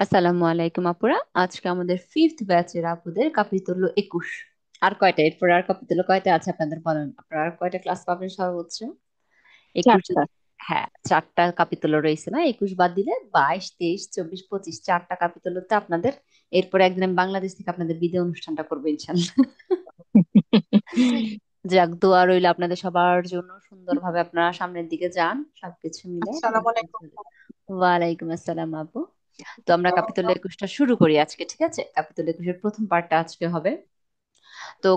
আসসালামু আলাইকুম আপুরা। আজকে আমাদের ফিফথ ব্যাচের আপুদের কাপিতুল্য 21। আর কয়টা এরপর আর কাপিতুল্য কয়টা আছে আপনাদের বলেন, আপনারা আর কয়টা ক্লাস পাবেন সর্বোচ্চ? 21 চারটা। যদি, হ্যাঁ, চারটা কাপিতুল্য রয়েছে না? 21 বাদ দিলে 22, 23, 24, 25, চারটা কাপিতুল্যতে আপনাদের। এরপর একদিন আমি বাংলাদেশ থেকে আপনাদের বিদায় অনুষ্ঠানটা করবো ইনশাল্লাহ। যাক, দোয়া রইল আপনাদের সবার জন্য, সুন্দরভাবে আপনারা সামনের দিকে যান, সবকিছু মিলে আসসালামু আলাইকুম। ওয়ালাইকুম আসসালাম আপু। তো আমরা ক্যাপিটাল একুশটা শুরু করি আজকে, ঠিক আছে? ক্যাপিটাল একুশের প্রথম পার্টটা আজকে হবে। তো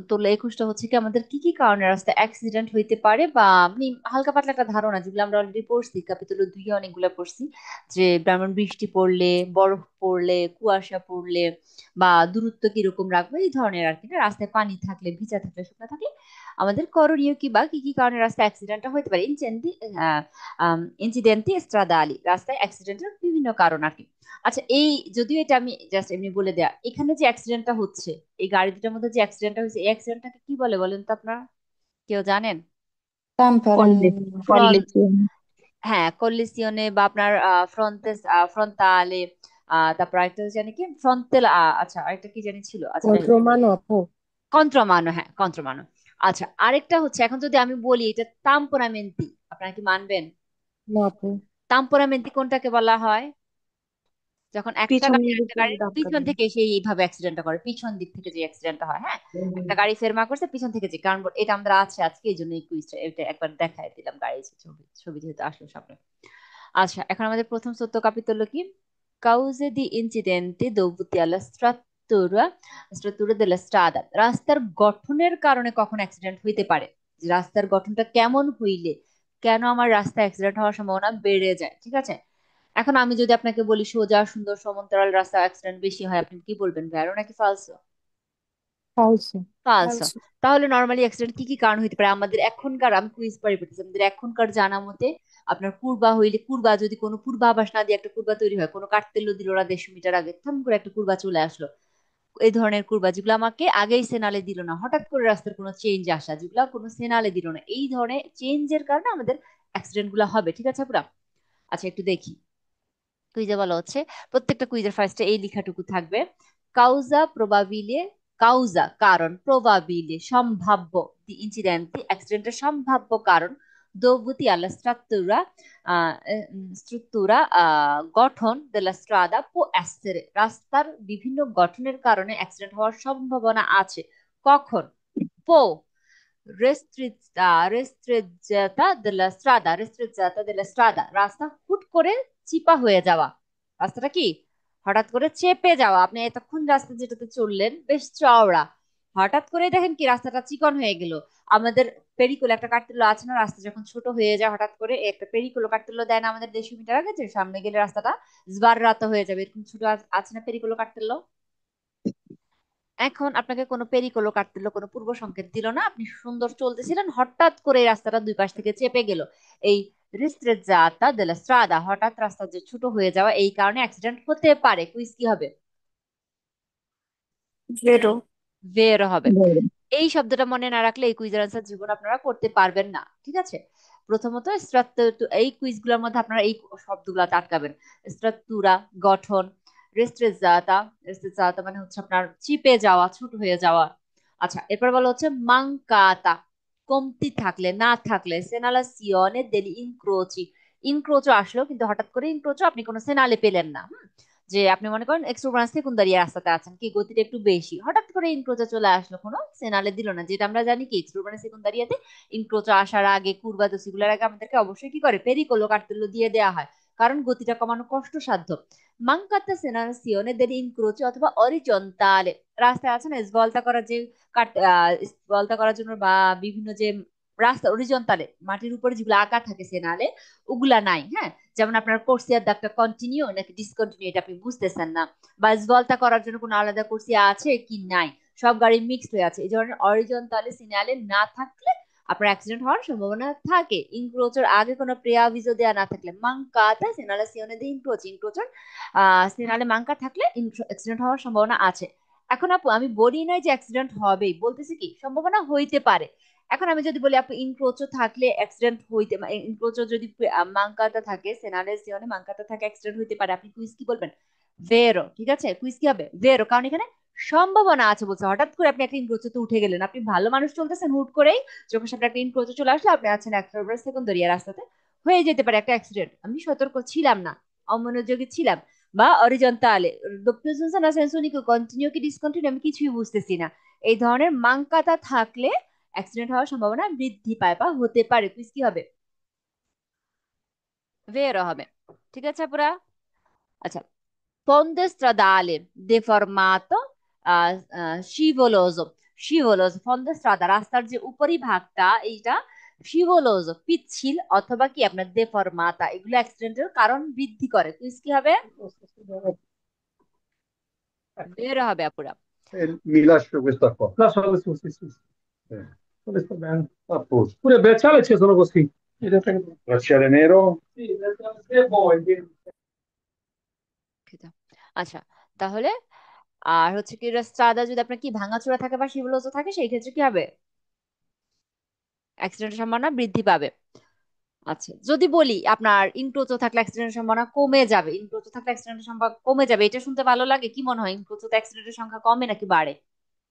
তোলা একুশটা হচ্ছে কি, আমাদের কি কি কারণে রাস্তায় অ্যাক্সিডেন্ট হইতে পারে, বা আমি হালকা পাতলা একটা ধারণা, যেগুলো আমরা অলরেডি পড়ছি ক্যাপিটাল দুই অনেকগুলো পড়ছি, যে যেমন বৃষ্টি পড়লে, বরফ পড়লে, কুয়াশা পড়লে, বা দূরত্ব কিরকম রাখবো, এই ধরনের আর কি না? রাস্তায় পানি থাকলে, ভিজা থাকলে, শুকনো থাকলে আমাদের করণীয় কি, বা কি কি কারণে রাস্তায় অ্যাক্সিডেন্টটা হতে পারে। ইনসিডেন্টি স্ট্রাদালি, রাস্তায় অ্যাক্সিডেন্টের বিভিন্ন কারণ আর কি। আচ্ছা, এই যদিও এটা আমি জাস্ট এমনি বলে দেয়া, এখানে যে অ্যাক্সিডেন্টটা হচ্ছে, এই গাড়ি দুটার মধ্যে যে অ্যাক্সিডেন্টটা হয়েছে, এই অ্যাক্সিডেন্টটাকে কি বলে বলেন তো আপনারা? কেউ জানেন? করলে ফ্রন্ট, কি? হ্যাঁ, কল্লিসিওনে, বা আপনার ফ্রন্টেস, ফ্রন্টালে, তারপর আরেকটা জানি কি ফ্রন্টেল, আচ্ছা আরেকটা কি জানি ছিল, আচ্ছা যাই হোক। রোমানো আপু। কন্ট্রোমানো, হ্যাঁ কন্ট্রোমানো। আচ্ছা, আরেকটা হচ্ছে, এখন যদি আমি বলি এটা তাম্পোরামেন্তি, আপনারা কি মানবেন? না আপু। তাম্পোরামেন্তি কোনটাকে বলা হয়? যখন একটা পিছন গাড়ি আরেকটা দিকে গাড়ির ধাক্কা পিছন দেয়। থেকে সেই এইভাবে অ্যাক্সিডেন্টটা করে, পিছন দিক থেকে যে অ্যাক্সিডেন্টটা হয়, হ্যাঁ, একটা গাড়ি ফেরমা করছে পিছন থেকে, যে কারণ এটা আমাদের আছে আজকে, এই জন্য এই কুইজটা এটা একবার দেখাই দিলাম, গাড়ি ছবি ছবি যেহেতু আসলো সামনে। আচ্ছা, এখন আমাদের প্রথম সত্য কাপিতল কি? কাউজে দি ইনসিডেন্টে dovuti alla struttura della strada, রাস্তার গঠনের কারণে কখন অ্যাক্সিডেন্ট হইতে পারে, যে রাস্তার গঠনটা কেমন হইলে কেন আমার রাস্তায় অ্যাক্সিডেন্ট হওয়ার সম্ভাবনা বেড়ে যায়, ঠিক আছে? এখন আমি যদি আপনাকে বলি সোজা সুন্দর সমান্তরাল রাস্তা অ্যাক্সিডেন্ট বেশি হয়, আপনি কি বলবেন, ভ্যারো নাকি ফালসো? ফালসো। ফালসো। তাহলে নর্মালি অ্যাক্সিডেন্ট কি কি কারণ হতে পারে আমাদের এখনকার, আমি কুইজ পারি বলতেছি, আমাদের এখনকার জানা মতে, আপনার পূর্বা হইলে, পূর্বা যদি কোনো পূর্বাভাস না দিয়ে একটা পূর্বা তৈরি হয়, কোনো কার্তেল্য দিল না 150 মিটার আগে, থাম করে একটা পূর্বা চলে আসলো, এই ধরনের পূর্বা যেগুলো আমাকে আগেই সেনালে দিল না, হঠাৎ করে রাস্তার কোনো চেঞ্জ আসা, যেগুলো কোনো সেনালে দিল না, এই ধরনের চেঞ্জের কারণে আমাদের অ্যাক্সিডেন্ট গুলো হবে, ঠিক আছে পুরা? আচ্ছা, একটু দেখি। কুইজে বলা হচ্ছে, প্রত্যেকটা কুইজের ফার্স্টে এই লেখাটুকু থাকবে, কাউজা প্রবাবিলে, কাউজা কারণ, প্রবাবিলে সম্ভাব্য, দি ইনসিডেন্টি অ্যাক্সিডেন্টের সম্ভাব্য কারণ, দোভূতি আলা স্ট্রাত্তুরা, স্ট্রুত্তুরা গঠন দেলা স্ট্রাদা পো এসেরে, রাস্তার বিভিন্ন গঠনের কারণে অ্যাক্সিডেন্ট হওয়ার সম্ভাবনা আছে। কখন? পো রেস্ট্রেজ্জাতা দেলা স্ট্রাদা, রাস্তা হুট করে চিপা হয়ে যাওয়া, রাস্তাটা কি হঠাৎ করে চেপে যাওয়া, আপনি এতক্ষণ রাস্তা যেটাতে চললেন বেশ চওড়া, হঠাৎ করে দেখেন কি রাস্তাটা চিকন হয়ে গেল। আমাদের পেরিকুলো একটা কাটতেলো আছে না, রাস্তা যখন ছোট হয়ে যায় হঠাৎ করে, একটা পেরিকুলো কাটতেলো দেয় না আমাদের 150 মিটার আগে, যে সামনে গেলে রাস্তাটা জবাররাতা হয়ে যাবে, এরকম ছোট আছে না পেরিকুলো কাটতেলো? এখন আপনাকে কোনো পেরিকোলো কাটতেলো, কোনো পূর্ব সংকেত দিল না, আপনি সুন্দর চলতেছিলেন, হঠাৎ করে এই রাস্তাটা দুই পাশ থেকে চেপে গেল, এই রিস্ট্রেজ্জাতা দেলা স্ট্রাদা, হঠাৎ রাস্তা যে ছোট হয়ে যাওয়া, এই কারণে অ্যাক্সিডেন্ট হতে পারে। কুইজ কি হবে? জেরো। বের হবে। এই শব্দটা মনে না রাখলে এই কুইজের আনসার জীবন আপনারা করতে পারবেন না, ঠিক আছে? প্রথমত এই কুইজগুলোর মধ্যে আপনারা এই শব্দগুলো আটকাবেন: স্ট্রাকচুরা গঠন, রেস্ট্রেজাতা, রেস্ট্রেজাতা মানে হচ্ছে আপনার চিপে যাওয়া, ছোট হয়ে যাওয়া। আচ্ছা, এরপর বলা হচ্ছে মাংকাতা, কমতি থাকলে, না থাকলে, সেনালাসিওনে দেলি ইনক্রোচি, ইনক্রোচো আসলো কিন্তু হঠাৎ করে ইনক্রোচো আপনি কোনো সেনালে পেলেন না, যে আপনি মনে করেন এক্সপ্রেস থেকে কোন দাঁড়িয়ে রাস্তাতে আছেন, কি গতিটা একটু বেশি, হঠাৎ করে ইনক্রোচে চলে আসলো, কোনো সিগনালে দিল না, যেটা আমরা জানি কি এক্সপ্রেস থেকে কোন দাঁড়িয়েতে ইনক্রোচ আসার আগে, কুরবা দোষীগুলোর আগে আমাদেরকে অবশ্যই কি করে, পেরিকোলো কার্তেলো দিয়ে দেওয়া হয়, কারণ গতিটা কমানো কষ্টসাধ্য। মাংকাতা সেনাসিওনে দেন ইনক্রোচে অথবা অরিজন্তালে, রাস্তায় আছে না স্ভলতা করার যে স্ভলতা করার জন্য, বা বিভিন্ন যে রাস্তা অরিজন্তালে মাটির উপরে যেগুলো আঁকা থাকে সেনালে, ওগুলা নাই, হ্যাঁ। যেমন আপনার কোর্সিয়ার দাগটা কন্টিনিউ নাকি ডিসকন্টিনিউ এটা আপনি বুঝতেছেন না, বা ভলতা করার জন্য কোনো আলাদা কোর্সিয়া আছে কি নাই, সব গাড়ি মিক্সড হয়ে আছে, এই ধরনের অরিজন্টালি সিগন্যালে না থাকলে আপনার অ্যাক্সিডেন্ট হওয়ার সম্ভাবনা থাকে। ইনক্রোচের আগে কোনো প্রেয়াভিজো দেওয়া না থাকলে, মাঙ্কাতা সিগনালেশনে দিয়ে ইনক্রোচার সিগনালে মাঙ্কা থাকলে অ্যাক্সিডেন্ট হওয়ার সম্ভাবনা আছে। এখন আপু আমি বলি নাই যে অ্যাক্সিডেন্ট হবেই, বলতেছি কি সম্ভাবনা হইতে পারে। এখন আমি যদি বলি আপু ইনক্রোচো থাকলে অ্যাক্সিডেন্ট হইতে, ইনক্রোচো যদি মাংকাটা থাকে, সেনালেসিওনে মাংকাটা থাকে, অ্যাক্সিডেন্ট হইতে পারে, আপনি কুইজ কি বলবেন? ভেরো। ঠিক আছে, কুইজ কি হবে? ভেরো, কারণ এখানে সম্ভাবনা আছে বলছে। হঠাৎ করে আপনি একটা ইনক্রোচোতে উঠে গেলেন, আপনি ভালো মানুষ চলতেছেন, হুট করেই চোখের সামনে একটা ইনক্রোচো চলে আসলে, আপনি আছেন 1/2 সেকেন্ড রাস্তাতে, হয়ে যেতে পারে একটা অ্যাক্সিডেন্ট। আমি সতর্ক ছিলাম না, অমনোযোগী ছিলাম, বা অরিজন্তালে doppio senza una senso unico continue কি ডিসকন্টিনিউ আমি কিছুই বুঝতেছি না, এই ধরনের মাঙ্কাতা থাকলে অ্যাক্সিডেন্ট হওয়ার সম্ভাবনা বৃদ্ধি পায় বা হতে পারে। কুইজ কি হবে? ভেরো হবে। ঠিক আছে পুরা। আচ্ছা, ponte stradale deformato, scivoloso, scivoloso, ponte strada রাস্তার যে উপরি ভাগটা এইটা scivoloso পিচ্ছিল অথবা কি আপনার deformata, এগুলো অ্যাক্সিডেন্টের কারণ বৃদ্ধি করে। কুইজ কি হবে? ভেরো হবে আপুরা। Mi lascio questa qua. Lascialo su, sì, sì, sì. Eh, Quello sta bene. A posto. Pure il bracciale ci sono così. In realtà che- Bracciale nero? Sì, se vuoi. আচ্ছা, তাহলে আর হচ্ছে কি রাস্তা যদি আপনার কি ভাঙাচোরা থাকে বা শিবলজ থাকে, সেই ক্ষেত্রে কি হবে? অ্যাক্সিডেন্টের সম্ভাবনা বৃদ্ধি পাবে। আচ্ছা, যদি বলি আপনার ইনক্রোচো থাকলে অ্যাক্সিডেন্টের সম্ভাবনা কমে যাবে, ইনক্রোচো থাকলে অ্যাক্সিডেন্টের সম্ভাবনা কমে যাবে, এটা শুনতে ভালো লাগে। কি মনে হয়, ইনক্রোচোতে অ্যাক্সিডেন্টের সংখ্যা কমে নাকি বাড়ে?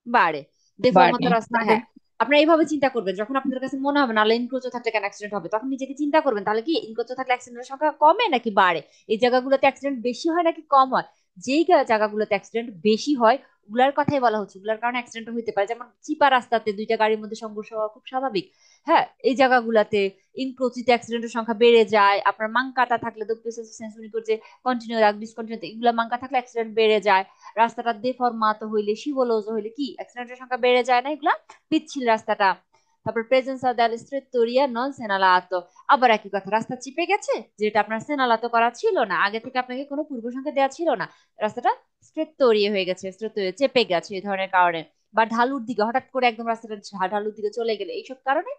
বাড়ে। বাড়ে। দেফর্মত রাস্তা, হ্যাঁ। আপনারা এইভাবে চিন্তা করবেন, যখন আপনাদের কাছে মনে হবে না ইনক্রোচো থাকলে কেন অ্যাক্সিডেন্ট হবে, তখন নিজেকে চিন্তা করবেন তাহলে কি ইনক্রোচো থাকলে অ্যাক্সিডেন্টের সংখ্যা কমে নাকি বাড়ে, এই জায়গাগুলোতে অ্যাক্সিডেন্ট বেশি হয় নাকি কম হয়। যেই জায়গাগুলোতে অ্যাক্সিডেন্ট বেশি হয় ওগুলার কথাই বলা হচ্ছে, ওগুলার কারণে অ্যাক্সিডেন্ট হতে পারে। যেমন চিপা রাস্তাতে দুইটা গাড়ির মধ্যে সংঘর্ষ হওয়া খুব স্বাভাবিক। হ্যাঁ, এই জায়গাগুলোতে ইনক্রোচিতে অ্যাক্সিডেন্টের সংখ্যা বেড়ে যায়। আপনার মাংকাটা থাকলে সেন্সুরিকোর যে কন্টিনিউ ডিসকন্টিনিউ, এগুলো মাংকা থাকলে অ্যাক্সিডেন্ট বেড়ে যায়। রাস্তাটা দেফরমাত হইলে, শিবলোজ হইলে কি অ্যাক্সিডেন্টের সংখ্যা বেড়ে যায় না, এগুলা পিচ্ছিল রাস্তাটা। তারপর প্রেজেন্সা দেল স্ট্রেট্টোরিয়া নন সেনালাতো, আবার একই কথা, রাস্তা চিপে গেছে, যেটা আপনার সেনালাতো করা ছিল না, আগে থেকে আপনাকে কোনো পূর্ব সংখ্যা দেওয়া ছিল না, রাস্তাটা স্ট্রেট্টোরিয়া হয়ে গেছে, স্ট্রেট্টোরিয়া চেপে গেছে এই ধরনের কারণে। বা ঢালুর দিকে হঠাৎ করে একদম রাস্তাটা ঢালুর দিকে চলে গেলে, এইসব কারণে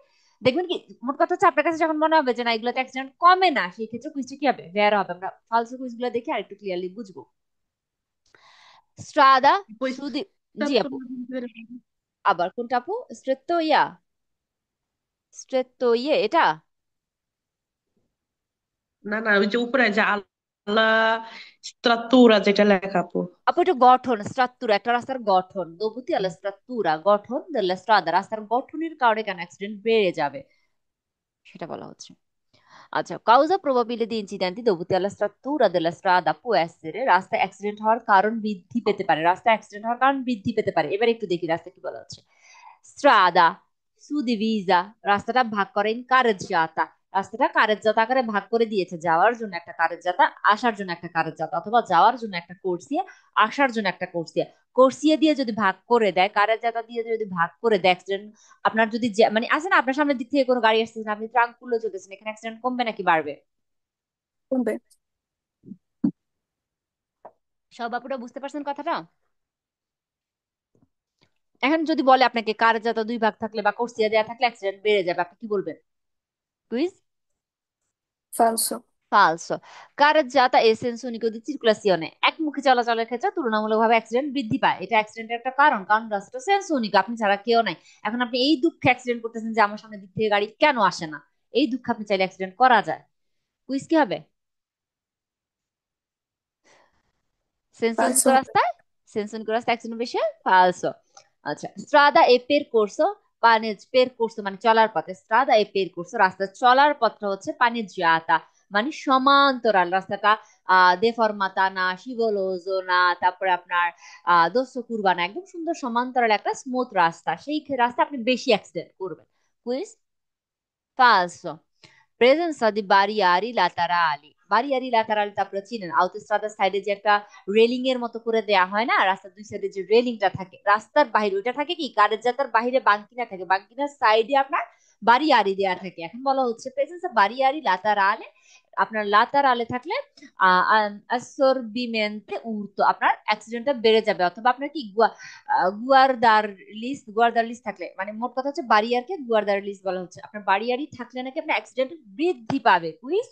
দেখবেন কি, মোট কথা হচ্ছে আপনার কাছে যখন মনে হবে যে না এগুলোতে অ্যাক্সিডেন্ট কমে না, সেই ক্ষেত্রে কুইজটা কি হবে? ভেয়ার হবে। আমরা ফালসো কুইজ গুলো দেখে আর একটু ক্লিয়ারলি বুঝবো। স্ট্রাদা Poi সুদি, জি stato আপু। আবার কোনটা আপু? স্ট্রেত্তো ইয়ে এটা? না না, ওই যে উপরে যে আল্লাহ স্ট্রাত্তুরা যেটা লেখা আপু। আপু এটা গঠন, স্ট্রাত্তুরা একটা রাস্তার গঠন, দোবুতি আলা স্ট্রাত্তুরা গঠন দেলা স্ট্রাদা, রাস্তার গঠনের কারণে কেন অ্যাক্সিডেন্ট বেড়ে যাবে সেটা বলা হচ্ছে। আচ্ছা, কাউজা প্রবাবিলিটি ইনসিডেন্টি dovuti alla struttura della strada può essere, রাস্তা অ্যাক্সিডেন্ট হওয়ার কারণ বৃদ্ধি পেতে পারে, রাস্তা অ্যাক্সিডেন্ট হওয়ার কারণ বৃদ্ধি পেতে পারে। এবার একটু দেখি রাস্তা কি বলা হচ্ছে। স্ট্রাদা সুদিভিজা, রাস্তাটা ভাগ করে ইন কারেজ্জাতা, রাস্তাটা কারেজ্জাতা আকারে ভাগ করে দিয়েছে, যাওয়ার জন্য একটা কারেজ্জাতা, আসার জন্য একটা কারেজ্জাতা, অথবা যাওয়ার জন্য একটা কোর্সিয়া, আসার জন্য একটা কোর্সিয়া। কোর্সিয়া দিয়ে যদি ভাগ করে দেয়, কারেজ্জাতা দিয়ে যদি ভাগ করে দেয়, অ্যাক্সিডেন্ট আপনার যদি মানে আছে না, আপনার সামনের দিক থেকে কোনো গাড়ি আসতেছে না, আপনি ট্রাঙ্ক খুলে চলতেছেন, এখানে অ্যাক্সিডেন্ট কমবে নাকি বাড়বে? কমবে। সব আপুরা বুঝতে পারছেন কথাটা? এখন যদি বলে আপনাকে কারেজ্জাতা দুই ভাগ থাকলে বা কোর্সিয়া দেওয়া থাকলে অ্যাক্সিডেন্ট বেড়ে যাবে, আপনি কি বলবেন? কুইজ। ফালসো। ফালসো। কারেজ্জাতা এ সেন্স উনিকো দি circolazione, একমুখী চলাচলের ক্ষেত্রে তুলনামূলকভাবে অ্যাক্সিডেন্ট বৃদ্ধি পায়, এটা অ্যাক্সিডেন্টের একটা কারণ, কারণ রাস্তাটা সেন্স উনিকো, আপনি ছাড়া কেউ নাই। এখন আপনি এই দুঃখে অ্যাক্সিডেন্ট করতেছেন যে আমার সামনে দিক থেকে গাড়ি কেন আসে না, এই দুঃখে আপনি চাইলে অ্যাক্সিডেন্ট করা যায়। কুইজ কি হবে? ফালসো Sensonico হবে। রাস্তায়, সেন্সনিকো রাস্তায় অ্যাক্সিডেন্ট বেশি হয়, ফালসো। আচ্ছা, স্ট্রাদা এ পেরকোর্সো পানিজ, পেরকোর্সো মানে চলার পথে, স্ট্রাদা এ পেরকোর্সো রাস্তা চলার পথটা হচ্ছে পানিজ্জাতা, মানে সমান্তরাল রাস্তাটা, দেফরমাতা না, শিবলোজো না, তারপরে আপনার দোসো কুরবা না, একদম সুন্দর সমান্তরাল একটা স্মুথ রাস্তা, সেই রাস্তা আপনি বেশি অ্যাক্সিডেন্ট করবেন। কুইজ। ফালসো। প্রেজেন্সা দি বারিয়ারি লাতারালি, বারিয়ারি লাতারালি তো আপনারা চিনেন, আউটোস্ট্রাদার সাইডে যে একটা রেলিং এর মতো করে দেয়া হয় না, রাস্তার দুই সাইডে যে রেলিংটা থাকে, রাস্তার বাইরে ওইটা থাকে কি কারের যাত্রার বাইরে বাঙ্কিনা থাকে, বাঙ্কিনার সাইডে আপনার বারিয়ারি দেয়া থাকে। এখন বলা হচ্ছে প্রেজেন্সা বারিয়ারি লাতারালে, আপনার লাতারালে থাকলে অ্যাসর্বিমেন্টে উর্তো, আপনার অ্যাক্সিডেন্টটা বেড়ে যাবে, অথবা আপনার কি গুয়ারদার গুয়ারদার লিস্ট থাকলে, মানে মোট কথা হচ্ছে বাড়িয়ারকে গুয়ারদার লিস্ট বলা হচ্ছে, আপনার বাড়িয়ারি থাকলে নাকি আপনার অ্যাক্সিডেন্ট বৃদ্ধি পাবে। কুইজ।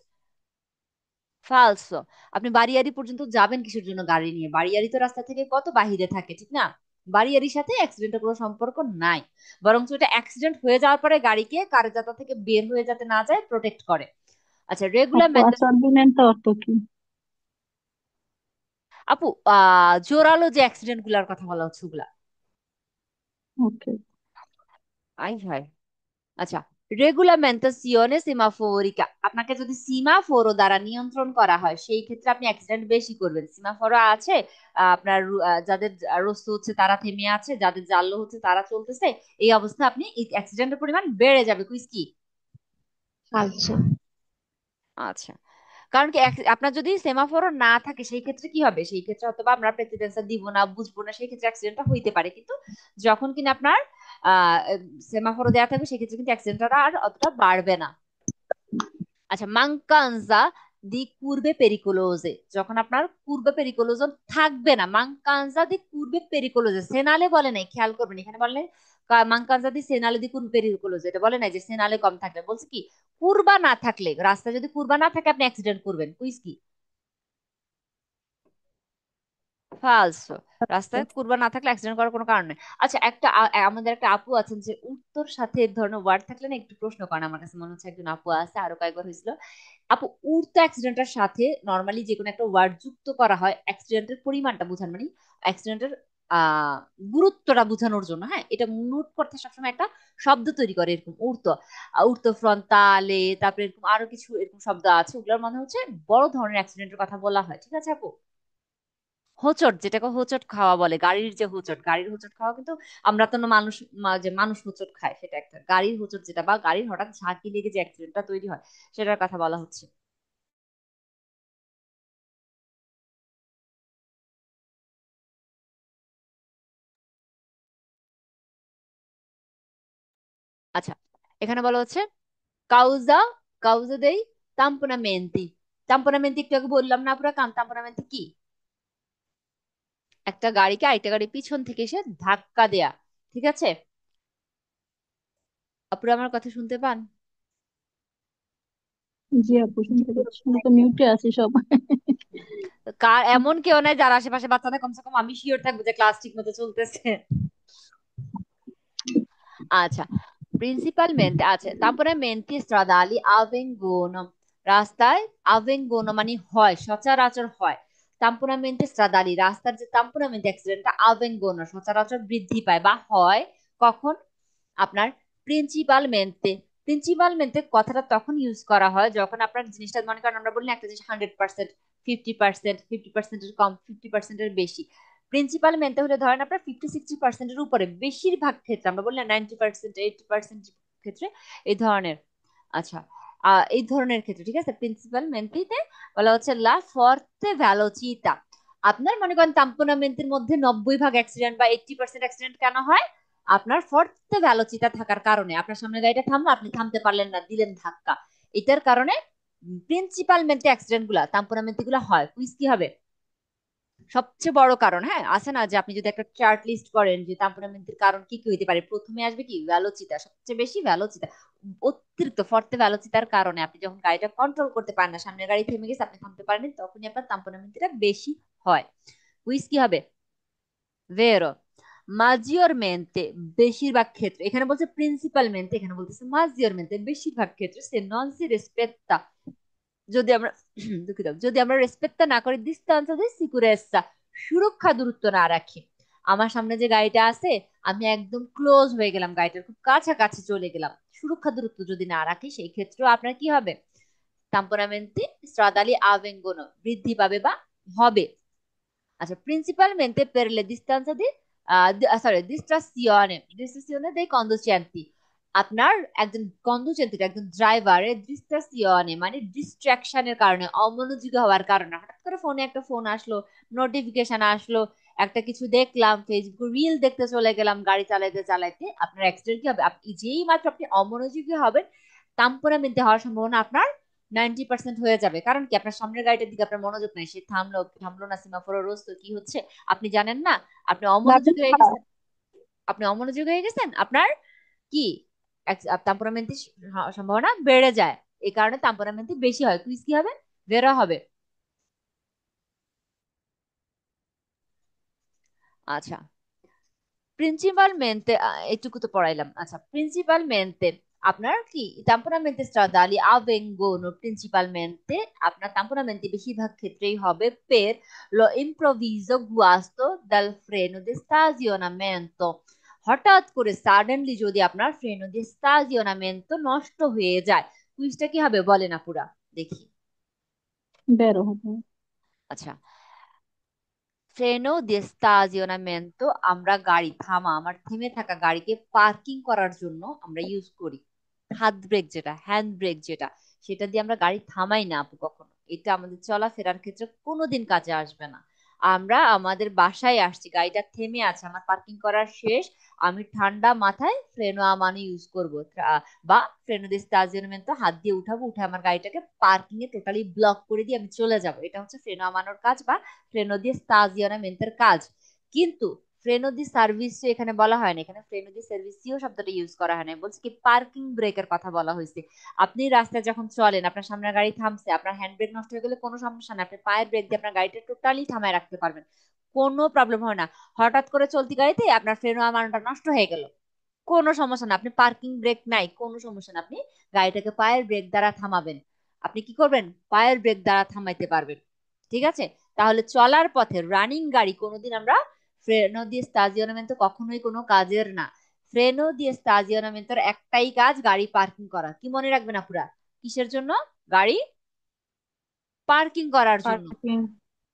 ফালসো। আপনি বাড়িয়ারি পর্যন্ত যাবেন কিসের জন্য গাড়ি নিয়ে? বাড়িয়ারি তো রাস্তা থেকে কত বাহিরে থাকে, ঠিক না? বাড়িয়ারির সাথে অ্যাক্সিডেন্টের কোনো সম্পর্ক নাই, বরং এটা অ্যাক্সিডেন্ট হয়ে যাওয়ার পরে গাড়িকে কার যাতা থেকে বের হয়ে যাতে না যায় প্রোটেক্ট করে। আচ্ছা, রেগুলার আপু মেথড। আসার্ডিনেন্ট অর্থ কি? আপু, জোরালো যে অ্যাক্সিডেন্ট গুলার কথা বলা হচ্ছে ওগুলা। ওকে। আই ভাই। আচ্ছা, রেগুলামেন্টাসিওনে সিমাফোরিকা, আপনাকে যদি সিমাফোরো দ্বারা নিয়ন্ত্রণ করা হয় সেই ক্ষেত্রে আপনি অ্যাক্সিডেন্ট বেশি করবেন। সিমাফোরো আছে, আপনার যাদের রস্ত হচ্ছে তারা থেমে আছে, যাদের জাল্লো হচ্ছে তারা চলতেছে, এই অবস্থা আপনি অ্যাক্সিডেন্টের পরিমাণ বেড়ে যাবে। কুইজ কি? আচ্ছা। আচ্ছা, কারণ কি আপনার যদি সেমাফোরও না থাকে সেই ক্ষেত্রে কি হবে, সেই ক্ষেত্রে হয়তো বা আমরা প্রেসিডেন্সিয়াল দিব না, বুঝবো না, সেই ক্ষেত্রে অ্যাক্সিডেন্টটা হইতে পারে। কিন্তু যখন কিনা আপনার আহ সেমাফোরও দেওয়া থাকবে সেই ক্ষেত্রে কিন্তু অ্যাক্সিডেন্টটা আর অতটা বাড়বে না। আচ্ছা, মাঙ্কানজা দি কুরবে পেরিকোলোজে, যখন আপনার কুরবে পেরিকোলোজন থাকবে না, মাঙ্কানজা দি কুরবে পেরিকোলোজে, সেনালে বলে নাই, খেয়াল করবেন এখানে বলে নাই মাঙ্কানজা দি সেনালে দি কুরবে পেরিকোলোজে, এটা বলে নাই যে সেনালে কম থাকলে, বলছে কি কুরবা না থাকলে, রাস্তায় যদি কুরবা না থাকে আপনি অ্যাক্সিডেন্ট করবেন। কুইজ কি? ফালসো। রাস্তায় কুরবা না থাকলে অ্যাক্সিডেন্ট করার কোনো কারণ নেই। আচ্ছা, আমাদের একটা আপু আছেন যে উত্তর সাথে এই ধরনের ওয়ার্ড থাকলে না একটু প্রশ্ন করেন, আমার কাছে মনে হচ্ছে একজন আপু আছে, আরো কয়েকবার হয়েছিল। আপু, উর্তো অ্যাক্সিডেন্টের সাথে নর্মালি যে কোনো একটা ওয়ার্ড যুক্ত করা হয় অ্যাক্সিডেন্টের পরিমাণটা বোঝান, মানে অ্যাক্সিডেন্টের আহ গুরুত্বটা বোঝানোর জন্য। হ্যাঁ, এটা নোট করতে সবসময় একটা শব্দ তৈরি করে এরকম উর্তো, উর্তো ফ্রন্টালে, তারপরে এরকম আরো কিছু এরকম শব্দ আছে, ওগুলোর মনে হচ্ছে বড় ধরনের অ্যাক্সিডেন্টের কথা বলা হয়। ঠিক আছে আপু? হোঁচট, যেটাকে হোঁচট খাওয়া বলে, গাড়ির যে হোঁচট, গাড়ির হোঁচট খাওয়া কিন্তু আমরা তো না মানুষ, যে মানুষ হোঁচট খায় সেটা একটা, গাড়ির হোঁচট যেটা, বা গাড়ির হঠাৎ ঝাঁকি লেগে যে অ্যাক্সিডেন্টটা তৈরি হয় সেটার কথা বলা হচ্ছে। আচ্ছা, এখানে বলা হচ্ছে কাউজা, কাউজা দেই তাম্পোনামেন্তি। তাম্পোনামেন্তি একটু আগে বললাম না পুরো তাম্পোনামেন্তি কি? একটা গাড়িকে আরেকটা গাড়ি পিছন থেকে এসে ধাক্কা দেয়া। ঠিক আছে? আপুরা আমার কথা শুনতে পান? জি আপু শুনতে পাচ্ছি, আমি তো মিউটে আছি সব। কার এমন কেউ নাই যার আশেপাশে বাচ্চাদের, কমসে কম আমি শিওর থাকবো যে ক্লাস ঠিক মতো চলতেছে। আচ্ছা, প্রিন্সিপালমেন্ট আছে, তারপরে মেন্টি স্ট্রাদালি আভেঙ্গোনো, রাস্তায় আভেঙ্গোনো মানে হয়, সচরাচর হয়। তাম্পুরামেন্টে স্ট্রাদালি, রাস্তার যে তাম্পুরামেন্ট অ্যাক্সিডেন্টটা আভেঙ্গোনো সচরাচর বৃদ্ধি পায় বা হয় কখন? আপনার প্রিন্সিপালমেন্টে। প্রিন্সিপালমেন্টে কথাটা তখন ইউজ করা হয় যখন আপনার জিনিসটা, মনে করেন আমরা বলি না একটা জিনিস 100%, 50%, 50%-এর কম, 50%-এর বেশি। প্রিন্সিপাল মেনতে হলে ধরেন আপনার 50-60%-এর উপরে, বেশিরভাগ ক্ষেত্রে আমরা বললাম 90%, 80% ক্ষেত্রে এই ধরনের। আচ্ছা, এই ধরনের ক্ষেত্রে ঠিক আছে, প্রিন্সিপাল মেন্টিতে বলা হচ্ছে লা ফর্তে ভ্যালোচিতা। আপনার মনে করেন তাম্পোনামেন্টের মধ্যে 90% অ্যাক্সিডেন্ট বা 80% অ্যাক্সিডেন্ট কেন হয়? আপনার ফর্তে ভ্যালোচিতা থাকার কারণে, আপনার সামনে গাড়িটা থামলো, আপনি থামতে পারলেন না, দিলেন ধাক্কা, এটার কারণে প্রিন্সিপাল মেন্টে অ্যাক্সিডেন্ট গুলা, তাম্পোনামেন্টি গুলা হয়। কুইজ কি হবে? সবচেয়ে বড় কারণ, হ্যাঁ আছে না, যে আপনি যদি একটা চার্ট লিস্ট করেন যে টেম্পারামেন্টের কারণ কি কি হইতে পারে, প্রথমে আসবে কি ভ্যালোচিতা, সবচেয়ে বেশি ভ্যালোচিতা, অতিরিক্ত ফর্তে ভ্যালোচিতার কারণে আপনি যখন গাড়িটা কন্ট্রোল করতে পারেন না, সামনের গাড়ি থেমে গেছে আপনি থামতে পারেন, তখনই আপনার টেম্পারামেন্টটা বেশি হয়। কুইজ কি হবে? ভেরো। মাজিওরমেন্টে, বেশিরভাগ ক্ষেত্রে, এখানে বলছে প্রিন্সিপালমেন্টে, এখানে বলতেছে মাজিওরমেন্টে, বেশিরভাগ ক্ষেত্রে সে নন সি রেসপেক্টা, যদি আমরা দুঃখিত, যদি আমরা রেসপেক্টটা না করি, ডিস্টান্স দি সিকুরেসা, সুরক্ষা দূরত্ব না রাখি, আমার সামনে যে গাড়িটা আছে আমি একদম ক্লোজ হয়ে গেলাম, গাড়িটার খুব কাছাকাছি চলে গেলাম, সুরক্ষা দূরত্ব যদি না রাখি সেই ক্ষেত্রেও আপনার কি হবে? তাম্পোনামেন্টি স্ট্রাদালি আভেঙ্গোনো বৃদ্ধি পাবে বা হবে। আচ্ছা, প্রিন্সিপালmente per le distanze di sorry distrazione dei conducenti, আপনার একজন কন্ডুচেন্ট, একজন ড্রাইভারের ডিস্ট্রাকশনে মানে ডিস্ট্রাকশনের কারণে, অমনোযোগী হওয়ার কারণে, হঠাৎ করে ফোনে একটা ফোন আসলো, নোটিফিকেশন আসলো, একটা কিছু দেখলাম, ফেসবুক রিল দেখতে চলে গেলাম গাড়ি চালাইতে চালাইতে, আপনার অ্যাক্সিডেন্ট কি হবে? আপনি যেই মাত্র আপনি অমনোযোগী হবেন, তাম্পোনামেন্টে হওয়ার সম্ভাবনা আপনার 90% হয়ে যাবে। কারণ কি আপনার সামনের গাড়িটার দিকে আপনার মনোযোগ নাই, সে থামলো থামলো না, সিমাফোর রোজ তো কি হচ্ছে আপনি জানেন না, আপনি অমনোযোগী হয়ে গেছেন, আপনি অমনোযোগী হয়ে গেছেন, আপনার কি তাম্পোনামেন্টের সম্ভাবনা বেড়ে যায়, এই কারণে তাম্পোনামেন্টে বেশি হয়। কুইজ কি হবে? বেরো হবে। আচ্ছা, প্রিন্সিপালmente এটুকু তো পড়াইলাম। আচ্ছা, প্রিন্সিপালmente আপনার কি tamponamente stradali avvengono principalmente, আপনার tamponamente বেশিরভাগ ক্ষেত্রেই হবে per lo improvviso guasto dal freno di stazionamento, হঠাৎ করে সাডেনলি যদি আপনার ফ্রেনো দি স্টাজিওনামেন্টো নষ্ট হয়ে যায়, কুইজটা কি হবে বলে না পুরা দেখি। বেরো হবে। আচ্ছা, ফ্রেনো দি স্টাজিওনামেন্টো আমরা গাড়ি থামা, আমার থেমে থাকা গাড়িকে পার্কিং করার জন্য আমরা ইউজ করি। হাত ব্রেক যেটা, হ্যান্ড ব্রেক যেটা, সেটা দিয়ে আমরা গাড়ি থামাই না আপু কখনো। এটা আমাদের চলাফেরার ক্ষেত্রে কোনোদিন কাজে আসবে না। আমরা আমাদের বাসায় আসছি, গাড়িটা থেমে আছে, আমার পার্কিং করার শেষ, আমি ঠান্ডা মাথায় ফ্রেনো আমানো ইউজ করবো, বা ফ্রেনো দি স্টাজিওনামেন্টো হাত দিয়ে উঠাবো, উঠে আমার গাড়িটাকে পার্কিং এ টোটালি ব্লক করে দিয়ে আমি চলে যাব। এটা হচ্ছে ফ্রেনো আমানোর কাজ বা ফ্রেনো দি স্টাজিওনামেন্টের কাজ। কিন্তু ফ্রেনো দি সার্ভিসিও এখানে বলা হয় না, এখানে ফ্রেনো দি সার্ভিসিও শব্দটা ইউজ করা হয় না, বলছে কি পার্কিং ব্রেকের কথা বলা হয়েছে। আপনি রাস্তায় যখন চলেন, আপনার সামনে গাড়ি থামছে, আপনার হ্যান্ড ব্রেক নষ্ট হয়ে গেলে কোনো সমস্যা না, আপনি পায়ের ব্রেক দিয়ে আপনার গাড়িটা টোটালি থামায় রাখতে পারবেন, কোনো প্রবলেম হয় না। হঠাৎ করে চলতি গাড়িতে আপনার ফ্রেনো আমানোটা নষ্ট হয়ে গেল, কোনো সমস্যা না, আপনি পার্কিং ব্রেক নাই, কোনো সমস্যা না, আপনি গাড়িটাকে পায়ের ব্রেক দ্বারা থামাবেন। আপনি কি করবেন? পায়ের ব্রেক দ্বারা থামাইতে পারবেন। ঠিক আছে? তাহলে চলার পথে রানিং গাড়ি কোনোদিন আমরা ফ্রেনো দিয়ে স্টাজিওনামেন্টো কখনোই কোনো কাজের না। ফ্রেনো দিয়ে স্টাজিওনামেন্টোর একটাই কাজ, গাড়ি পার্কিং করা। কি মনে রাখবেন আপুরা? কিসের জন্য? গাড়ি পার্কিং করার জন্য। পার্কিং।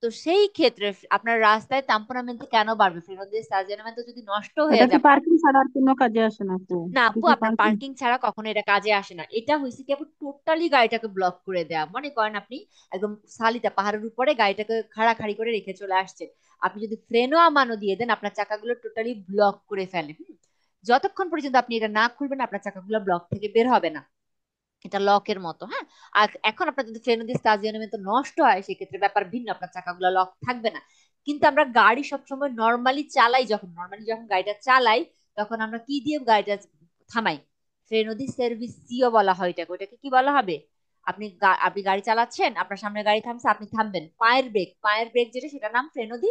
তো সেই ক্ষেত্রে আপনার রাস্তায় তাম্পোনামেন্ট কেন বাড়বে? ফ্রেনো দিয়ে স্টাজিওনামেন্টো যদি নষ্ট হয়ে এটা কি যায়, পার্কিং ছাড়া আর কোনো কাজে আসে না আপু? না শুধু আপু, কি আপনার পার্কিং? পার্কিং ছাড়া কখনো এটা কাজে আসে না। এটা হয়েছে কি আপু, টোটালি গাড়িটাকে ব্লক করে দেয়া। মনে করেন আপনি একদম সালিতা পাহাড়ের উপরে গাড়িটাকে খাড়াখাড়ি করে রেখে চলে আসছেন, আপনি যদি ফ্রেনও আমানো দিয়ে দেন, আপনার চাকাগুলো টোটালি ব্লক করে ফেলে। যতক্ষণ পর্যন্ত আপনি এটা না খুলবেন, আপনার চাকাগুলো ব্লক থেকে বের হবে না। এটা লকের মতো, হ্যাঁ। আর এখন আপনার যদি ফ্রেনো দিয়ে স্টাজিওনামেন্টো নষ্ট হয়, সেক্ষেত্রে ব্যাপার ভিন্ন, আপনার চাকাগুলো লক থাকবে না। কিন্তু আমরা গাড়ি সবসময় নর্মালি চালাই, যখন গাড়িটা চালাই, তখন আমরা কি দিয়ে গাড়িটা থামাই? ফ্রেনো দি সার্ভিসিও বলা হয় এটাকে। ওটাকে কি বলা হবে? আপনি গাড়ি চালাচ্ছেন, আপনার সামনে গাড়ি থামছে, আপনি থামবেন, পায়ের ব্রেক যেটা, সেটা নাম ফ্রেনো দি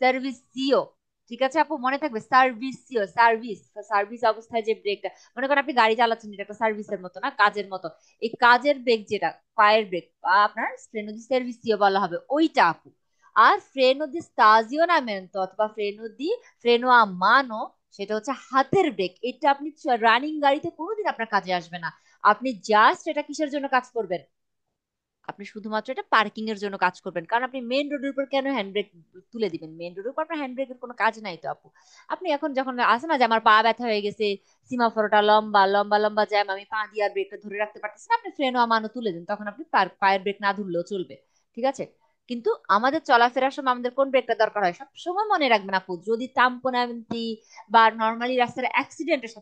সার্ভিসিও। ঠিক আছে আপু, মনে থাকবে, সার্ভিসিও, সার্ভিস অবস্থায় যে ব্রেকটা, মনে করেন আপনি গাড়ি চালাচ্ছেন, এটা একটা সার্ভিসের মতো না, কাজের মতো। এই কাজের ব্রেক যেটা, পায়ের ব্রেক বা আপনার ফ্রেনো দি সার্ভিসিও বলা হবে ওইটা আপু। আর ফ্রেনো দি স্টাজিওনামেন্টো অথবা ফ্রেনো আ মানো, সেটা হচ্ছে হাতের ব্রেক। এটা আপনি রানিং গাড়িতে কোনোদিন আপনার কাজে আসবে না। আপনি জাস্ট এটা কিসের জন্য কাজ করবেন? আপনি শুধুমাত্র এটা পার্কিং এর জন্য কাজ করবেন। কারণ আপনি মেইন রোডের উপর কেন হ্যান্ড ব্রেক তুলে দিবেন? মেইন রোডের উপর আপনার হ্যান্ড ব্রেকের কোনো কাজ নাই তো আপু। আপনি এখন যখন আসে না যে আমার পা ব্যথা হয়ে গেছে, সিমাফোরটা লম্বা লম্বা লম্বা জ্যাম, আমি পা দিয়ে আর ব্রেকটা ধরে রাখতে পারতেছি না, আপনি ফ্রেনও আমানো তুলে দিন, তখন আপনি পায়ের ব্রেক না ধরলেও চলবে। ঠিক আছে? কিন্তু আমাদের চলাফেরার সময় আমাদের কোন ব্রেকটা দরকার হয় সব সময় মনে রাখবেন আপু, যদি তাম্পোনামেন্টি বা নর্মালি রাস্তার অ্যাক্সিডেন্টের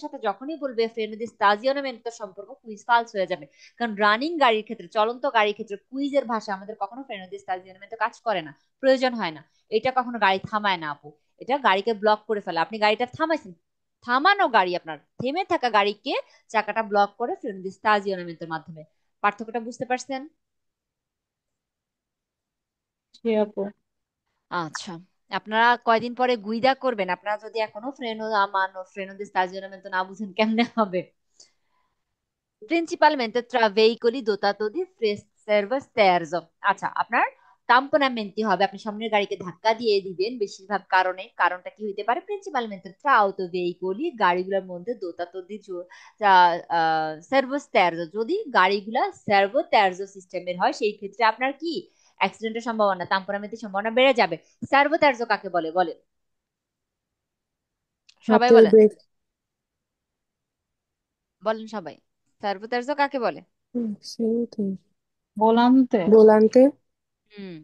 সাথে যখনই বলবে ফ্রেনো দি স্টাজিওনামেন্টো সম্পর্ক, কুইজ ফালস হয়ে যাবে। কারণ রানিং গাড়ির ক্ষেত্রে, চলন্ত গাড়ির ক্ষেত্রে কুইজের ভাষা আমাদের কখনো ফ্রেনো দি স্টাজিওনামেন্টো কাজ করে না, প্রয়োজন হয় না। এটা কখনো গাড়ি থামায় না আপু, এটা গাড়িকে ব্লক করে ফেলে। আপনি গাড়িটা থামাইছেন, থামানো গাড়ি, আপনার থেমে থাকা গাড়িকে চাকাটা ব্লক করে ফ্রেনো দি স্টাজিওনামেন্টের মাধ্যমে। পার্থক্যটা বুঝতে পারছেন? জি আপু। আচ্ছা, আপনারা কয়দিন পরে গুইদা করবেন, আপনারা যদি এখনো ফ্রেনো দি স্টাজিওনামেন্টো না বুঝেন কেমনে হবে? Principalmente tra veicoli dotati di servo sterzo। আচ্ছা, আপনার তাম্পোনামেন্টি হবে, আপনি সামনের গাড়িকে ধাক্কা দিয়ে দিবেন বেশিরভাগ কারণে। কারণটা কি হইতে পারে? প্রিন্সিপালমেন্টে tra auto veicoli, গাড়িগুলোর মধ্যে দোতাতো দি সার্ভো স্টেরজো, যদি গাড়িগুলা সার্ভো তেরজো সিস্টেমের হয়, সেই ক্ষেত্রে আপনার কি অ্যাক্সিডেন্টের সম্ভাবনা, তাম্পোনামেন্টের সম্ভাবনা বেড়ে যাবে। সার্ভো তেরজো কাকে বলে? বলে সবাই হাতের বলেন, ব্রেক। বলেন সবাই, সার্ভো তেরজো কাকে বলে? সেই তো। ভোলান্তে। ভোলান্তে। হুম,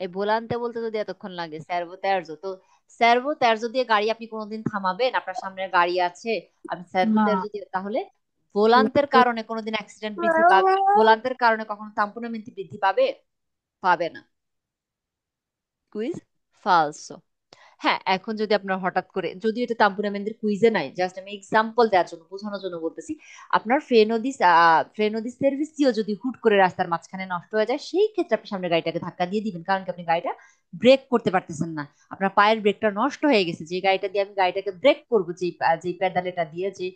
এই ভোলান্তে বলতে যদি এতক্ষণ লাগে, স্যারভো তেরজো তো। স্যারভো তেরজো দিয়ে গাড়ি আপনি কোনোদিন থামাবেন? আপনার সামনে গাড়ি আছে, আপনি স্যারভো না। তেরজো দিয়ে, তাহলে ভোলান্তের কারণে কোনোদিন অ্যাক্সিডেন্ট বৃদ্ধি পাবে? ভোলান্তের কারণে কখনো তাম্পোনামেন্টি বৃদ্ধি পাবে? পাবে না। কুইজ ফালসো। হ্যাঁ, এখন যদি আপনার হঠাৎ করে, যদি এটা তাম্পুরা মেন্দির কুইজে নাই, জাস্ট আমি এক্সাম্পল দেওয়ার জন্য, বোঝানোর জন্য বলতেছি, আপনার ফ্রেনো দি সার্ভিসিও যদি হুট করে রাস্তার মাঝখানে নষ্ট হয়ে যায়, সেই ক্ষেত্রে আপনি সামনে গাড়িটাকে ধাক্কা দিয়ে দিবেন, কারণ কি আপনি গাড়িটা ব্রেক করতে পারতেছেন না, আপনার পায়ের ব্রেকটা নষ্ট হয়ে গেছে। যে গাড়িটা দিয়ে আমি গাড়িটাকে ব্রেক করবো, যে প্যাডালেটা দিয়ে, যে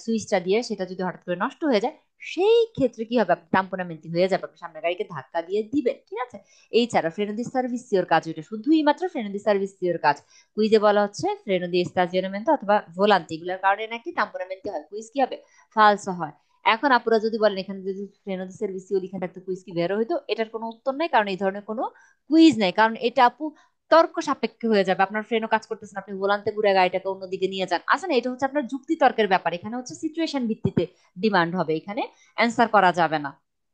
সুইচটা দিয়ে, সেটা যদি হঠাৎ করে নষ্ট হয়ে যায়, সেই ক্ষেত্রে কি হবে, আপনি তাম্পনামেন্টি হয়ে যাবে, আপনি সামনে গাড়িকে ধাক্কা দিয়ে দিবেন, ঠিক আছে। এই ছাড়া ফ্রেনো দি সার্ভিসিওর কাজ, ওইটা শুধুই মাত্র ফ্রেনো দি সার্ভিসিওর কাজ। কুইজে বলা হচ্ছে ফ্রেনো দি স্টাজিওনামেন্টো অথবা ভোলান্তি, এগুলোর কারণে নাকি তাম্পোনামেন্টি হয়, কুইজ কি হবে, ফালসো হয়। এখন আপুরা যদি বলেন এখানে যদি ফ্রেনো দি সার্ভিসিও লিখে থাকতো কুইজ কি বের হইতো, এটার কোনো উত্তর নাই, কারণ এই ধরনের কোনো কুইজ নাই, কারণ এটা আপু তর্ক সাপেক্ষ হয়ে যাবে। আপনার ফ্রেন্ডও কাজ করতেছেন, আপনি ভোলান্তে ঘুরে গাড়িটাকে অন্যদিকে নিয়ে যান, আসলে এটা হচ্ছে আপনার যুক্তি তর্কের ব্যাপার, এখানে হচ্ছে সিচুয়েশন ভিত্তিতে ডিমান্ড হবে, এখানে অ্যান্সার করা যাবে না,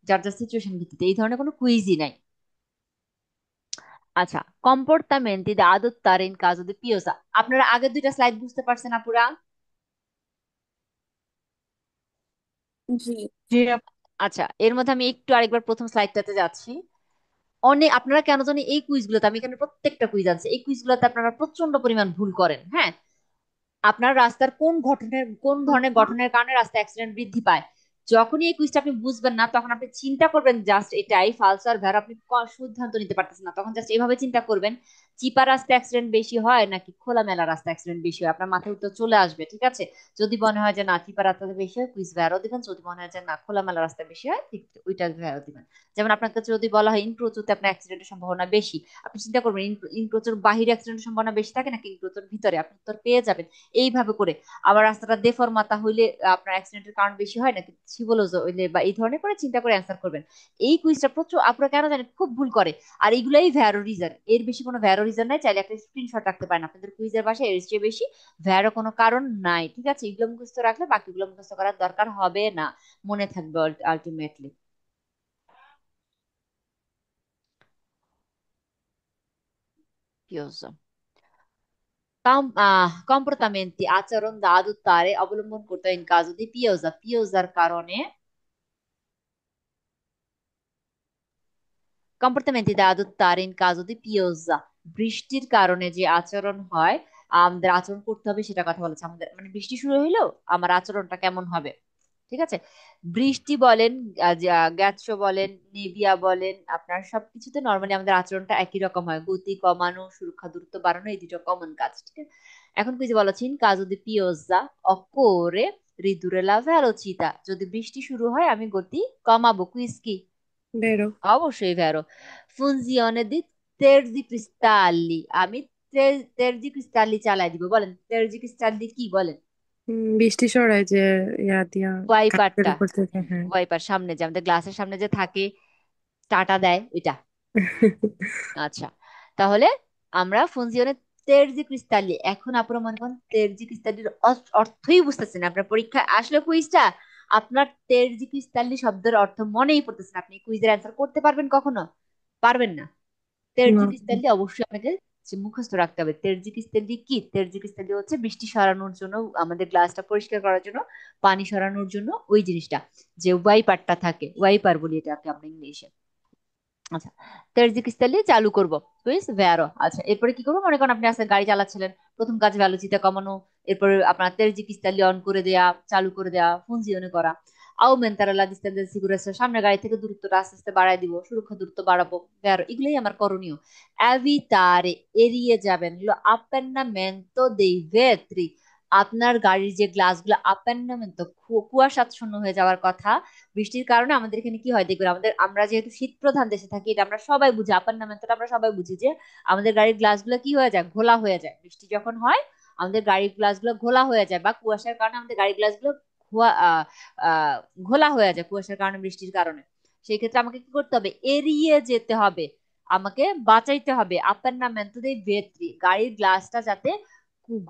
যার যার সিচুয়েশন ভিত্তিতে। এই ধরনের কোনো কুইজই নাই। আচ্ছা, comportamenti da adottare in caso di piosa। আপনারা আগের দুইটা স্লাইড বুঝতে পারছেন আপুরা? জি। জি আপু। আচ্ছা, এর মধ্যে আমি একটু আরেকবার প্রথম স্লাইডটাতে যাচ্ছি। অনেক আপনারা কেন জানি এই কুইজগুলোতে, আমি এখানে প্রত্যেকটা কুইজ আছে, এই কুইজগুলোতে আপনারা প্রচন্ড পরিমাণ ভুল করেন। হ্যাঁ, আপনার রাস্তার কোন ধরনের গঠনের কারণে রাস্তায় অ্যাক্সিডেন্ট বৃদ্ধি পায়, যখনই এই কুইজটা আপনি বুঝবেন না, তখন আপনি চিন্তা করবেন জাস্ট এটাই ফালসো আর ভেরো, আপনি সিদ্ধান্ত নিতে পারতেছেন না, তখন জাস্ট এইভাবে চিন্তা করবেন, চিপা রাস্তায় অ্যাক্সিডেন্ট বেশি হয় নাকি খোলামেলা রাস্তায় অ্যাক্সিডেন্ট বেশি হয়, আপনার মাথায় উত্তর চলে আসবে, ঠিক আছে। যদি মনে হয় যে না চিপা রাস্তাতে বেশি হয়, কুইজ ভেরো দিবেন। যদি মনে হয় যে না খোলামেলা রাস্তায় বেশি হয়, ঠিক ওইটা ভেরো দিবেন। যেমন আপনার কাছে যদি বলা হয় ইনক্রোচতে আপনার অ্যাক্সিডেন্টের সম্ভাবনা বেশি, আপনি চিন্তা করবেন ইনক্রোচের বাহিরে অ্যাক্সিডেন্টের সম্ভাবনা বেশি থাকে নাকি ইনক্রোচের ভিতরে, আপনি উত্তর পেয়ে যাবেন এইভাবে করে। আবার রাস্তাটা দেফরমাতা হইলে আপনার অ্যাক্সিডেন্টের কারণ বেশি হয় নাকি সিবলজ হইলে, বা এই ধরনের করে চিন্তা করে অ্যান্সার করবেন। এই কুইজটা প্রচুর আপনারা কেন জানেন খুব ভুল করে, আর এইগুলাই ভ্যারো রিজন, এর বেশি কোনো ভ্যারো রিজন নাই, চাইলে একটা স্ক্রিনশট রাখতে পারেন আপনাদের কুইজের পাশে, এর চেয়ে বেশি ভ্যারো কোনো কারণ নাই, ঠিক আছে। এগুলো মুখস্থ রাখলে বাকিগুলো মুখস্থ করার দরকার হবে না, মনে থাকবে আলটিমেটলি। Comportamenti, আচরণ da adottare, অবলম্বন করতে হয় in caso di pioggia, পিওজার কারণে। Comportamenti da adottare in caso di pioggia, বৃষ্টির কারণে যে আচরণ হয়, আমাদের আচরণ করতে হবে সেটা কথা বলেছে। আমাদের মানে বৃষ্টি শুরু হইলো আমার আচরণটা কেমন হবে, ঠিক আছে। বৃষ্টি বলেন, গ্যাৎসো বলেন, নেভিয়া বলেন, আপনার সবকিছুতে নর্মালি আমাদের আচরণটা একই রকম হয়, গতি কমানো, সুরক্ষা দূরত্ব বাড়ানো, এই দুটো কমন কাজ, ঠিক আছে। এখন কিছু বলেছেন caso di pioggia occorre ridurre la velocità, যদি বৃষ্টি শুরু হয় আমি গতি কমাবো, কুইজ কি, বেরো। অবশ্যই ভ্যারো। ফুনজিওনে দি তেরজি ক্রিস্টালি, আমি তেরজি ক্রিস্টালি চালাই দিব, বলেন তেরজি ক্রিস্টালি কি বলেন। বৃষ্টি সরাই যে ইয়া দিয়া কাঠের ওয়াইপারটা, উপর থেকে, হ্যাঁ। ওয়াইপার সামনে যে আমাদের গ্লাসের সামনে যে থাকে, টাটা দেয় ওইটা। আচ্ছা, তাহলে আমরা ফুনজিওনে তেরজি ক্রিস্টালি, এখন আপনারা মনে করেন তেরজি ক্রিস্টালির অর্থই বুঝতেছেন না, আপনার পরীক্ষায় আসলে কুইজটা আপনার তেরজি ক্রিস্টালি শব্দের অর্থ মনেই পড়তেছে না, আপনি কুইজের অ্যান্সার করতে পারবেন কখনো, পারবেন না। না। তেরজি ক্রিস্টালি অবশ্যই আপনাকে মুখস্থ রাখতে হবে। তেরজি ক্রিস্টালি কি, তেরজি ক্রিস্টালি হচ্ছে বৃষ্টি সরানোর জন্য, আমাদের গ্লাসটা পরিষ্কার করার জন্য, পানি সরানোর জন্য ওই জিনিসটা, যে ওয়াইপারটা থাকে, ওয়াইপার বলি এটাকে আমরা ইংলিশে। আচ্ছা, তেরজি ক্রিস্টালি চালু করবো, বুঝিস ভ্যারো। আচ্ছা, এরপরে কি করবো, মনে করেন আপনি আজকে গাড়ি চালাচ্ছিলেন, প্রথম কাজ ভ্যালোসিটি কমানো, এরপরে আপনার তেরজি ক্রিস্টালি অন করে দেয়া, চালু করে দেয়া, ফুনজিওনে করা। aumentare la distanza di sicurezza, সামনে গাড়ি থেকে দূরত্বটা আস্তে আস্তে বাড়ায় দিব, সুরক্ষা দূরত্ব বাড়াবো, ভ্যারো। এগুলোই আমার করণীয়। evitare, এড়িয়ে যাবেন, হলো appannamento dei vetri, আপনার গাড়ির যে গ্লাসগুলো appannamento কুয়াশাচ্ছন্ন হয়ে যাওয়ার কথা, বৃষ্টির কারণে আমাদের এখানে কি হয় দেখবেন, আমরা যেহেতু শীত প্রধান দেশে থাকি, এটা আমরা সবাই বুঝি, আপার নামে তো আমরা সবাই বুঝি যে আমাদের গাড়ির গ্লাসগুলো কি হয়ে যায়, ঘোলা হয়ে যায়, বৃষ্টি যখন হয় আমাদের গাড়ির গ্লাসগুলো ঘোলা হয়ে যায়, বা কুয়াশার কারণে আমাদের গাড়ির গ্লাসগুলো ধোয়া- আহ আহ ঘোলা হয়ে যায় কুয়াশার কারণে, বৃষ্টির কারণে। সেই ক্ষেত্রে আমাকে কি করতে হবে, এড়িয়ে যেতে হবে, আমাকে বাঁচাইতে হবে আপার নামে ভেতরি, গাড়ির গ্লাসটা যাতে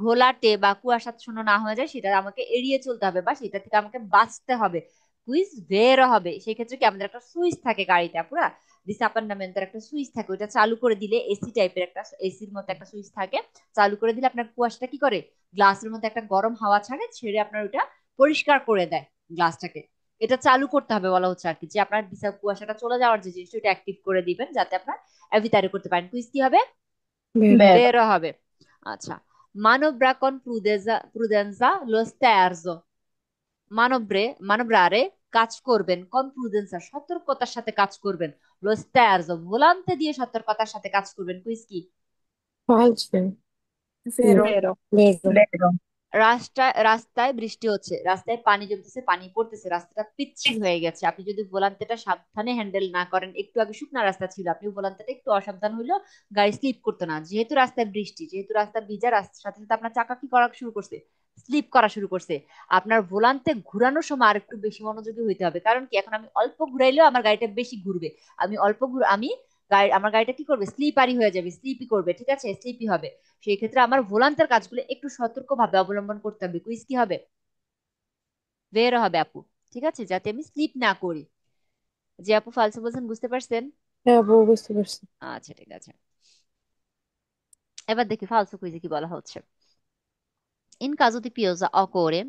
ঘোলাটে বা কুয়াশাচ্ছন্ন না হয়ে যায়, সেটা আমাকে এড়িয়ে চলতে হবে, বা সেটা থেকে আমাকে বাঁচতে হবে, কুইজ বেরো হবে। সেই ক্ষেত্রে কি আমাদের একটা সুইচ থাকে গাড়িতে পুরা, ডিসাপান্ডামেন্টের একটা সুইচ থাকে, ওইটা চালু করে দিলে, এসি টাইপের একটা এসির মতো একটা সুইচ থাকে, চালু করে দিলে আপনার কুয়াশাটা কি করে, গ্লাসের মধ্যে একটা গরম হাওয়া ছাড়ে, ছেড়ে আপনার ওইটা পরিষ্কার করে দেয় গ্লাসটাকে। এটা চালু করতে হবে বলা হচ্ছে আর কি, যে আপনার কুয়াশাটা চলে যাওয়ার যে জিনিসটা, ওইটা অ্যাক্টিভ করে দিবেন যাতে আপনার এভিটারে করতে পারেন, কুইজ কি হবে, বের। বেরো। বেরো হবে। আচ্ছা, মানবরা con prudenza lo sterzo, মানবরারে কাজ করবেন, con prudenza সতর্কতার সাথে কাজ করবেন, lo sterzo volante দিয়ে সতর্কতার সাথে কাজ করবেন। কুইজ কি? falso, Vero. vero, vero, vero, রাস্তায় রাস্তায় বৃষ্টি হচ্ছে, রাস্তায় পানি জমতেছে, পানি পড়তেছে, রাস্তাটা পিচ্ছিল হয়ে গেছে। আপনি যদি ভোলান্তেটা সাবধানে হ্যান্ডেল না করেন, একটু আগে শুকনা রাস্তা ছিল, আপনি ভোলান্তেটা একটু অসাবধান হইলো, গাড়ি স্লিপ করতো না। যেহেতু রাস্তায় বৃষ্টি, যেহেতু রাস্তা ভিজা, রাস্তার সাথে সাথে আপনার চাকা কি করা শুরু করছে? স্লিপ করা শুরু করছে। আপনার ভোলান্তে ঘুরানোর সময় আর একটু বেশি মনোযোগী হইতে হবে, কারণ কি এখন আমি অল্প ঘুরাইলেও আমার গাড়িটা বেশি ঘুরবে। আমি আমার গাড়িটা কি করবে? স্লিপারি হয়ে যাবে, স্লিপি করবে, ঠিক আছে, স্লিপি হবে। সেই ক্ষেত্রে আমার ভোলান্তের কাজগুলো একটু সতর্ক ভাবে অবলম্বন করতে হবে। কুইজ কি হবে? বের হবে আপু, ঠিক আছে, যাতে আমি স্লিপ না করি। যে আপু ফালসো বলছেন, বুঝতে পারছেন? হ্যাঁ বউ বুঝতে পারছি। আচ্ছা, ঠিক আছে। এবার দেখি ফালসো কুইজে কি বলা হচ্ছে। In caso di pioggia occorre,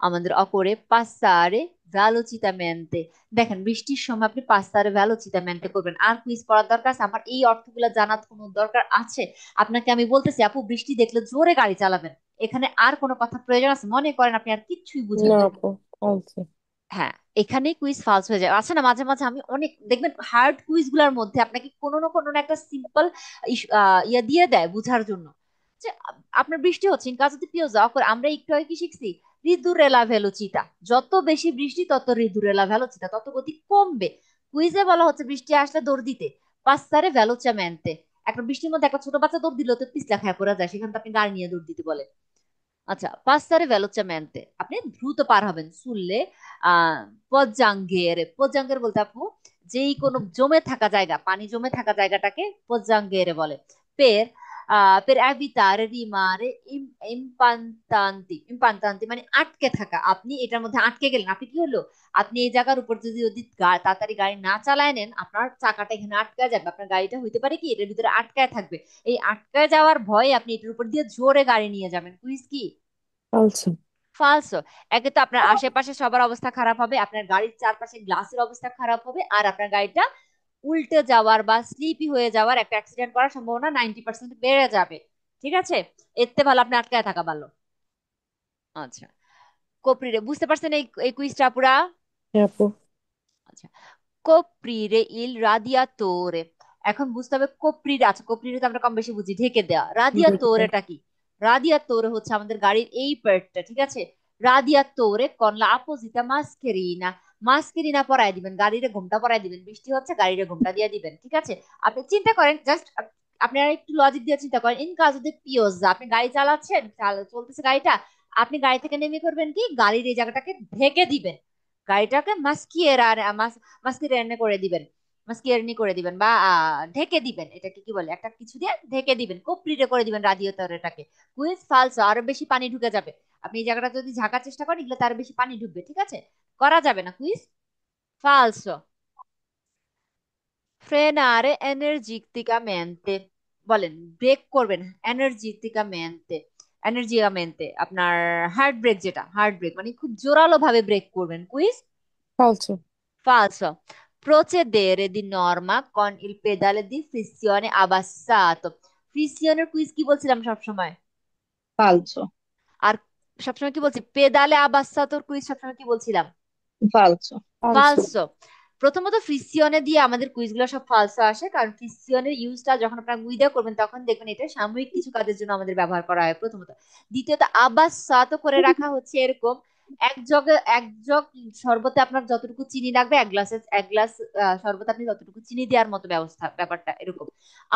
আমাদের occorre passare velocitamente। দেখেন, বৃষ্টির সময় আপনি passare velocitamente করবেন। আর কুইজ করার দরকার আছে? আমার এই অর্থগুলো জানার কোনো দরকার আছে? আপনাকে আমি বলতেছি আপু, বৃষ্টি দেখলে জোরে গাড়ি চালাবেন। এখানে আর কোনো কথা প্রয়োজন আছে? মনে করেন আপনি আর কিচ্ছুই বুঝেন না না। আপু falso, হ্যাঁ, এখানেই কুইজ ফালস হয়ে যায়। আছে না, মাঝে মাঝে আমি অনেক দেখবেন হার্ড কুইজ গুলার মধ্যে আপনাকে কোনো না কোনো না একটা সিম্পল ইয়া দিয়ে দেয় বুঝার জন্য। যে আপনার বৃষ্টি হচ্ছে, ইন কাজে পিওজা করে আমরা একটু আগে কি শিখছি? রিদুরেলা ভেলোচিতা। যত বেশি বৃষ্টি তত রিদুরেলা ভেলোচিতা, তত গতি কমবে। কুইজে বলা হচ্ছে বৃষ্টি আসলে দৌড় দিতে, পাস্তারে ভেলোচামেন্তে। একটা বৃষ্টির মধ্যে একটা ছোট বাচ্চা দৌড় দিল তো পিছলা খায় পড়া যায়, সেখানে তো আপনি গাড়ি নিয়ে দৌড় দিতে বলে। আচ্ছা, পাসারে ভেলোচামেন্তে আপনি দ্রুত পার হবেন। সুললে পজ্জাঙ্গের বলতে আপু যেই কোনো জমে থাকা জায়গা, পানি জমে থাকা জায়গাটাকে পজ্জাঙ্গেরে বলে। পের পের evitare rimare impantanti মানে আটকে থাকা। আপনি এটার মধ্যে আটকে গেলেন, আপনি কি হলো? আপনি এই জায়গার উপর যদি যদি তাড়াতাড়ি গাড়ি না চালায় নেন, আপনার চাকাটা এখানে আটকায় যাবে, আপনার গাড়িটা হইতে পারে কি এটার ভিতরে আটকায় থাকবে। এই আটকায় যাওয়ার ভয়ে আপনি এটার উপর দিয়ে জোরে গাড়ি নিয়ে যাবেন। কুইজ কি? falso, ফালসো। একে তো আপনার আশেপাশে সবার অবস্থা খারাপ হবে, আপনার গাড়ির চারপাশে গ্লাসের অবস্থা খারাপ হবে, আর আপনার গাড়িটা উল্টে যাওয়ার বা স্লিপি হয়ে যাওয়ার, একটা অ্যাক্সিডেন্ট করার সম্ভাবনা 90% বেড়ে যাবে। ঠিক আছে, এর থেকে ভালো আপনি আটকায় থাকা ভালো। আচ্ছা, কোপরিরে বুঝতে পারছেন এই এই কুইজটা পুরা? হ্যাঁ আপু আচ্ছা, কোপরিরে ইল রাদিয়াতোরে। এখন বুঝতে হবে কোপরিরে। আচ্ছা, কোপরিরে তো আমরা কম বেশি বুঝি ঢেকে দেওয়া। বুঝতে রাদিয়াতোরেটা কি? রাদিয়াতোরে হচ্ছে আমাদের গাড়ির এই পার্টটা, ঠিক আছে। রাদিয়াতোরে con la apposita mascherina। মাস্কেরিনা পরাই দিবেন, গাড়িরে ঘোমটা পরাই দিবেন। বৃষ্টি হচ্ছে, গাড়িরে ঘোমটা দিয়ে দিবেন, ঠিক আছে। আপনি চিন্তা করেন, জাস্ট আপনারা একটু লজিক দিয়ে চিন্তা করেন। ইন কাজো দি পিওজা, আপনি গাড়ি চালাচ্ছেন, চলতেছে গাড়িটা, আপনি গাড়ি থেকে নেমে করবেন কি, গাড়ির এই জায়গাটাকে ঢেকে দিবেন, গাড়িটাকে মাস্কিয়েরানে করে দিবেন, মাস্কিয়েরনি করে দিবেন বা ঢেকে দিবেন। এটাকে কি বলে, একটা কিছু দিয়ে ঢেকে দিবেন, কোপরিরে করে দিবেন রাডিয়েটরটাকে। কুইজ ফালসো, আরো বেশি পানি ঢুকে যাবে। আপনি এই জায়গাটা যদি ঝাঁকার চেষ্টা করেন, এগুলো তার বেশি পানি ঢুকবে, ঠিক আছে, করা যাবে না। কুইজ ফালসো। ফ্রেনারে এনার্জিটিকামেন্তে, বলেন ব্রেক করবেন এনার্জিটিকামেন্তে। এনার্জিয়ামেন্তে আপনার হার্ড ব্রেক, যেটা হার্ড ব্রেক মানে খুব জোরালো ভাবে ব্রেক করবেন। Quiz falso, falso. Procedere di norma con il pedale di flessione abbassato। ফ্রিসিয়নের কুইজ কি বলছিলাম সবসময়? falso, আর সবসময় কি বলছি? পেদালে আবাসাতোর কুইজ সবসময় কি বলছিলাম? falso, falso, ফালসো। প্রথমত ফ্রিসিয়নে দিয়ে আমাদের কুইজগুলো সব ফালসো আসে, কারণ ফ্রিসিয়নের ইউজটা যখন আপনারা গুইদা করবেন তখন দেখবেন এটা সাময়িক কিছু কাজের জন্য আমাদের ব্যবহার করা হয় প্রথমত। দ্বিতীয়ত আবাসাত করে রাখা হচ্ছে এরকম, এক জগ শরবতে আপনার যতটুকু চিনি লাগবে, এক গ্লাস শরবতে আপনি যতটুকু চিনি দেওয়ার মতো ব্যবস্থা, ব্যাপারটা এরকম।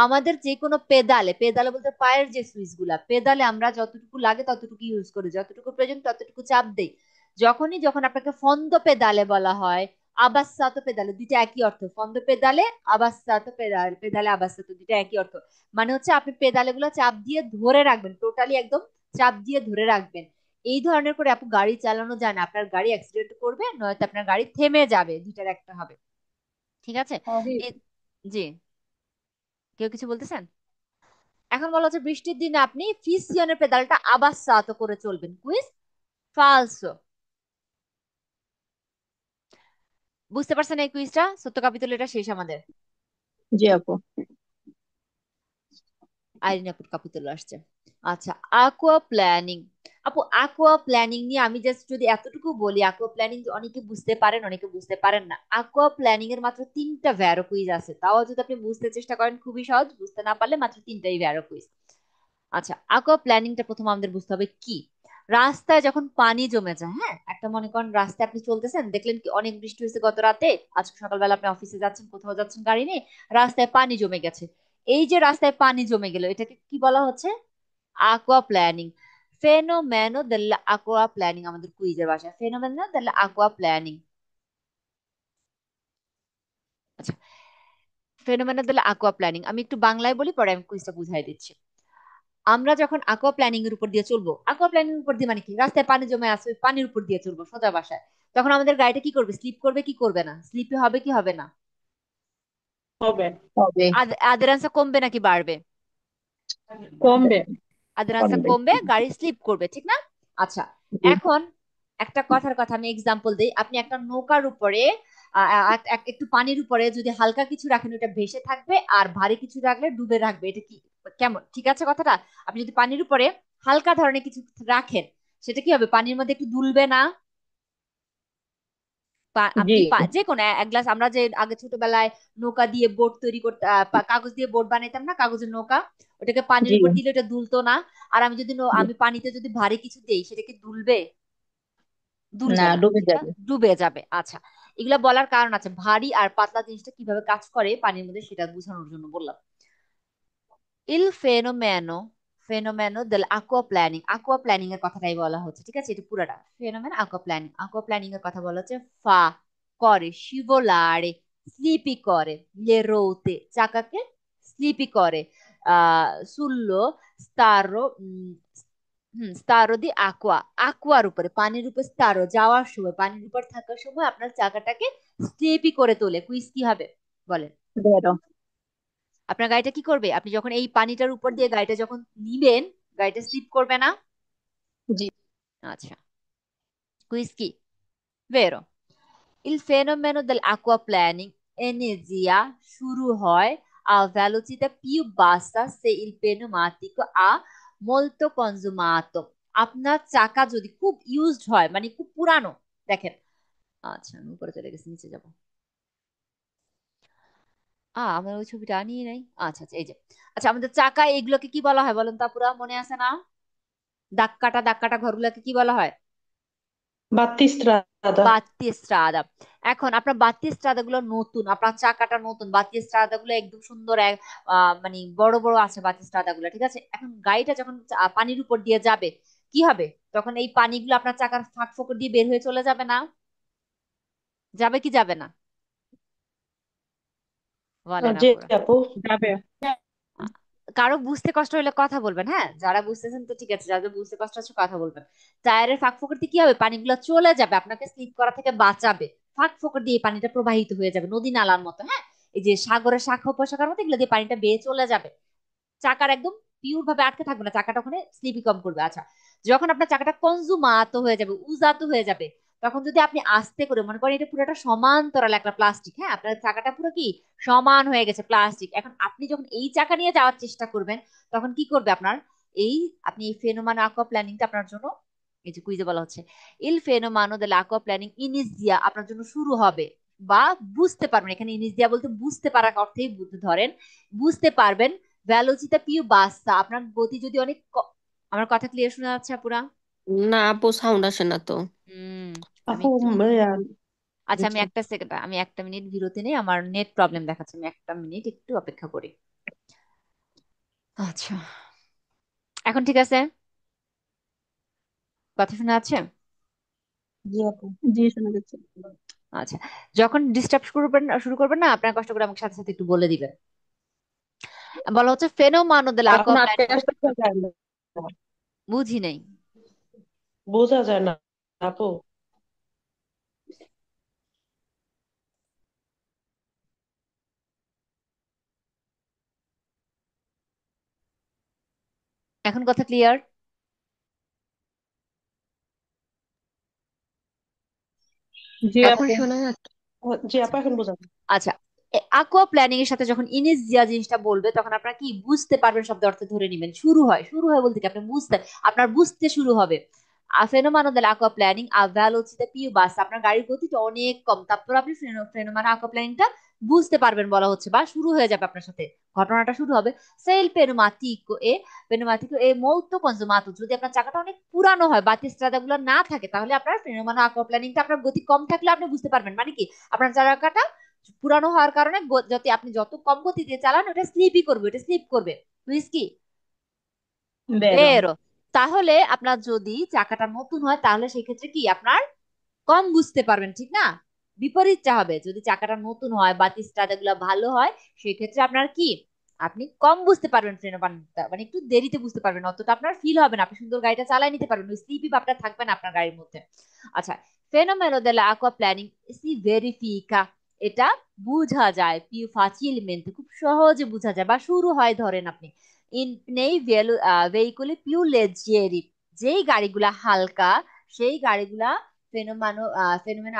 আমাদের যে কোনো পেদালে, পেদালে বলতে পায়ের যে সুইচ গুলা, পেদালে আমরা যতটুকু লাগে ততটুকু ইউজ করি, যতটুকু প্রয়োজন ততটুকু চাপ দেই। যখন আপনাকে ফন্দ পেদালে বলা হয়, আবাসাতো পেদালে, দুইটা একই অর্থ। ফন্দ পেদালে, আবাসাতো পেদালে, পেদালে আবাসাতো, দুইটা একই অর্থ। মানে হচ্ছে আপনি পেদালে গুলো চাপ দিয়ে ধরে রাখবেন, টোটালি একদম চাপ দিয়ে ধরে রাখবেন। এই ধরনের করে আপু গাড়ি চালানো যায় না, আপনার গাড়ি অ্যাক্সিডেন্ট করবে, নয়তো আপনার গাড়ি থেমে যাবে, দুইটার একটা হবে, ঠিক আছে। এ- জি, কেউ কিছু বলতেছেন? এখন বলা হচ্ছে বৃষ্টির দিনে আপনি ফিসিয়নের পেদালটা আবাসাতো করে চলবেন। কুইজ ফালসো। বুঝতে পারছেন এই কুইজটা? সত্য কাপিতল এটা শেষ আমাদের। জি আপু। আইরিন আপুর কাপিতুল আসছে। আচ্ছা, aqua প্ল্যানিং। আপু, aqua প্ল্যানিং নিয়ে আমি জাস্ট যদি এতটুকু বলি, aqua প্ল্যানিং অনেকে বুঝতে পারেন, অনেকে বুঝতে পারেন না। aqua প্ল্যানিং এর মাত্র 3টা ভ্যারো কুইজ আছে, তাও যদি আপনি বুঝতে চেষ্টা করেন খুবই সহজ, বুঝতে না পারলে মাত্র 3টাই ভ্যারো কুইজ। আচ্ছা, aqua প্ল্যানিংটা প্রথম আমাদের বুঝতে হবে কি। রাস্তায় যখন পানি জমে যায়, হ্যাঁ, একটা মনে করেন রাস্তায় আপনি চলতেছেন, দেখলেন কি অনেক বৃষ্টি হয়েছে গত রাতে, আজকে সকালবেলা আপনি অফিসে যাচ্ছেন, কোথাও যাচ্ছেন গাড়ি নিয়ে, রাস্তায় পানি জমে গেছে। এই যে রাস্তায় পানি জমে গেল, এটাকে কি বলা হচ্ছে? aqua প্ল্যানিং। ফেনোমেনো দেল্লা aqua প্ল্যানিং আমাদের কুইজের ভাষা, ফেনোমেনো দেল্লা aqua প্ল্যানিং। আচ্ছা, ফেনোমেনো দেল্লা aqua প্ল্যানিং আমি একটু বাংলায় বলি, পরে আমি কুইজটা বুঝাই দিচ্ছি। আমরা যখন aqua প্ল্যানিং এর উপর দিয়ে চলবো, aqua প্ল্যানিং এর উপর দিয়ে মানে কি, রাস্তায় পানি জমে আছে, ওই পানির উপর দিয়ে চলবো সোজা বাসায়, তখন আমাদের গাড়িটা কি করবে? স্লিপ করবে কি করবে না? স্লিপে হবে কি হবে না? হবে। হবে। আদেরাংশা কমবে নাকি বাড়বে? কমবে। আদেরাংশা কমবে, গাড়ি স্লিপ করবে, ঠিক না? আচ্ছা, জি। এখন একটা কথার কথা আমি এক্সাম্পল দিই। আপনি একটা নৌকার উপরে একটু পানির উপরে যদি হালকা কিছু রাখেন, ওটা ভেসে থাকবে, আর ভারী কিছু রাখলে ডুবে রাখবে। এটা কি, কেমন ঠিক আছে কথাটা? আপনি যদি পানির উপরে হালকা ধরনের কিছু রাখেন, সেটা কি হবে? পানির মধ্যে একটু দুলবে না? জি। আপনি যে কোনো এক গ্লাস, আমরা যে আগে ছোটবেলায় নৌকা দিয়ে বোট তৈরি করতে, কাগজ দিয়ে বোট বানাইতাম না, কাগজের নৌকা, ওটাকে পানির জি। উপর দিলে ওটা দুলতো না? আর আমি যদি আমি পানিতে যদি ভারী কিছু দেই, সেটা কি দুলবে? দুলবে না, না, ডুবে সেটা যাবে। ডুবে যাবে। আচ্ছা, এগুলা বলার কারণ আছে, ভারী আর পাতলা জিনিসটা কিভাবে কাজ করে পানির মধ্যে সেটা বোঝানোর জন্য বললাম। il fenomeno fenomeno dell'acqua planning, aqua planning এর কথাটাই বলা হচ্ছে, ঠিক আছে? এটা পুরাটা phenomenon aqua planning। aqua planning এর কথা বলা হচ্ছে ফা করে scivolare, স্লিপি করে, le rote চাকাকে স্লিপি করে, sullo starro স্তারো দি aqua, aquaর উপরে, পানির উপর স্তারো, যাওয়ার সময়, পানির উপর থাকার সময় আপনার চাকাটাকে স্লিপি করে তোলে। কুইজ কি হবে বলেন? বেরো। আপনার গাড়িটা কি করবে? আপনি যখন এই পানিটার উপর দিয়ে গাড়িটা যখন নিবেন, গাড়িটা স্লিপ করবে না? জি। আচ্ছা, কুইজ কি? ভেরো। Il fenomeno dell'acquaplaning inizia, শুরু হয়, a velocità più bassa se il pneumatico ha molto consumato। আপনার চাকা যদি খুব ইউজড হয়, মানে খুব পুরানো, দেখেন। আচ্ছা, আমি উপরে চলে গেছি, নিচে যাব। আমার ওই ছবিটা আনিয়ে নাই। আচ্ছা আচ্ছা, এই যে। আচ্ছা, আমাদের চাকা এগুলোকে কি বলা হয় বলেন তো পুরা, মনে আছে না? দাগ কাটা ঘরগুলোকে কি বলা হয়? Battistrada। বাত্তিস্ট্রাদা। এখন আপনার বাত্তিস্ট্রাদা গুলো নতুন, আপনার চাকাটা নতুন, বাত্তিস্ট্রাদা গুলো একদম সুন্দর এক, মানে বড় বড় আছে বাত্তিস্ট্রাদা গুলো, ঠিক আছে? এখন গাড়িটা যখন পানির উপর দিয়ে যাবে, কি হবে? তখন এই পানিগুলো আপনার চাকার ফাঁক ফোকর দিয়ে বের হয়ে চলে যাবে না? যাবে কি যাবে না? বলেন জি আপুরা। আপু। যাবে। আ- কারো বুঝতে কষ্ট হলে কথা বলবেন, হ্যাঁ, যারা বুঝতেছেন তো ঠিক আছে, যাদের বুঝতে কষ্ট হচ্ছে কথা বলবেন। টায়ারের ফাঁক ফোকর দিয়ে কি হবে? পানিগুলো চলে যাবে, আপনাকে স্লিপ করা থেকে বাঁচাবে। ফাঁক ফোকর দিয়ে এই পানিটা প্রবাহিত হয়ে যাবে নদী নালার মতো, হ্যাঁ, এই যে সাগরের শাখা উপশাখার মতো, এগুলো দিয়ে পানিটা বেয়ে চলে যাবে। চাকার একদম পিওর ভাবে আটকে থাকবে না, চাকাটা ওখানে স্লিপই কম করবে। আচ্ছা, যখন আপনার চাকাটা কনজুমাত হয়ে যাবে, উজাত হয়ে যাবে, তখন যদি আপনি আস্তে করে, মনে করেন এটা পুরোটা সমান্তরাল একটা প্লাস্টিক, হ্যাঁ, আপনার চাকাটা পুরো কি সমান হয়ে গেছে প্লাস্টিক, এখন আপনি যখন এই চাকা নিয়ে যাওয়ার চেষ্টা করবেন, তখন কি করবে আপনার এই, আপনি এই ফেনোমানো aqua প্ল্যানিংটা আপনার জন্য, এই যে কুইজে বলা হচ্ছে ইল ফেনোমানো দেল aqua প্ল্যানিং ইনিশিয়া আপনার জন্য শুরু হবে, বা বুঝতে পারবেন, এখানে ইনিশিয়া বলতে বুঝতে পারার অর্থেই ধরেন, বুঝতে পারবেন। ভ্যালোসিটা পিউ বাসা, আপনার গতি যদি অনেক আমার কথা ক্লিয়ার শোনা যাচ্ছে আপুরা? না আপু, সাউন্ড আসে না তো। হুম। আমি আপু একটু, ইয়া, আচ্ছা আমি বুঝছেন। একটা সেকেন্ড, আমি একটা মিনিট বিরতি নেই, আমার নেট প্রবলেম দেখাচ্ছে, আমি একটা মিনিট একটু অপেক্ষা করি। আচ্ছা, এখন ঠিক আছে? কথা শোনা যাচ্ছে? জি আপু। জি, শোনা যাচ্ছে। আচ্ছা, যখন ডিস্টার্ব শুরু করবেন না, আপনার কষ্ট করে আমাকে সাথে সাথে একটু বলে দিবেন। বলা হচ্ছে ফেনোমানো দে এখন লাকো আস্তে প্ল্যানিং। আস্তে বোঝা যায় না। বুঝি নেই। বোঝা যায় না আপু। এখন কথা ক্লিয়ার? জি এখন আপু। শোনা যাচ্ছে। জি আপু, এখন বোঝা যায়। আচ্ছা, aqua প্ল্যানিং এর সাথে যখন ইনেজিয়া জিনিসটা বলবে তখন আপনারা কি বুঝতে পারবেন, শব্দ অর্থ ধরে নেবেন। শুরু হয় বলতে কি আপনি আপনার বুঝতে শুরু হবে। ফেনোমানো দেল aqua প্ল্যানিং আ ভেলোসিটি পিউ বাস, আপনার গাড়ির গতিটা অনেক কম, তারপর আপনি ফেনোমানো aqua প্ল্যানিংটা বুঝতে পারবেন বলা হচ্ছে, বা শুরু হয়ে যাবে আপনার সাথে, ঘটনাটা শুরু হবে। সেল পেনুমাটিকো এ মৌতো কনজুমাতো, যদি আপনার চাকাটা অনেক পুরানো হয়, বাতিস্ট্রাদা গুলো না থাকে, তাহলে আপনার ফেনোমানো aqua প্ল্যানিংটা, আপনার গতি কম থাকলে আপনি বুঝতে পারবেন। মানে কি আপনার চাকাটা পুরানো হওয়ার কারণে যাতে আপনি যত কম গতিতে চালান ওটা স্লিপই করবে, ওটা স্লিপ করবে। বুঝিস কি vero, এরো। তাহলে আপনার যদি চাকাটা নতুন হয় তাহলে সেই ক্ষেত্রে কি আপনার কম বুঝতে পারবেন, ঠিক না? বিপরীতটা হবে, যদি চাকাটা নতুন হয় বাতি গুলা ভালো হয় সেই ক্ষেত্রে আপনার কি আপনি কম বুঝতে পারবেন, মানে একটু দেরিতে বুঝতে পারবেন, অতটা আপনার ফিল হবে না, আপনি সুন্দর গাড়িটা চালাই নিতে পারবেন, ওই স্লিপি ভাবটা থাকবে না আপনার গাড়ির মধ্যে। আচ্ছা, ফেনোমেনো দেলা aqua প্ল্যানিং সি ভেরিফিকা, এটা বুঝা যায় পিউ ফাচিলমেন্টে, খুব সহজে বুঝা যায় বা শুরু হয় ধরেন আপনি ইন নেই ভেহিকুলে পিউ লেজিয়েরি, যেই গাড়িগুলা হালকা সেই গাড়িগুলা ফেনোমেনো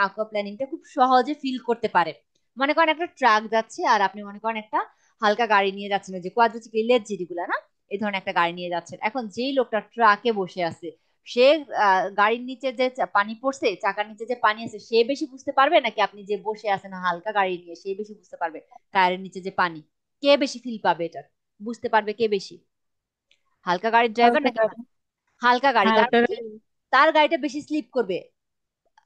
aqua প্ল্যানিংটা খুব সহজে ফিল করতে পারে। মনে করেন একটা ট্রাক যাচ্ছে আর আপনি মনে করেন একটা হালকা গাড়ি নিয়ে যাচ্ছেন, ওই যে কোয়াড্রিচিকেল লেজেরি গুলা না, এই ধরনের একটা গাড়ি নিয়ে যাচ্ছেন। এখন যেই লোকটা ট্রাকে বসে আছে সে গাড়ির নিচে যে পানি পড়ছে, চাকার নিচে যে পানি আছে, সে বেশি বুঝতে পারবে নাকি আপনি যে বসে আছেন হালকা গাড়ি নিয়ে সে বেশি বুঝতে পারবে? টায়ারের নিচে যে পানি, কে বেশি ফিল পাবে এটা, বুঝতে পারবে কে বেশি? হালকা গাড়ির ড্রাইভার হালকা নাকি গাড়ি। হালকা গাড়ি, কারণ হালকা কি গাড়ি। তার গাড়িটা বেশি স্লিপ করবে।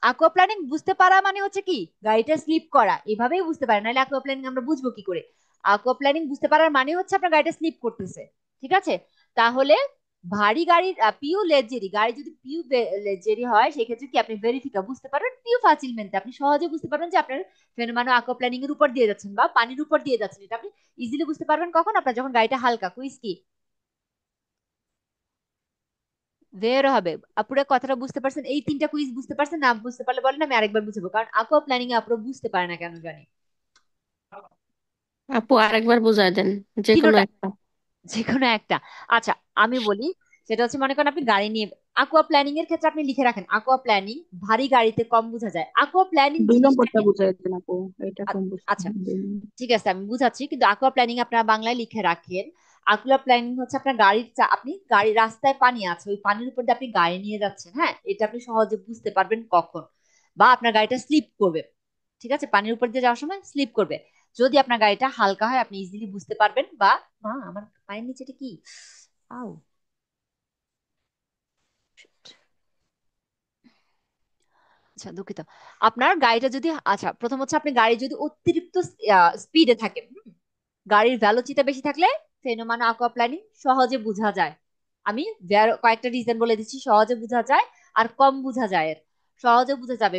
aqua প্ল্যানিং বুঝতে পারা মানে হচ্ছে কি গাড়িটা স্লিপ করা, এভাবেই বুঝতে পারে, নাহলে aqua প্ল্যানিং আমরা বুঝবো কি করে? aqua প্ল্যানিং বুঝতে পারার মানে হচ্ছে আপনার গাড়িটা স্লিপ করতেছে, ঠিক আছে? তাহলে ভারী গাড়ির পিউ লেজেরি গাড়ি, যদি পিউ লেজেরি হয় সেক্ষেত্রে কি আপনি ভেরিফিকা বুঝতে পারবেন, পিউ ফাচিলমেন্টে আপনি সহজে বুঝতে পারবেন যে আপনার ফেনোমেনো aqua প্ল্যানিং এর উপর দিয়ে যাচ্ছেন বা পানির উপর দিয়ে যাচ্ছেন, এটা আপনি ইজিলি বুঝতে পারবেন কখন আপনার যখন গাড়িটা হালকা। কুইজ কি বের হবে? আপুরা কথাটা বুঝতে পারছেন? এই তিনটা কুইজ বুঝতে পারছেন? না বুঝতে পারলে বলেন, আমি আরেকবার বুঝাবো, কারণ aqua প্ল্যানিং এ আপুরা বুঝতে পারে না কেন জানি। আপু আরেকবার বুঝায় দেন, যে কোনো তিনোটা, একটা। যে কোনো একটা। আচ্ছা, আমি বলি, সেটা হচ্ছে মনে করেন আপনি গাড়ি নিয়ে aqua প্ল্যানিং এর ক্ষেত্রে আপনি লিখে রাখেন aqua প্ল্যানিং ভারী গাড়িতে কম বোঝা যায়। aqua প্ল্যানিং দুই জিনিসটা নম্বরটা কি? বুঝাই দেন আপু, এটা কম বুঝতে আচ্ছা, হবে, 2 নম্বর। ঠিক আছে আমি বুঝাচ্ছি, কিন্তু aqua প্ল্যানিং আপনারা বাংলায় লিখে রাখেন। aqua প্ল্যানিং হচ্ছে আপনার গাড়ির আপনি গাড়ির রাস্তায় পানি আছে, ওই পানির উপর দিয়ে আপনি গাড়ি নিয়ে যাচ্ছেন, হ্যাঁ, এটা আপনি সহজে বুঝতে পারবেন কখন, বা আপনার গাড়িটা স্লিপ করবে, ঠিক আছে, পানির উপর দিয়ে যাওয়ার সময় স্লিপ করবে। যদি আপনার গাড়িটা হালকা হয় আপনি ইজিলি বুঝতে পারবেন, বা মা আমার পায়ের নিচেটা কি, আউ, আচ্ছা দুঃখিত। আপনার গাড়িটা যদি, আচ্ছা প্রথম হচ্ছে আপনি গাড়ি যদি অতিরিক্ত স্পিডে থাকে, গাড়ির ভেলোসিটি বেশি থাকলে ফেনোমেনো aqua প্ল্যানিং সহজে বোঝা যায়। আমি কয়েকটা রিজন বলে দিচ্ছি, সহজে বোঝা যায় আর কম বোঝা যায় এর। সহজে বোঝা যাবে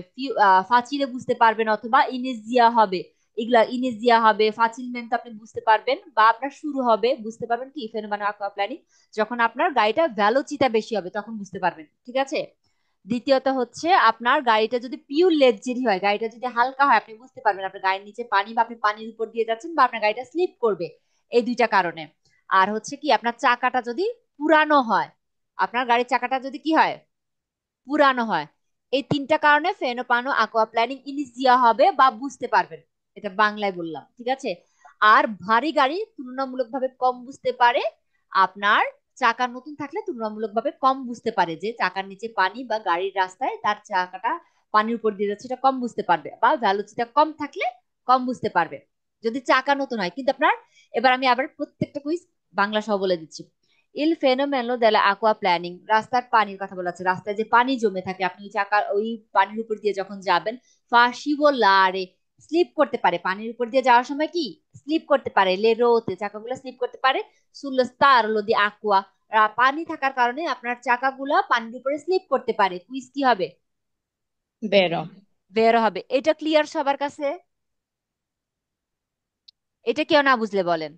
ফাচিলে বুঝতে পারবেন, অথবা ইনেজিয়া হবে, এগুলা ইনেজিয়া হবে, ফাচিলমেন্ট আপনি বুঝতে পারবেন, বা আপনার শুরু হবে বুঝতে পারবেন কি ফেনোমেনো aqua প্ল্যানিং যখন আপনার গাড়িটা ভেলোসিটি বেশি হবে তখন বুঝতে পারবেন, ঠিক আছে? দ্বিতীয়ত হচ্ছে আপনার গাড়িটা যদি পিওর লেজারি হয়, গাড়িটা যদি হালকা হয় আপনি বুঝতে পারবেন আপনার গাড়ির নিচে পানি, বা আপনি পানির উপর দিয়ে যাচ্ছেন, বা আপনার গাড়িটা স্লিপ করবে, এই দুইটা কারণে। আর হচ্ছে কি আপনার চাকাটা যদি পুরানো হয়, আপনার গাড়ির চাকাটা যদি কি হয় পুরানো হয়, এই তিনটা কারণে ফেনোপানো aqua প্ল্যানিং ইনিজিয়া হবে বা বুঝতে পারবেন। এটা বাংলায় বললাম, ঠিক আছে? আর ভারী গাড়ি তুলনামূলকভাবে কম বুঝতে পারে, আপনার চাকা নতুন থাকলে তুলনামূলকভাবে কম বুঝতে পারে যে চাকার নিচে পানি, বা গাড়ির রাস্তায় তার চাকাটা পানির উপর দিয়ে যাচ্ছে, এটা কম বুঝতে পারবে, বা ভ্যালোসিটিটা কম থাকলে কম বুঝতে পারবে যদি চাকা নতুন হয়। কিন্তু আপনার, এবার আমি আবার প্রত্যেকটা কুইজ বাংলা সহ বলে দিচ্ছি। ইল ফেনোমেনো দেলা aqua প্ল্যানিং, রাস্তার পানির কথা বলা আছে, রাস্তায় যে পানি জমে থাকে আপনি ওই চাকার ওই পানির উপর দিয়ে যখন যাবেন, ফাসিবো লারে, স্লিপ করতে পারে, পানির উপর দিয়ে যাওয়ার সময় কি স্লিপ করতে পারে, লে রোতে চাকাগুলো স্লিপ করতে পারে, সুলো স্তারলো দি aqua, পানি থাকার কারণে আপনার চাকাগুলা পানির উপরে স্লিপ করতে পারে। কুইজ কি হবে? vero, বের হবে। এটা ক্লিয়ার সবার কাছে? এটা কেউ না বুঝলে বলেন।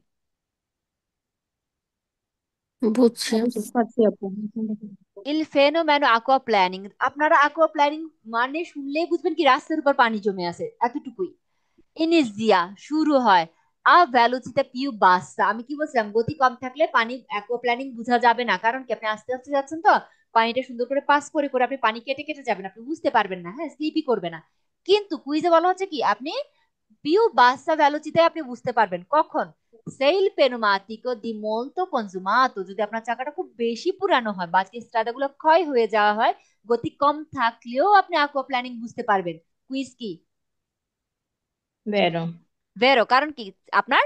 বুঝছি। বুঝতে পারছি আপু। ইল ফেনোমেনো aqua প্ল্যানিং, আপনারা aqua প্ল্যানিং মানে শুনলেই বুঝবেন কি রাস্তার উপর পানি জমে আছে, এতটুকুই। ইনিজিয়া শুরু হয়, আ ভ্যালোসিটি পিউ বাসা, আমি কি বলছিলাম গতি কম থাকলে পানি aqua প্ল্যানিং বোঝা যাবে না, কারণ কি আপনি আস্তে আস্তে যাচ্ছেন তো, পানিটা সুন্দর করে পাস করে করে আপনি পানি কেটে কেটে যাবেন, আপনি বুঝতে পারবেন না, হ্যাঁ স্লিপই করবে না। কিন্তু কুইজে বলা হচ্ছে কি আপনি più bassa velocità আপনি বুঝতে পারবেন কখন? se il pneumatico di molto consumato, যদি আপনার চাকাটা খুব বেশি পুরানো হয় বা স্ট্রাদাগুলো ক্ষয় হয়ে যাওয়া হয়, গতি কম থাকলেও আপনি aqua প্ল্যানিং বুঝতে পারবেন। কুইজ কি? vero, ভেরো, কারণ কি? আপনার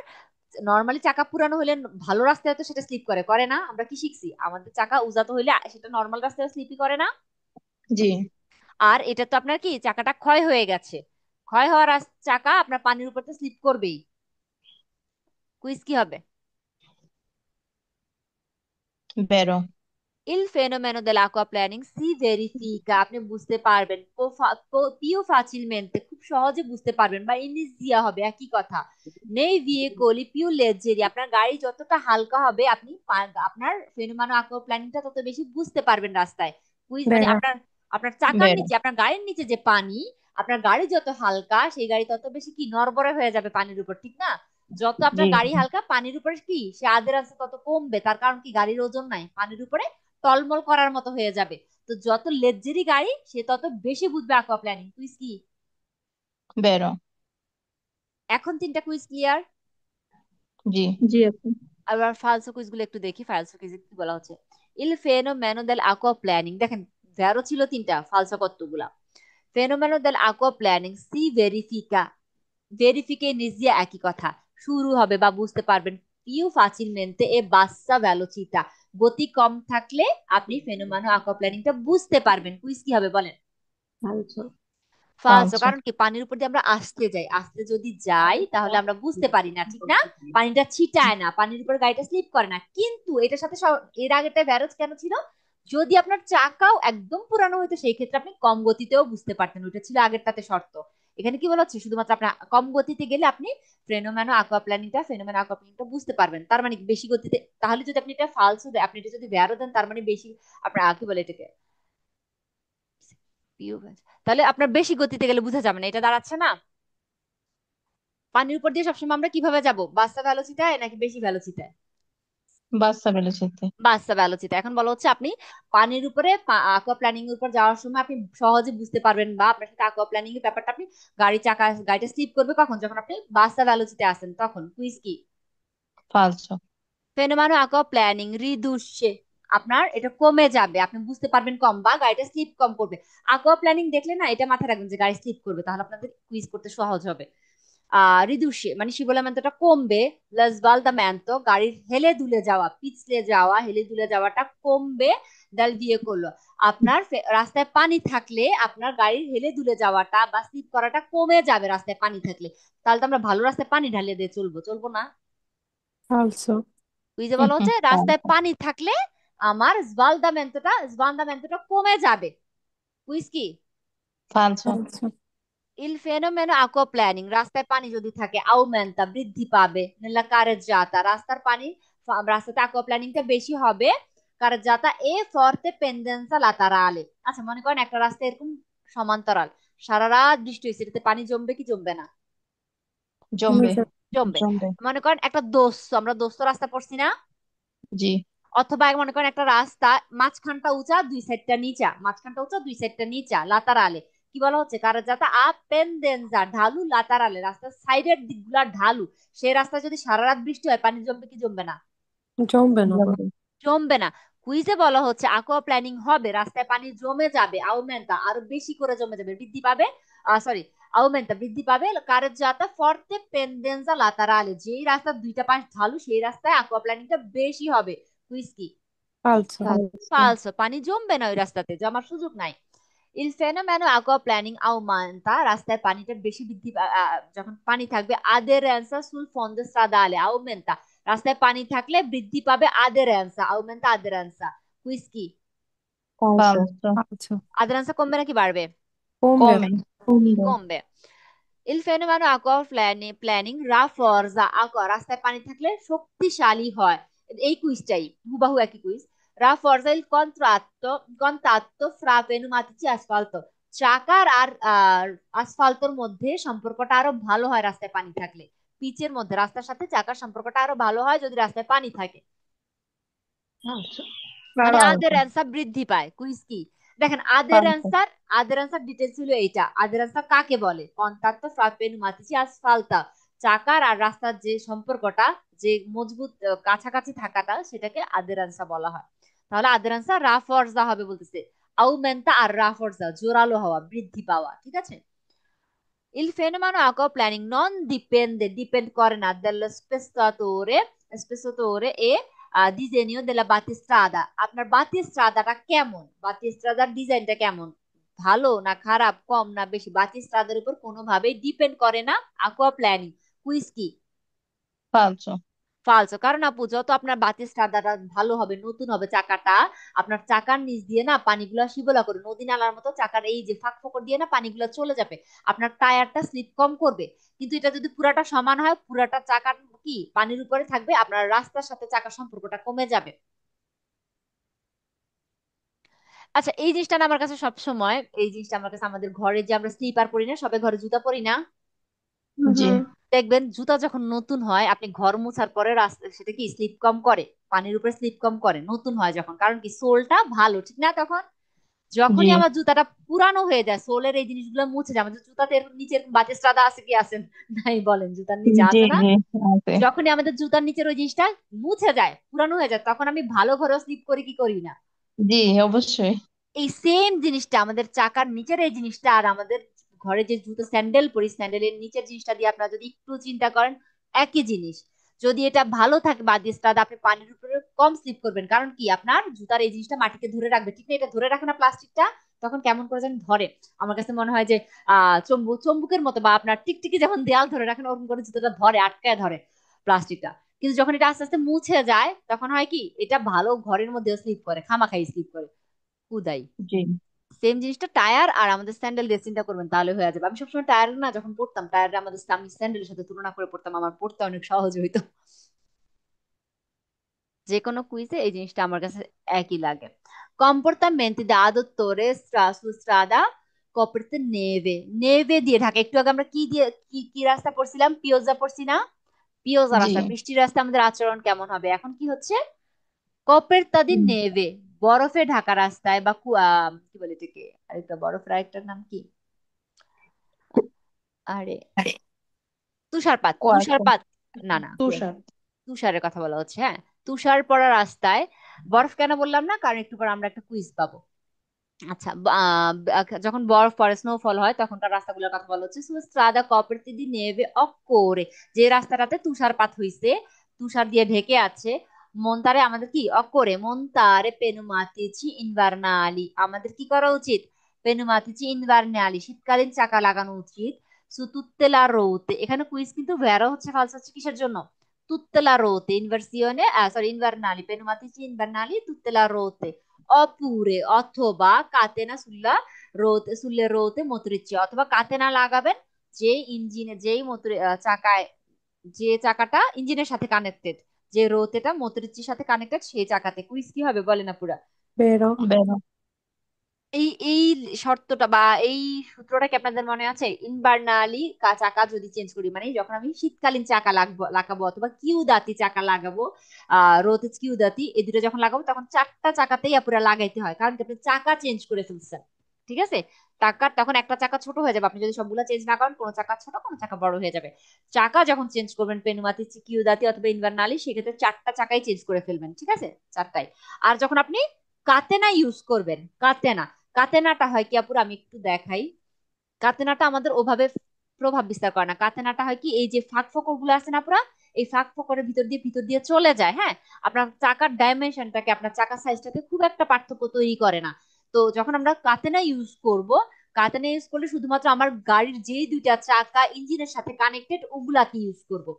নর্মালি চাকা পুরানো হলে ভালো রাস্তায় তো সেটা স্লিপ করে করে না? আমরা কি শিখছি? আমাদের চাকা উজাত হইলে সেটা নর্মাল রাস্তায় স্লিপই করে না? জি, আর এটা তো আপনার কি, চাকাটা ক্ষয় হয়ে গেছে, ক্ষয় হওয়ার চাকা আপনার পানির উপর তো স্লিপ করবেই। কুইজ কি হবে? vero, Il fenomeno dell'acquaplaning si verifica, আপনি বুঝতে পারবেন più facilmente, খুব সহজে বুঝতে পারবেন, বা ইনিজিয়া হবে একই কথা, nei veicoli più leggeri, আপনার গাড়ি যতটা হালকা হবে আপনি আপনার ফেনোমেনো aquaplaning তত বেশি বুঝতে পারবেন রাস্তায়। কুইজ মানে বেরো। আপনার আপনার চাকার vero, নিচে, আপনার গাড়ির নিচে যে পানি, আপনার গাড়ি যত হালকা সেই গাড়ি তত বেশি কি নড়বড়ে হয়ে যাবে পানির উপর, ঠিক না? যত জি, আপনার গাড়ি হালকা, পানির উপরে কি সে আদের আছে তত কমবে, তার কারণ কি গাড়ির ওজন নাই, পানির উপরে টলমল করার মতো হয়ে যাবে। তো যত লেজারি গাড়ি সে তত বেশি বুঝবে aqua প্ল্যানিং। কুইজ কি? vero, এখন তিনটা কুইজ ক্লিয়ার। জি, জি আপু। আবার ফালসো কুইজ গুলো একটু দেখি, ফালসো কুইজ কি বলা হচ্ছে। ইল ফেনোমেনো দেল aqua প্ল্যানিং, দেখেন ভেরো ছিল তিনটা, ফালসো কতগুলা? ফেনোমেনো দেল aqua প্ল্যানিং সি ভেরিফিকা, ভেরিফিকে নিজে একই কথা, শুরু হবে বা বুঝতে পারবেন পিউ ফাচিলমেন্তে এ বাসা ভেলোচিতা, গতি কম থাকলে আপনি ফেনোমেনো aqua প্ল্যানিংটা বুঝতে পারবেন। কুইজ কি হবে বলেন? আচ্ছা। ফালসো, falso, কারণ কি পানির উপর দিয়ে আমরা আসতে যাই, আসতে যদি যাই তাহলে আমরা বুঝতে পারি না, ঠিক না? পানিটা ছিটায় না, পানির উপর গাড়িটা স্লিপ করে না। কিন্তু এটার সাথে এর আগেটা ভ্যারোজ কেন ছিল? যদি আপনার চাকাও একদম পুরানো হইতো সেই ক্ষেত্রে আপনি কম গতিতেও বুঝতে পারতেন, ওইটা ছিল আগেরটাতে শর্ত। এখানে কি বলা হচ্ছে? শুধুমাত্র আপনার কম গতিতে গেলে আপনি ফেনোমেনো aqua প্ল্যানিংটা বুঝতে পারবেন, তার মানে বেশি গতিতে। তাহলে যদি আপনি এটা ফালসো দেন, আপনি এটা যদি ভ্যারো দেন, তার মানে বেশি আপনার কি বলে এটাকে, তাহলে আপনার বেশি গতিতে গেলে বোঝা যাবে না, এটা দাঁড়াচ্ছে না? পানির উপর দিয়ে সবসময় আমরা কিভাবে যাব? বাসা ভ্যালোসিটায় নাকি বেশি ভ্যালোসিটায়? bassa velocità, বাসা ভ্যালোসিটা। এখন বলা হচ্ছে আপনি পানির উপরে aqua প্ল্যানিং এর উপর যাওয়ার সময় আপনি সহজে বুঝতে পারবেন, বা আপনার সাথে aqua প্ল্যানিং এর ব্যাপারটা, আপনি গাড়িটা স্লিপ করবে কখন? যখন আপনি বাসা ভ্যালোসিতে আসেন তখন। কুইজ কি? falso, ফেনোমেনো aqua প্ল্যানিং রিদুসে, আপনার এটা কমে যাবে, আপনি বুঝতে পারবেন কম, বা গাড়িটা স্লিপ কম করবে। aqua প্ল্যানিং দেখলে না এটা মাথায় রাখবেন যে গাড়ি স্লিপ করবে, তাহলে আপনাদের কুইজ করতে সহজ হবে। রিদুসে মানে শিবলামেন্টটা কমবে, লাস বালদামেন্টো গাড়ির হেলে দুলে যাওয়া, পিছলে যাওয়া, হেলে দুলে যাওয়াটা কমবে, ডাল দিয়ে করলো। আপনার রাস্তায় পানি থাকলে আপনার গাড়ির হেলে দুলে যাওয়াটা বা স্লিপ করাটা কমে যাবে রাস্তায় পানি থাকলে। তাহলে তো আমরা ভালো রাস্তায় পানি ঢালিয়ে দিয়ে চলবো, চলবো না? ফালসো। ওই যে বলা হচ্ছে রাস্তায় falso, পানি থাকলে আমার স্বালদামেন্টোটা কমে যাবে। কুইজ কি? falso, ফালসো। Il fenomeno aquaplaning, রাস্তায় পানি যদি থাকে, আউমেন্তা বৃদ্ধি পাবে, nella carreggiata রাস্তার পানি, রাস্তাতে aquaplaning বেশি হবে, carreggiata e forte pendenza laterale। আচ্ছা মনে করেন একটা রাস্তা এরকম সমান্তরাল, সারা রাত বৃষ্টি হয়েছে, এটাতে পানি জমবে কি জমবে না? জমবে, জমবে। জমবে, মনে করেন একটা আমরা দোস্ত রাস্তা পড়ছি না? জি, অথবা মনে করেন একটা রাস্তা, মাঝখানটা উঁচা দুই সাইডটা নিচা, মাঝখানটা উঁচা দুই সাইডটা নিচা, লাতারালে কি বলা হচ্ছে? কারণ যাতে আপেন্দেঞ্জা ঢালু, লাতারালে রাস্তার সাইডের দিকগুলা ঢালু, সেই রাস্তা যদি সারা রাত বৃষ্টি হয় পানি জমবে কি জমবে না? জমবে না গো। জমবে, জমবে না। কুইজে বলা হচ্ছে aqua প্ল্যানিং হবে, রাস্তায় পানি জমে যাবে, আউমেন্টা আরো বেশি করে জমে যাবে, বৃদ্ধি পাবে, সরি, আউমেন্টা বৃদ্ধি পাবে, কারের যাতা ফর্তে পেন্ডেন্সা লাতারালে, যেই রাস্তার দুইটা পাশ ঢালু সেই রাস্তায় aqua প্ল্যানিংটা বেশি হবে। কুইজ কি? ফালসো। আচ্ছা। ফালসো, পানি জমবে না ওই রাস্তাতে, জমার সুযোগ নাই। ইল ফেনোমেনো aqua প্ল্যানিং আউমেন্টা, রাস্তায় পানিটা বেশি যখন পানি থাকবে, আদেরেন্সা সুল ফন্ডে স্ট্রাদালে আউমেন্টা, রাস্তায় পানি থাকলে বৃদ্ধি পাবে আদেরেন্সা, আউমেন্টা আদেরেন্সা। কুইজ কি? falso। falso, ফালসো। আদেরেন্সা কমবে নাকি বাড়বে? কমবে। come, কমবে। কমবে। ইল ফেনোমেনো aqua প্ল্যানিং রাফরজা aqua, রাস্তায় পানি থাকলে শক্তিশালী হয়। এই কুইজটাই হুবাহু একই কুইজ। রাফরজা ইল কন্ট্রাত্তো ফ্রা পেনুমাতিচি আসফাল্তো, চাকার আর আসফাল্তোর মধ্যে সম্পর্কটা আরো ভালো হয় রাস্তায় পানি থাকলে, পিচের মধ্যে রাস্তার সাথে চাকার সম্পর্কটা আরো ভালো হয় যদি রাস্তায় পানি থাকে, আচ্ছা। মানে falso, আদের অ্যান্সার বৃদ্ধি পায়। কুইজ কি? দেখেন falso, আদের অ্যান্সার ডিটেলস ছিল এইটা। আদের অ্যান্সার কাকে বলে? কন্টাক্ট ফ্রাপেনুমাতিসি আস ফালতা, চাকার আর রাস্তার যে সম্পর্কটা, যে মজবুত কাছাকাছি থাকাটা, সেটাকে আদের অ্যান্সার বলা হয়। তাহলে আদের অ্যান্সার রাফর্জা হবে বলতেছে। আউমেন্তা আর রাফর্জা জোরালো হওয়া, বৃদ্ধি পাওয়া, ঠিক আছে। Il fenomeno aquaplaning non dipende করে না spessore e disegno della battistrada। আপনার বাতিস্ট্রাদাটা কেমন, বাতিস্ট্রাদার ডিজাইনটা কেমন, ভালো না খারাপ, কম না বেশি, বাতিস্ট্রাদার উপর কোনোভাবেই ডিপেন্ড করে না aqua planning। কুইজ কি? falso, ফালসো। কারণ আপু যত আপনার বাতির সাদাটা ভালো হবে, নতুন হবে চাকাটা, আপনার চাকার নিচ দিয়ে না পানিগুলো শিবলা করে নদী নালার মতো চাকার এই যে ফাঁক ফোকর দিয়ে না পানিগুলো চলে যাবে, আপনার টায়ারটা স্লিপ কম করবে। কিন্তু এটা যদি পুরাটা সমান হয়, পুরাটা চাকার কি পানির উপরে থাকবে, আপনার রাস্তার সাথে চাকার সম্পর্কটা কমে যাবে। আচ্ছা, এই জিনিসটা না আমার কাছে সব সময়, এই জিনিসটা আমার কাছে, আমাদের ঘরে যে আমরা স্লিপার পরি না, সবাই ঘরে জুতা পরি না, জি, হুম। দেখবেন জুতা যখন নতুন হয়, আপনি ঘর মোছার পরে রাস্তা সেটা কি স্লিপ কম করে, পানির উপরে স্লিপ কম করে নতুন হয় যখন, কারণ কি সোলটা ভালো, ঠিক না? তখন জি, যখনই আমার জুতাটা পুরানো হয়ে যায়, সোলের এই জিনিসগুলো মুছে যায়, আমাদের জুতাতে এরকম নিচে এরকম বাতিস রাদা আছে কি আছেন নাই বলেন, জুতার নিচে জি, আছে না? জি, আছে, যখনই আমাদের জুতার নিচের ওই জিনিসটা মুছে যায়, পুরানো হয়ে যায়, তখন আমি ভালো ঘরেও স্লিপ করি কি করি না? জি, অবশ্যই, এই সেম জিনিসটা আমাদের চাকার নিচের এই জিনিসটা আর আমাদের ঘরে যে জুতো স্যান্ডেল পরি, স্যান্ডেলের নিচের জিনিসটা দিয়ে আপনারা যদি একটু চিন্তা করেন, একই জিনিস। যদি এটা ভালো থাকে বাদিসটা, আপনি পানির উপরে কম স্লিপ করবেন, কারণ কি আপনার জুতার এই জিনিসটা মাটিতে ধরে রাখবে, ঠিক না? এটা ধরে রাখে না প্লাস্টিকটা, তখন কেমন করে যেন ধরে। আমার কাছে মনে হয় যে চম্বুকের মতো, বা আপনার টিকটিকি যেমন দেয়াল ধরে রাখেন, ওরকম করে জুতোটা ধরে, আটকায় ধরে প্লাস্টিকটা। কিন্তু যখন এটা আস্তে আস্তে মুছে যায়, তখন হয় কি এটা ভালো ঘরের মধ্যেও স্লিপ করে, খামাখাই স্লিপ করে, কুদাই। জি, সেম জিনিসটা টায়ার আর আমাদের স্যান্ডেল দিয়ে চিন্তা করবেন, তাহলে হয়ে যাবে। আমি সবসময় টায়ার না যখন পড়তাম, টায়ার আমাদের আমি স্যান্ডেলের সাথে তুলনা করে পড়তাম, আমার পড়তে অনেক সহজ হইতো। যে কোনো কুইজে এই জিনিসটা আমার কাছে একই লাগে। Comportamenti da adottore su strada coperta neve, নেভে দিয়ে ঢাকা। একটু আগে আমরা কি দিয়ে কি রাস্তা পড়ছিলাম, পিওজা পড়ছি না? পিওজা জি, রাস্তা, বৃষ্টির রাস্তা আমাদের আচরণ কেমন হবে? এখন কি হচ্ছে? কপেরতা দি হুম, নেভে, বরফে ঢাকা রাস্তায়, বা কি বলে এটাকে, আরেকটা বরফের আরেকটার নাম কি, আরে তুষারপাত, কুয়াশা, তুষারপাত, না না, তুষার। তুষারের কথা বলা হচ্ছে, হ্যাঁ। তুষার পড়া রাস্তায় বরফ কেন বললাম না, কারণ একটু পর আমরা একটা কুইজ পাবো। আচ্ছা, যখন বরফ পড়ে, স্নোফল হয়, তখনকার রাস্তাগুলোর কথা বলা হচ্ছে। স্ট্রাদা কপারতি দি নেভে অক্কোরে, যে রাস্তাটাতে তুষারপাত হইছে, তুষার দিয়ে ঢেকে আছে। মন্তারে আমাদের কি অক্কোরে, মন্তারে পেনুমাতিচি ইনভার্নালি, আমাদের কি করা উচিত? পেনুমাতিচি ইনভার্নালি, শীতকালীন চাকা লাগানো উচিত। সু তুত্তেলা রোতে, এখানে কুইজ কিন্তু ভেরো হচ্ছে, ফালস হচ্ছে কিসের জন্য? তুত্তেলা রোতে ইনভার্সিওনে, সরি ইনভার্নালি, পেনুমাতিচি ইনভার্নালি তুত্তেলা রোতে। অপুরে অথবা কাতেনা সুlle রোতে মোটরিচ্ছি, অথবা কাতেনা লাগাবেন যে ইঞ্জিনে, যেই মোটর চাকায়, যে চাকাটা ইঞ্জিনের সাথে কানেক্টেড, যে রোতেটা মোটরিচ্ছির সাথে কানেক্টেড, সেই চাকাতে। কুইজ কি হবে বলে না পুরা? বেরো। বেরো, এই শর্তটা বা এই সূত্রটা কি আপনাদের মনে আছে? ইনভার্নালি চাকা যদি চেঞ্জ করি, মানে যখন আমি শীতকালীন চাকা লাগাবো অথবা কিউদাতি চাকা লাগাবো, রোতেজ কিউদাতি, এই দুটো যখন লাগাবো, তখন চারটা চাকাতেই পুরো লাগাইতে হয়, কারণ কি আপনি চাকা চেঞ্জ করে ফেলছেন, ঠিক আছে? চাকার তখন একটা চাকা ছোট হয়ে যাবে, আপনি যদি সবগুলা চেঞ্জ না করেন, কোনো চাকা ছোট কোনো চাকা বড় হয়ে যাবে। চাকা যখন চেঞ্জ করবেন পেনুমাতি, কিউদাতি অথবা ইনভার্নালি, সেক্ষেত্রে চারটা চাকাই চেঞ্জ করে ফেলবেন, ঠিক আছে? চারটাই। আর যখন আপনি কাতেনা ইউজ করবেন, কাতেনা, কাতেনাটা হয় কি আপুর, আমি একটু দেখাই। কাতেনাটা আমাদের ওভাবে প্রভাব বিস্তার করে না। কাতেনাটা হয় কি, এই যে ফাঁক ফোকর গুলো আছে না পুরা, এই ফাঁক ফোকরের ভিতর দিয়ে চলে যায়, হ্যাঁ। আপনার চাকার ডাইমেনশনটাকে, আপনার চাকার সাইজটাকে খুব একটা পার্থক্য তৈরি করে না। তো যখন আমরা কাতেনা ইউজ করব, কাতেনা ইউজ করলে শুধুমাত্র আমার গাড়ির যেই দুইটা চাকা ইঞ্জিনের সাথে কানেক্টেড, ওগুলাকে ইউজ করব।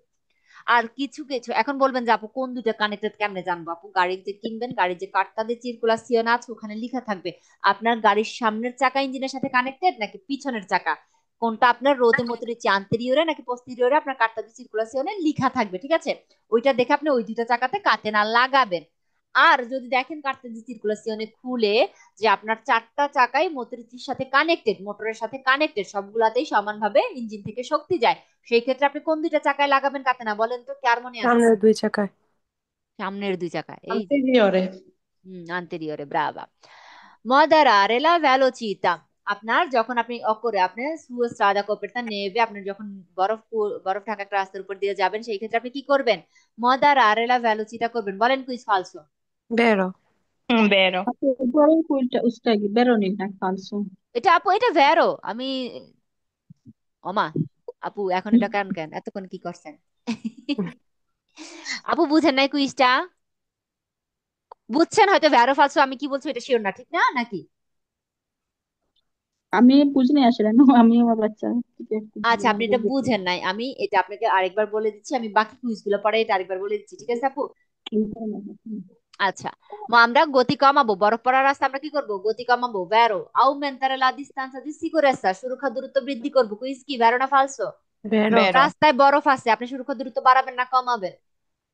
আর কিছু কিছু এখন বলবেন যে আপু কোন দুইটা কানেক্টেড কেমনে জানবো? আপু গাড়ির যে কিনবেন, গাড়ির যে কার্ডটা দিয়ে সার্কুলাসিয়ন আছে, ওখানে লেখা থাকবে আপনার গাড়ির সামনের চাকা ইঞ্জিনের সাথে কানেক্টেড নাকি পিছনের চাকা, কোনটা আপনার রোদে মতো আন্তেরিয়রে নাকি পোস্টেরিয়রে, আপনার কার্ডটা দিয়ে সার্কুলাসিয়নে লেখা থাকবে, ঠিক আছে? ওইটা দেখে আপনি ওই দুইটা চাকাতে কাতেনা লাগাবেন। আর যদি দেখেন কার্ডটা দিয়ে সার্কুলাসিয়নে খুলে যে আপনার চারটা চাকাই মোটরের সাথে কানেক্টেড, মোটরের সাথে কানেক্টেড, সবগুলাতেই সমানভাবে ইঞ্জিন থেকে শক্তি যায়, সেই ক্ষেত্রে আপনি কোন দুইটা চাকায় লাগাবেন কাতেনা বলেন তো, কার মনে আছে? সামনের 2 চাকায়। সামনের দুই চাকায়, এই যে Anteriore. আন্তেরিয়রে, ব্রাভা। moderare la velocità আপনার যখন আপনি অকরে আপনি su strada coperta neve আপনি যখন বরফ ঢাকা একটা রাস্তার উপর দিয়ে যাবেন সেই ক্ষেত্রে আপনি কি করবেন moderare la velocità করবেন বলেন quiz ফালসো vero, Vero. Poi ustai, vero Nina, falso. এটা আপু এটা ভেরো আমি ওমা আপু এখন এটা কেন কেন এতক্ষণ কি করছেন আপু বুঝেন নাই কুইজটা বুঝছেন হয়তো ভেরো ফালসো আমি কি বলছি এটা শিওর না ঠিক না নাকি আমি বুঝিনি আসলে না আমি আমার বাচ্চা থেকে একটু আচ্ছা আপনি এটা বুঝতে বুঝেন নাই আমি এটা আপনাকে আরেকবার বলে দিচ্ছি আমি বাকি কুইজগুলো পরে এটা আরেকবার বলে দিচ্ছি ঠিক আছে আপু আচ্ছা আমরা গতি কমাবো বরফ পড়ার রাস্তা আমরা কি করব গতি কমাবো ভেরো aumentare la distanza di sicurezza সুরক্ষা দূরত্ব বৃদ্ধি করব কুইজ কি ভেরো না ফালসো vero, Vero. রাস্তায় বরফ আছে আপনি সুরক্ষা দূরত্ব বাড়াবেন না কমাবেন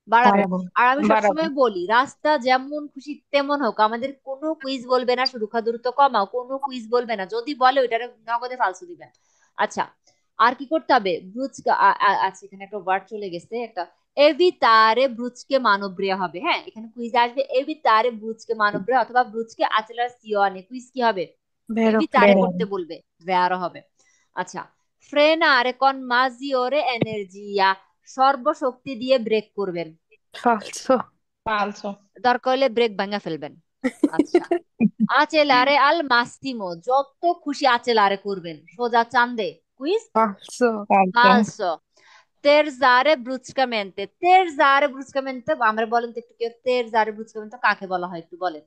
বাড়াবেন বাড়াবো। আর আমি সবসময় বাড়াবেন। বলি রাস্তা যেমন খুশি তেমন হোক আমাদের কোনো কুইজ বলবে না সুরক্ষা দূরত্ব কমাও কোনো কুইজ বলবে না যদি বলে ওইটার নগদে ফালসু দিবেন আচ্ছা আর কি করতে হবে ব্রুচকে আচ্ছা এখানে একটা ওয়ার্ড চলে গেছে একটা এভিতারে ব্রুচকে মানবরিয়া হবে হ্যাঁ এখানে কুইজ আসবে এভিতারে ব্রুচকে মানবরিয়া অথবা ব্রুচকে accelerazione কুইজ কি হবে vero, এভিতারে Vero. করতে বলবে ভেয়ারও হবে আচ্ছা ফ্রেনারে con maggiore energia সর্বশক্তি দিয়ে ব্রেক করবেন falso, Falso. দরকার হলে ব্রেক ভাঙা ফেলবেন আচ্ছা আচেলারে আল মাসিমো যত খুশি আচেলারে করবেন সোজা চান্দে কুইজ falso, Falso. ফালসো তেরজারে ব্রুচকামেন্তে তেরজারে ব্রুচকামেন্তে আমরা বলেন তো একটু কেউ তেরজারে ব্রুচকামেন্তে কাকে বলা হয় একটু বলেন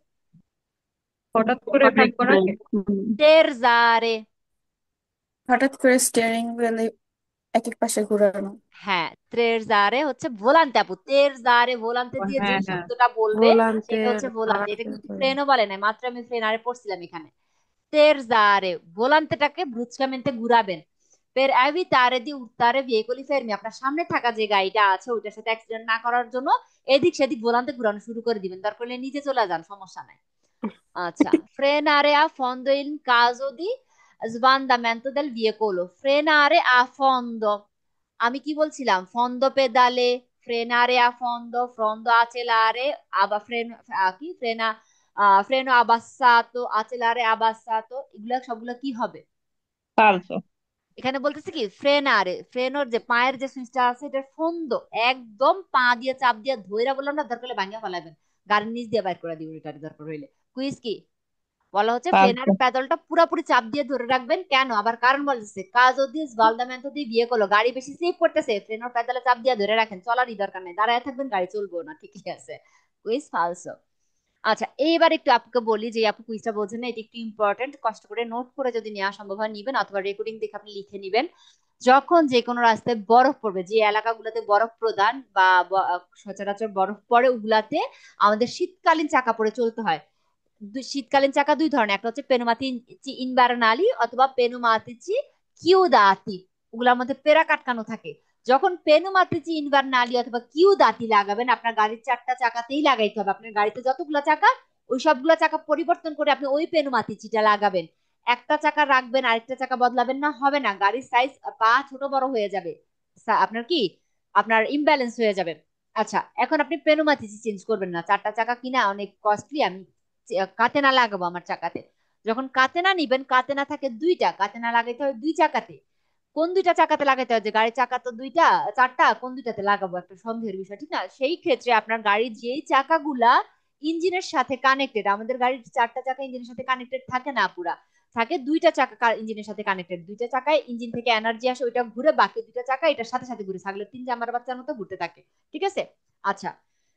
হঠাৎ করে ব্রেক করাকে তেরজারে হঠাৎ করে স্টিয়ারিং হুইলে এক এক পাশে ঘোরানো। হ্যাঁ তেরজারে হচ্ছে ভোলান্তে আপু তেরজারে ভোলান্তে দিয়ে যে হ্যাঁ হ্যাঁ শব্দটা বলবে volante, সেটা হচ্ছে ভোলান্তে এটা কিন্তু volante, ফ্রেনও বলে নাই মাত্র আমি ফ্রেনারে পড়ছিলাম এখানে তেরজারে ভোলান্তেটাকে ব্রুচকামেন্তে ঘুরাবেন per evitare di urtare veicoli fermi আপনার সামনে থাকা যে গাড়িটা আছে ওইটার সাথে অ্যাক্সিডেন্ট না করার জন্য এদিক সেদিক ভোলান্তে ঘুরানো শুরু করে দিবেন দরকার হলে নিচে চলে যান সমস্যা নাই আচ্ছা frenare a fondo in caso di sbandamento del veicolo frenare a fondo আমি কি বলছিলাম fondo pedale frenare a fondo fondo accelare কি freno abbassato accelare abbassato এগুলা সবগুলো কি হবে Falso. এখানে বলতেছে কি ফ্রেনোর যে পায়ের যে সুইচটা আছে এটা ফন্দ একদম পা দিয়ে চাপ দিয়ে ধইরা বললাম না দরকার হলে ভাঙিয়া ফেলাবেন গাড়ির নিচ দিয়ে বাইর করে দিব এটা দরকার হইলে কুইজ কি বলা হচ্ছে ফ্রেনার Falso. প্যাডলটা পুরোপুরি চাপ দিয়ে ধরে রাখবেন কেন আবার কারণ বলতেছে কাজ যদি বালদামেন্টো দিয়ে বিয়ে করলো গাড়ি বেশি স্লিপ করতেছে ফ্রেনার প্যাডলে চাপ দিয়ে ধরে রাখেন চলারই দরকার নেই দাঁড়ায় থাকবেন গাড়ি চলবো না ঠিকই আছে কুইজ ফালসো আচ্ছা এইবার একটু আপুকে বলি যে আপু কুইজটা বোঝেন না এটা একটু ইম্পর্টেন্ট কষ্ট করে নোট করে যদি নেওয়া সম্ভব হয় নিবেন অথবা রেকর্ডিং দেখে আপনি লিখে নিবেন যখন যে কোনো রাস্তায় বরফ পড়বে যে এলাকাগুলোতে বরফ প্রদান বা সচরাচর বরফ পড়ে ওগুলাতে আমাদের শীতকালীন চাকা পরে চলতে হয় শীতকালীন চাকা দুই ধরনের একটা হচ্ছে পেনুমাতিচি ইনভারনালি অথবা পেনুমাতিচি কিউদাতি ওগুলোর মধ্যে পেরা কাটকানো থাকে যখন পেনুমাতিচি ইনভারনালি অথবা কিউদাতি লাগাবেন আপনার গাড়ির চারটা চাকাতেই লাগাইতে হবে আপনার গাড়িতে যতগুলো চাকা ওই সবগুলো চাকা পরিবর্তন করে আপনি ওই পেনুমাতিচিটা লাগাবেন একটা চাকা রাখবেন আরেকটা চাকা বদলাবেন না হবে না গাড়ির সাইজ পা ছোট বড় হয়ে যাবে আপনার কি আপনার ইমব্যালেন্স হয়ে যাবে আচ্ছা এখন আপনি পেনুমাতিচি চেঞ্জ করবেন না চারটা চাকা কিনা অনেক কস্টলি আমি কাতেনা লাগাবো আমার চাকাতে যখন কাতেনা নিবেন কাতেনা থাকে দুইটা কাতেনা লাগাইতে হয় দুই চাকাতে কোন দুইটা চাকাতে লাগাইতে হয় যে গাড়ির চাকা তো দুইটা চারটা কোন দুইটাতে লাগাবো একটা সন্দেহের বিষয় ঠিক না সেই ক্ষেত্রে আপনার গাড়ির যেই চাকাগুলা ইঞ্জিনের সাথে কানেক্টেড আমাদের গাড়ির চারটা চাকা ইঞ্জিনের সাথে কানেক্টেড থাকে না পুরা থাকে দুইটা চাকা ইঞ্জিনের সাথে কানেক্টেড দুইটা চাকায় ইঞ্জিন থেকে এনার্জি আসে ওইটা ঘুরে বাকি দুইটা চাকা এটার সাথে সাথে ঘুরে ছাগলের তিন জামার বাচ্চার মতো ঘুরতে থাকে ঠিক আছে আচ্ছা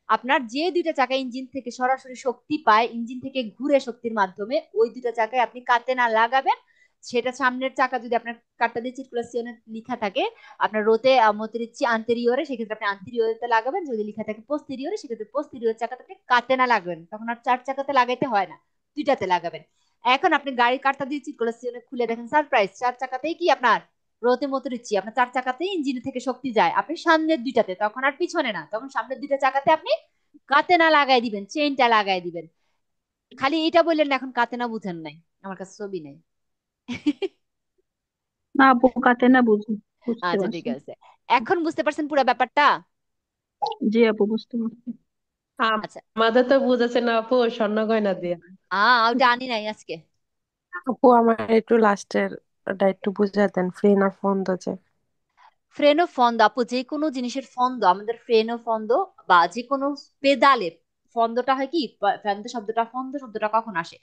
আপনার যে দুইটা চাকা ইঞ্জিন থেকে সরাসরি শক্তি পায় ইঞ্জিন থেকে ঘুরে শক্তির মাধ্যমে ওই দুইটা চাকায় আপনি কাতেনা লাগাবেন সেটা সামনের চাকা যদি আপনার কার্টা দিয়ে সার্কুলেশনে লেখা থাকে আপনার রোতে মোটরিচি আন্তেরিয়রে সেক্ষেত্রে আপনি আন্তেরিয়রে লাগাবেন যদি লেখা থাকে পোস্টেরিয়রে সেক্ষেত্রে পোস্টেরিয়র চাকাতে আপনি কাতেনা লাগাবেন তখন আর চার চাকাতে লাগাইতে হয় না দুইটাতে লাগাবেন এখন আপনি গাড়ির কার্টা দিয়ে সার্কুলেশনে খুলে দেখেন সারপ্রাইজ চার চাকাতেই কি আপনার রোতে মোটরিচি আপনার চার চাকাতেই ইঞ্জিন থেকে শক্তি যায় আপনি সামনের দুইটাতে তখন আর পিছনে না তখন সামনের দুইটা চাকাতে আপনি কাতেনা লাগাই দিবেন চেইনটা লাগাই দিবেন খালি এটা বললেন না এখন কাতেনা বুঝেন নাই আমার কাছে ছবি নেই না আপু কাতে না বুঝতে আচ্ছা পারছি ঠিক আছে এখন বুঝতে পারছেন পুরো ব্যাপারটা জি আপু বুঝতে পারছি আচ্ছা, আমাদের তো বুঝেছে না আপু, স্বর্ণ গয়না দিয়ে। ওটা আনি নাই আজকে। আপু আমার একটু লাস্টের ওটা একটু বুঝাই দেন, ফ্রি না ফন্দ যে। ফ্রেনো ফন্দ আপু, যে কোনো জিনিসের ফন্দ, আমাদের ফ্রেনো ফন্দ বা যে কোনো পেদালে ফন্দটা হয় কি, ফন্দ শব্দটা, ফন্দ শব্দটা কখন আসে?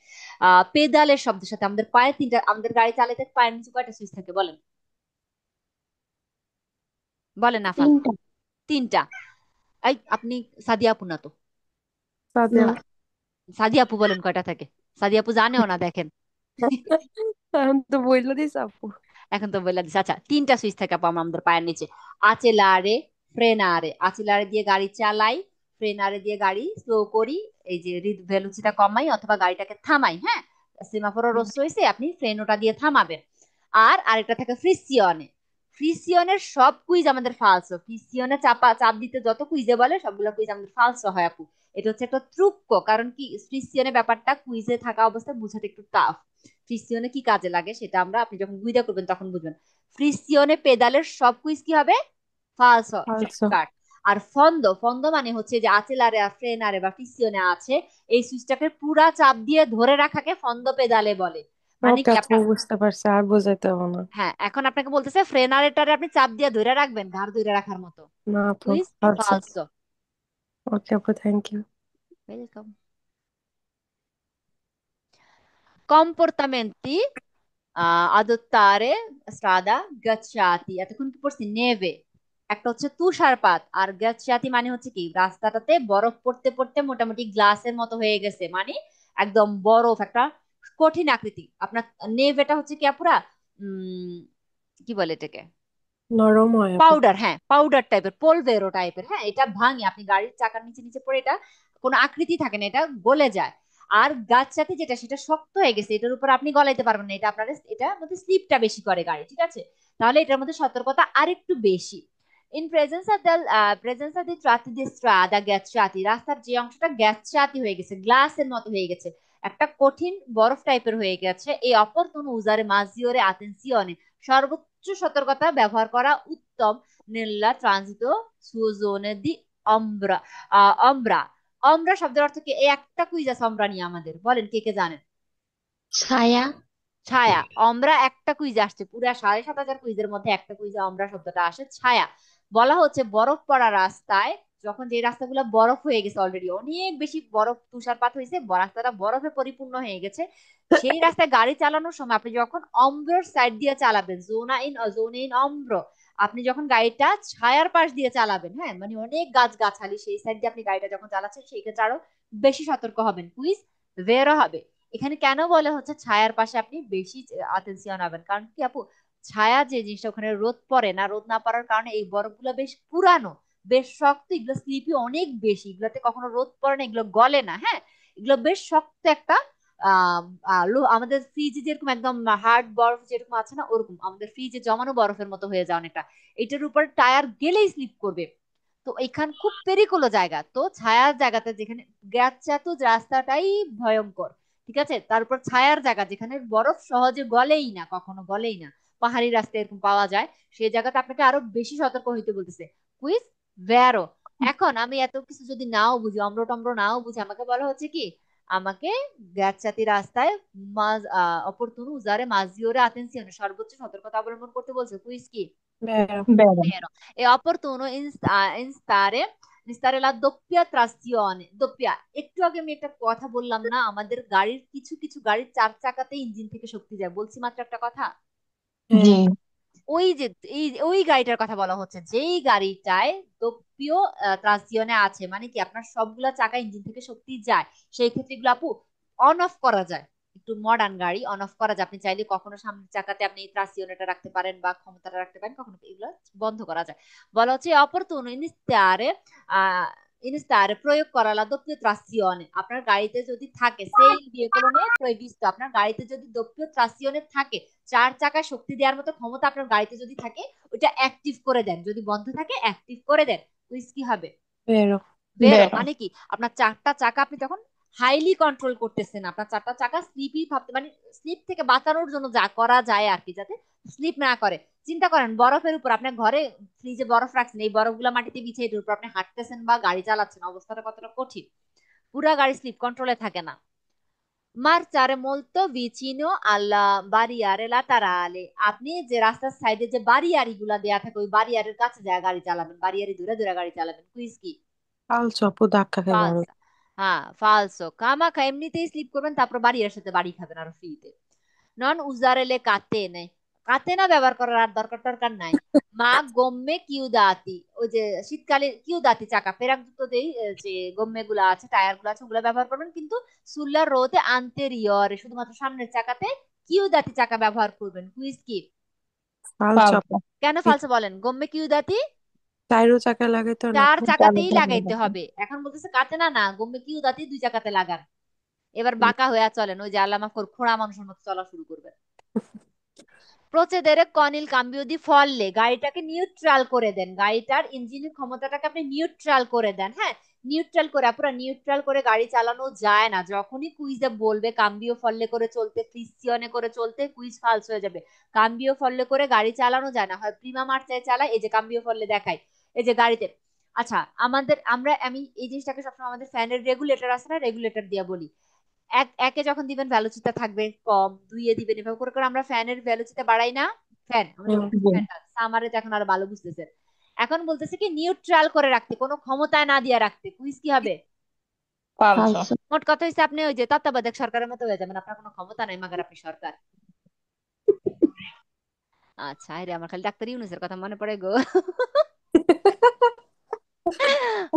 পেদালের শব্দের সাথে। আমাদের পায়ে তিনটা, আমাদের গাড়ি চালাতে পায়ের নিচে কয়টা সুইচ থাকে বলেন? বলেন আফান। তিনটা। তিনটা। এই আপনি সাদিয়া আপু না তো? সাদিয়া। সাদিয়া আপু বলেন কয়টা থাকে? সাদিয়া আপু জানেও না, দেখেন। এখন তো বইলা দিস আপু। এখন তো বলে দিচ্ছে। আচ্ছা, তিনটা সুইচ থাকে আপু আমাদের পায়ের নিচে। আচেলারে, ফ্রেনারে। আচেলারে দিয়ে গাড়ি চালাই, ফ্রেনারে দিয়ে গাড়ি স্লো করি, এই যে ভেলোসিটিটা কমাই অথবা গাড়িটাকে থামাই। হ্যাঁ, সেমাফোরও রোজ হয়েছে, আপনি ফ্রেনোটা দিয়ে থামাবেন। আর আরেকটা থাকে ফ্রিসিয়নে। ফ্রিসিয়নের সব কুইজ আমাদের ফালসো। ফ্রিসিয়নে চাপ দিতে যত কুইজে বলে সবগুলো কুইজ আমাদের ফালসো হয় আপু। এটা হচ্ছে একটা ত্রুক্ক, কারণ কি ফ্রিসিয়নের ব্যাপারটা কুইজে থাকা অবস্থায় বুঝাতে একটু টাফ। ফ্রিসিয়নে কি কাজে লাগে সেটা আপনি যখন গুইদা করবেন তখন বুঝবেন। ফ্রিসিয়নে পেদালের সব কুইজ কি হবে? ফালস। আলসো। শর্টকাট। আর ফন্দ, ফন্দ মানে হচ্ছে যে আচেলারে আর ফ্রেনারে বা ফ্রিসিয়নে আছে, এই সুইচটাকে পুরা চাপ দিয়ে ধরে রাখাকে ফন্দ পেদালে বলে। মানে ওকে কি আপু, আপনার, বুঝতে পারছি, আর বোঝাইতে হবে না। হ্যাঁ, এখন আপনাকে বলতেছে ফ্রেনারেটারে আপনি চাপ দিয়ে ধরে রাখবেন ঘাড় ধরে রাখার মতো। না আপু, কুইজ আলসো। ফালসো। ওকে আপু, থ্যাংক ইউ। ওয়েলকাম। কম্পোর্তামেন্টি আদত্তারে স্ট্রাদা গাচ্ছাতি। এতক্ষণ কি পড়ছি? নেভে। একটা হচ্ছে তুষারপাত, আর গাচ্ছাতি মানে হচ্ছে কি রাস্তাটাতে বরফ পড়তে পড়তে মোটামুটি গ্লাসের মতো হয়ে গেছে, মানে একদম বরফ একটা কঠিন আকৃতি আপনার। নেভ এটা হচ্ছে কি আপুরা, উম কি বলে এটাকে, নরম হয় আপু। পাউডার। হ্যাঁ, পাউডার টাইপের, পোলভেরো টাইপের। হ্যাঁ, এটা ভাঙে, আপনি গাড়ির চাকার নিচে নিচে পড়ে, এটা কোনো আকৃতি থাকে না, এটা গলে যায়। আর গাছসাথী যেটা, সেটা শক্ত হয়ে গেছে, এটার উপর আপনি গলাইতে পারবেন না, এটা আপনার, এটা মধ্যে স্লিপটা বেশি করে গাড়ি, ঠিক আছে? তাহলে এটার মধ্যে সতর্কতা আরেকটু বেশি। ইন প্রেজেন্স অফ দি ট্রাতি দি স্ট্রাদা গ্যাচ্ছাতি, রাস্তার যে অংশটা গ্যাচ্ছাতি হয়ে গেছে, গ্লাসের মতো হয়ে গেছে, একটা কঠিন বরফ টাইপের হয়ে গেছে, এই অপরতন উজারে মাজিওরে আতেনসিওনে, সর্বোচ্চ সতর্কতা ব্যবহার করা উত্তম। নেল্লা ট্রানজিট সুজোনে দি অম্ব্রা। অম্ব্রা, অম্ব্রা শব্দের অর্থ কি? এই একটা কুইজ আছে অম্ব্রা নিয়ে আমাদের, বলেন কে কে জানেন? ছায়া। ছায়া। অম্ব্রা একটা কুইজ আসছে, পুরা 7,500 কুইজের মধ্যে একটা কুইজে অম্ব্রা শব্দটা আসে। ছায়া বলা হচ্ছে বরফ পড়া রাস্তায়, যখন যে রাস্তাগুলো বরফ হয়ে গেছে, অলরেডি অনেক বেশি বরফ তুষারপাত হয়েছে, রাস্তাটা বরফে পরিপূর্ণ হয়ে গেছে, সেই রাস্তায় গাড়ি চালানোর সময় আপনি যখন অম্ব্রর সাইড দিয়ে চালাবেন, জোনে ইন অম্ব্র, আপনি যখন গাড়িটা ছায়ার পাশ দিয়ে চালাবেন, হ্যাঁ, মানে অনেক গাছগাছালি সেই সাইড দিয়ে আপনি গাড়িটা যখন চালাচ্ছেন, সেই ক্ষেত্রে আরো বেশি সতর্ক হবেন, কুইজ বেরো হবে। এখানে কেন বলে হচ্ছে ছায়ার পাশে আপনি বেশি অ্যাটেনশন হবেন, কারণ কি আপু, ছায়া যে জিনিসটা, ওখানে রোদ পড়ে না, রোদ না পড়ার কারণে এই বরফগুলো বেশ পুরানো, বেশ শক্ত, এগুলো স্লিপি অনেক বেশি, এগুলোতে কখনো রোদ পড়ে না, এগুলো গলে না। হ্যাঁ, এগুলো বেশ শক্ত একটা আমাদের ফ্রিজে যেরকম একদম হার্ড বরফ যেরকম আছে না, ওরকম আমাদের ফ্রিজে জমানো বরফের মতো হয়ে যাওয়া অনেকটা। এটার উপর টায়ার গেলেই স্লিপ করবে। তো এখান খুব পেরিকোলো জায়গা, তো ছায়ার জায়গাতে যেখানে গ্যাচ্ছাতু রাস্তাটাই ভয়ঙ্কর, ঠিক আছে, তারপর ছায়ার জায়গা যেখানে বরফ সহজে গলেই না, কখনো গলেই না, পাহাড়ি রাস্তায় এরকম পাওয়া যায়, সেই জায়গাতে আপনাকে আরো বেশি সতর্ক হইতে বলতেছে। কুইজ ভ্যারো। এখন আমি এত কিছু যদি নাও বুঝি, অম্র টম্র নাও বুঝি, আমাকে বলা হচ্ছে কি, আমাকে গ্যাচ্ছাতি রাস্তায় অপরতুন উজারে মাঝিওরে আতেনসিওনে, সর্বোচ্চ সতর্কতা অবলম্বন করতে বলছে। কুইজ কি? বেরো। বেড়া। Vero. E opportuno instare la doppia trazione. doppia, একটু আগে আমি একটা কথা বললাম না, আমাদের গাড়ির কিছু কিছু গাড়ির চার চাকাতে ইঞ্জিন থেকে শক্তি যায়, বলছি মাত্র একটা কথা। জি। হ্যাঁ। ওই যে ওই গাড়িটার কথা বলা হচ্ছে, যেই গাড়িটায় দোপ্পিও ট্রানজিশনে আছে, মানে কি আপনার সবগুলা চাকা ইঞ্জিন থেকে শক্তি যায়, সেই ক্ষেত্রে এগুলো আপু অন অফ করা যায়। একটু মডার্ন গাড়ি অন অফ করা যায়, আপনি চাইলে কখনো সামনের চাকাতে আপনি ট্রানজিশনটা রাখতে পারেন বা ক্ষমতাটা রাখতে পারেন, কখনো এগুলো বন্ধ করা যায়। বলা হচ্ছে অপরতুন ইনস্টারে প্রয়োগ করা লা doppio trazione, আপনার গাড়িতে যদি থাকে, সেই ভেহিকলনে প্রবিষ্ট, আপনার গাড়িতে যদি doppio trazione থাকে, চার চাকায় শক্তি দেওয়ার মতো ক্ষমতা আপনার গাড়িতে যদি থাকে, ওইটা অ্যাক্টিভ করে দেন, যদি বন্ধ থাকে অ্যাক্টিভ করে দেন। কুইজ কি হবে? বেরো। বেরো বেড়া। মানে কি, আপনার চারটা চাকা আপনি তখন হাইলি কন্ট্রোল করতেছেন, আপনার চারটা চাকা স্লিপই ভাবতে, মানে স্লিপ থেকে বাঁচানোর জন্য যা করা যায় আর কি, যাতে স্লিপ না করে, চিন্তা করেন বরফের উপর আপনার ঘরে ফ্রিজে বরফ রাখছেন, এই বরফগুলো মাটিতে বিছিয়ে এটার উপর আপনি হাঁটতেছেন বা গাড়ি চালাচ্ছেন, অবস্থাটা কতটা কঠিন। পুরা গাড়ি স্লিপ কন্ট্রোলে থাকে না। marciare molto vicino alla barriere laterale, আপনি যে রাস্তার সাইডে যে বারিয়ারি গুলা দেয়া থাকে ওই বারিয়ারের কাছে যায় গাড়ি চালাবেন, বারিয়ারি দূরে দূরে গাড়ি চালাবেন। কুইজ কি? ফালসো আপু, ধাক্কা খাইবো আরো। ফালসা। হ্যাঁ ফালসো, খামাখা এমনিতেই স্লিপ করবেন তারপর বাড়ির সাথে বাড়ি খাবেন আরো ফ্রিতে। নন উজারেলে কাতেনে, কাতেনা ব্যবহার করার আর দরকার নাই। মা গম্মে কিউদাতি, ওই যে শীতকালে কিউদাতি চাকা পেরাক যুক্ত যে গম্মে গুলা আছে টায়ার গুলো আছে ওগুলা ব্যবহার করবেন, কিন্তু সুল্লার রোতে আন্তেরিয়রে শুধুমাত্র সামনের চাকাতে কিউদাতি চাকা ব্যবহার করবেন। কুইজ কি? ফালসো আপু। Falso. কেন ফালসো বলেন? গম্মে কিউদাতি চাইরো চাকা লাগাইতো না চার আপু? চাকাতেই লাগাইতে হবে। এখন বলতেছে কাতেনা না, গম্মে কিউদাতি দুই চাকাতে লাগান। এবার বাঁকা হয়ে চলেন, ওই যে আল্লাহ মাফ করুন খোঁড়া মানুষের মতো চলা শুরু করবেন। প্রচেদেরে কনিল কাম্বিও দি ফললে, গাড়িটাকে নিউট্রাল করে দেন, গাড়িটার ইঞ্জিনের ক্ষমতাটাকে আপনি নিউট্রাল করে দেন। হ্যাঁ নিউট্রাল করে, পুরো নিউট্রাল করে গাড়ি চালানো যায় না। যখনই কুইজে বলবে কাম্বিও ফললে করে চলতে, ফ্রিসিয়নে করে চলতে, কুইজ ফালস হয়ে যাবে। কাম্বিও ফললে করে গাড়ি চালানো যায় না, হয় প্রিমা মার্চায় চালায়, এই যে কাম্বিও ফললে দেখায় এই যে গাড়িতে। আচ্ছা আমি এই জিনিসটাকে সবসময় আমাদের ফ্যানের রেগুলেটর আছে না, রেগুলেটর দিয়ে বলি। একে যখন দিবেন ভ্যালোসিটি থাকবে কম, দুইয়ে দিবেন, এভাবে করে করে আমরা ফ্যানের ভ্যালোসিটি বাড়াই না। ফ্যান আমাদের সামারে তো এখন আরো ভালো বুঝতেছেন। এখন বলতেছে কি নিউট্রাল করে রাখতে, কোনো ক্ষমতায় না দিয়ে রাখতে। কুইজ কি হবে? Falso. মোট কথা হচ্ছে আপনি ওই যে তত্ত্বাবধায়ক সরকারের মতো হয়ে যাবেন, আপনার কোনো ক্ষমতা নাই মাগার আপনি সরকার। আচ্ছা রে, আমার খালি ডাক্তার ইউনূসের কথা মনে পড়ে গো।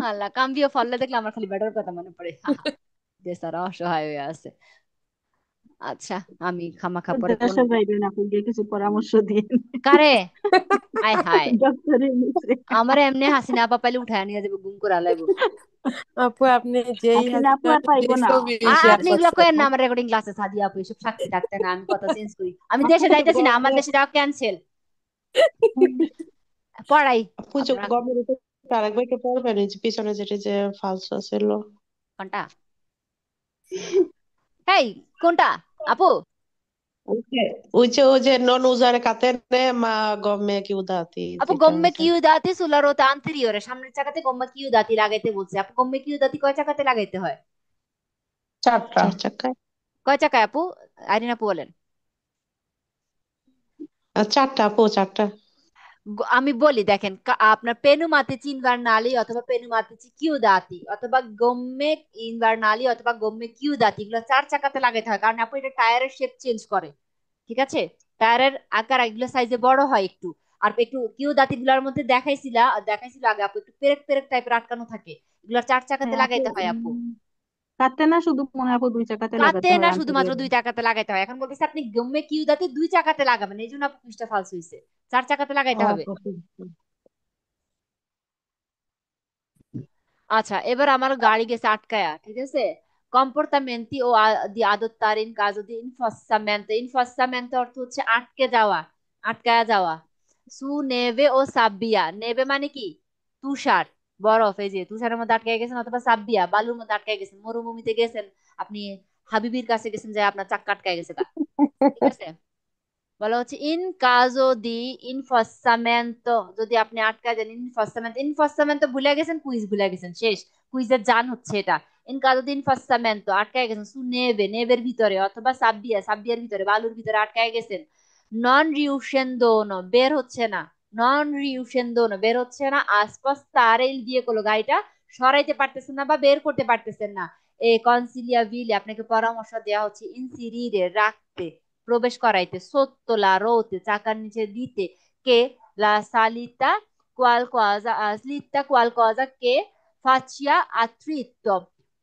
আল্লাহ, কাম্বিও ফললে দেখলে আমার খালি ব্যাটার কথা মনে পড়ে। দেশারা অসহায় হয়ে আছে। আচ্ছা আমি খামাখা পরে কোন দেশে যাইবেন আপনি, গিয়ে কিছু পরামর্শ দিন কারে আয় হায় ডক্টরের নিচে। আমার এমনি হাসিনা আপা পাইলে উঠায় নিয়ে যাবে, গুম করে আলাইবো। আপু আপনি যেই হাসিনা আপু আর হাসিনার পাইবো যে না। ছবি শেয়ার আপনি এগুলো করছেন করেন না, আমার রেকর্ডিং ক্লাসে সাদিয়া আপু এসব সাক্ষী থাকতে না, আমি কথা চেঞ্জ করি। আমি দেশে যাইতেছি না, আমার দেশে যাওয়া ক্যান্সেল। পড়াই আপু যে আপনারা গমের উপর আরেকবার একটু পড়বেন, এই যে পিছনে যেটা যে ফালসো ছিল। কোনটা? এই কোনটা আপু? ওই যে non usare catene ma gomme chiudati, আপু যেটা গম্মে ওইটা। কিউ দাতি সুলারোতে আন্তরিয়রে, সামনের চাকাতে গম্মে কিউ দাতি লাগাইতে বলছে। আপু গম্মে কিউ দাতি কয় চাকাতে লাগাইতে হয়? 4টা। 4 চাকায়। কয় চাকায় আপু? আইরিন আপু বলেন। 4টা আপু, 4টা। আমি বলি দেখেন, আপনার পেনুমাতিচি ইনভার্নালি অথবা পেনুমাতিচি কিউদাতি অথবা গম্মে ইনভার্নালি অথবা গম্মে কিউদাতি, এগুলো চার চাকাতে লাগাইতে হয়, কারণ আপু এটা টায়ারের শেপ চেঞ্জ করে। ঠিক আছে, টায়ারের আকার এগুলো সাইজে বড় হয় একটু। আর একটু কিউদাতি গুলার মধ্যে দেখাইছিল আগে আপু, একটু পেরেক পেরেক টাইপের আটকানো থাকে, এগুলো চার চাকাতে হ্যাঁ আপু, লাগাইতে হয় আপু। কাটতে না শুধু মনে হয় আপু দুই চাকাতে কাতে লাগাতে হয় না, শুধুমাত্র আন্তরিক। দুই চাকাতে লাগাইতে হয়। এখন বলতেছে আপনি গম্মে কিউদাতি দুই চাকাতে লাগাবেন, এই জন্য আপু পৃষ্ঠা ফালস হয়েছে, চার চাকাতে লাগাইতে হবে। আচ্ছা এবার আমার গাড়ি গেছে আটকায়া, ঠিক আছে। কম্পোর্তামেন্তি ও দি adottare in caso di infossamento, infossamento অর্থ হচ্ছে আটকে যাওয়া, আটকায়া যাওয়া। সু নেভে ও সাব্বিয়া, নেভে মানে কি? তুষার, বরফ, এই যে তুষারের মধ্যে আটকে গেছেন, অথবা সাব্বিয়া বালুর মধ্যে আটকে গেছেন, মরুভূমিতে গেছেন আপনি, হাবিবির কাছে গেছেন যে আপনার চাক্কা আটকায় গেছে গা। ঠিক আছে, বলা হচ্ছে ইন কাজো দি ইনফসামেন্তো, যদি আপনি আটকা যান, ইনফসামেন্তো ভুলে গেছেন, কুইজ ভুলে গেছেন, শেষ। কুইজের জান হচ্ছে এটা। ইন কাজো দি ইনফসামেন্তো আটকায় গেছেন, সু নেভে, নেভের ভিতরে, অথবা সাব্বিয়া, সাব্বিয়ার ভিতরে, বালুর ভিতরে আটকায় গেছেন। নন রিউশেন্দোনো, বের হচ্ছে না, নন রিউশেন্দোনো বের হচ্ছে না। আশপাশ তারেল দিয়ে কোনো গাড়িটা সরাইতে পারতেছেন না বা বের করতে পারতেছেন না। এ কনসিলিয়া ভিলে, আপনাকে পরামর্শ দেওয়া হচ্ছে ইনসিরিরে রাখতে, প্রবেশ করাইতে, sotto la rote চাকার নিচে দিতে, কে la salita qualcosa slitta qualcosa che faccia attrito,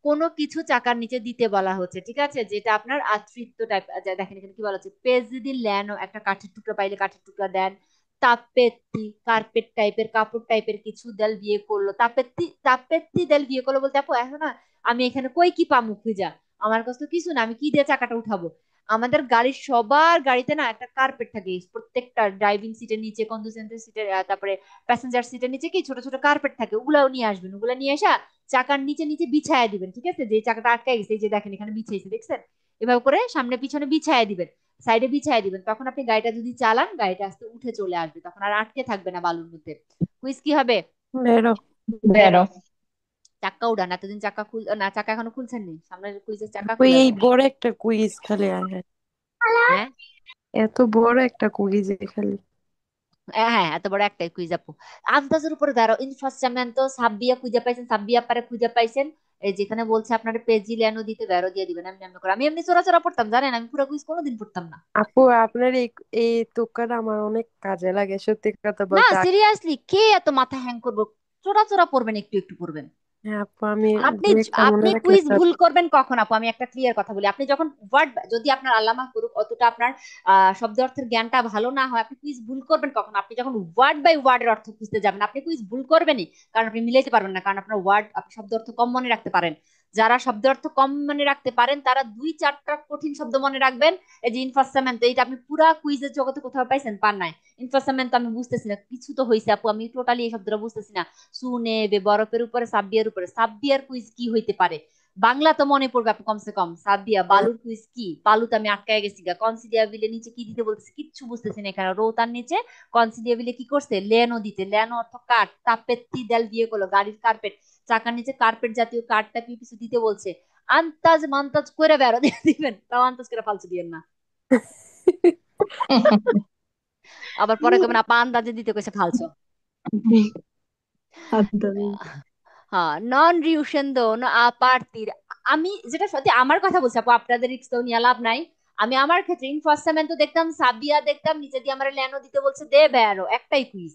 কোনো কিছু চাকার নিচে দিতে বলা হচ্ছে। ঠিক আছে, যেটা আপনার আত্রিত্ব টাইপ। দেখেন এখানে কি বলা হচ্ছে, পেজ যদি ল্যানো, একটা কাঠের টুকরা পাইলে কাঠের টুকরা দেন। তাপেত্তি, কার্পেট টাইপের, কাপড় টাইপের কিছু দেল বিয়ে করলো, তাপেত্তি, তাপেত্তি দেল বিয়ে করলো বলতে আপু এখন না আমি এখানে কই কি পামু খুঁজা, আমার কাছে তো কিছু না, আমি কি দিয়ে চাকাটা উঠাবো। আমাদের গাড়ির সবার গাড়িতে না একটা কার্পেট থাকে, প্রত্যেকটা ড্রাইভিং সিটের নিচে, কন্ডুসেন্টের সিটের, তারপরে প্যাসেঞ্জার সিটের নিচে কি ছোট ছোট কার্পেট থাকে, ওগুলাও নিয়ে আসবেন। ওগুলা নিয়ে আসা চাকার নিচে নিচে বিছায়া দিবেন। ঠিক আছে, যে চাকাটা আটকে গেছে, এই যে দেখেন এখানে বিছাইছে দেখছেন, এভাবে করে সামনে পিছনে বিছায়া দিবেন। সাইডে বিছাই দিবেন, তখন আপনি গাড়িটা যদি চালান গাড়িটা আস্তে উঠে চলে আসবে, তখন আর আটকে থাকবে না বালুর মধ্যে। কুইজ কি হবে? বেরো। বেরো। চাক্কা উড়ান। এতদিন চাক্কা না, চাক্কা এখনো খুলছেন নি, সামনের কুইজের চাক্কা ওই খুলে এই দেন। বড় একটা কুইজ খালি আহে, হ্যাঁ এত বড় একটা কুইজ খালি। হ্যাঁ হ্যাঁ, এত বড় একটাই কুইজ আপু। আন্দাজের উপরে ধরো ইনফাস্টামেন্টো সাব্বিয়া খুঁজে পাইছেন, সাব্বিয়া পারে খুঁজে পাইছেন, এই যেখানে বলছে আপনার পেজি লেনো দিতে বেরো দিয়ে দিবেন, এমনি এমনি করে। আমি এমনি চোরা চোরা পড়তাম জানেন, আমি পুরো কুইজ কোনোদিন পড়তাম না। আপু আপনার এই এই তুক্কাটা আমার অনেক কাজে লাগে, সত্যি কথা না বলতে। সিরিয়াসলি, কে এত মাথা হ্যাং করবো? চোরা চোরা পড়বেন, একটু একটু পড়বেন। হ্যাঁ আপু, আমি আপনি দু একটা মনে আপনি রাখলে কুইজ সব। ভুল করবেন কখন আপু? আমি একটা ক্লিয়ার কথা বলি, আপনি যখন ওয়ার্ড, যদি আপনার আল্লামা করুক অতটা আপনার শব্দ অর্থের জ্ঞানটা ভালো না হয়, আপনি কুইজ ভুল করবেন কখন? আপনি যখন ওয়ার্ড বাই ওয়ার্ডের অর্থ খুঁজতে যাবেন, আপনি কুইজ ভুল করবেনই, কারণ আপনি মিলাইতে পারবেন না, কারণ আপনার ওয়ার্ড, আপনি শব্দ অর্থ কম মনে রাখতে পারেন। যারা শব্দ অর্থ কম মনে রাখতে পারেন তারা 2-4টা কঠিন শব্দ মনে রাখবেন। এই যে ইনফাস্টামেন্ট, এইটা আপনি পুরা কুইজের জগতে কোথাও পাইছেন? পান নাই। ইনফাস্টামেন্ট আমি বুঝতেছি না, কিছু তো হয়েছে আপু, আমি টোটালি এই শব্দটা বুঝতেছি না। সুনে বে, বরফের উপরে সাব্বিয়ার উপরে, সাব্বিয়ার কুইজ কি হইতে পারে? বাংলা তো মনে পড়বে আপু কমসে কম। সাব্বিয়া বালুর কুইজ কি? বালুতে আমি আটকায় গেছি গা। কনসিডিয়াবিলে নিচে কি দিতে বলতেছে কিচ্ছু বুঝতেছি না এখানে। রোতার নিচে কনসিডিয়াবিলে কি করছে? লেনো দিতে। লেনো অর্থ কাঠ, তাপেত্তি দেল দিয়ে করলো গাড়ির কার্পেট, চাকার নিচে কার্পেট জাতীয় কাঠটা কি কিছু দিতে বলছে। আন্তাজ মান্তাজ করে বেড়া দিয়ে দিবেন, তাও আন্তাজ করে ফালতু দিবেন না। আবার পরে কেমন আপা আন্দাজে দিতে কইছে ফালছো। হ্যাঁ, নন রিউশেন্দো না আপার্তির। আমি যেটা সত্যি আমার কথা বলছি আপু, আপনাদের রিক্স তো নিয়ে লাভ নাই। আমি আমার ক্ষেত্রে ইনফাস্টামেন্ট তো দেখতাম, সাবিয়া দেখতাম, নিচে দিয়ে আমার ল্যানো দিতে বলছে দে বেরো, একটাই কুইজ।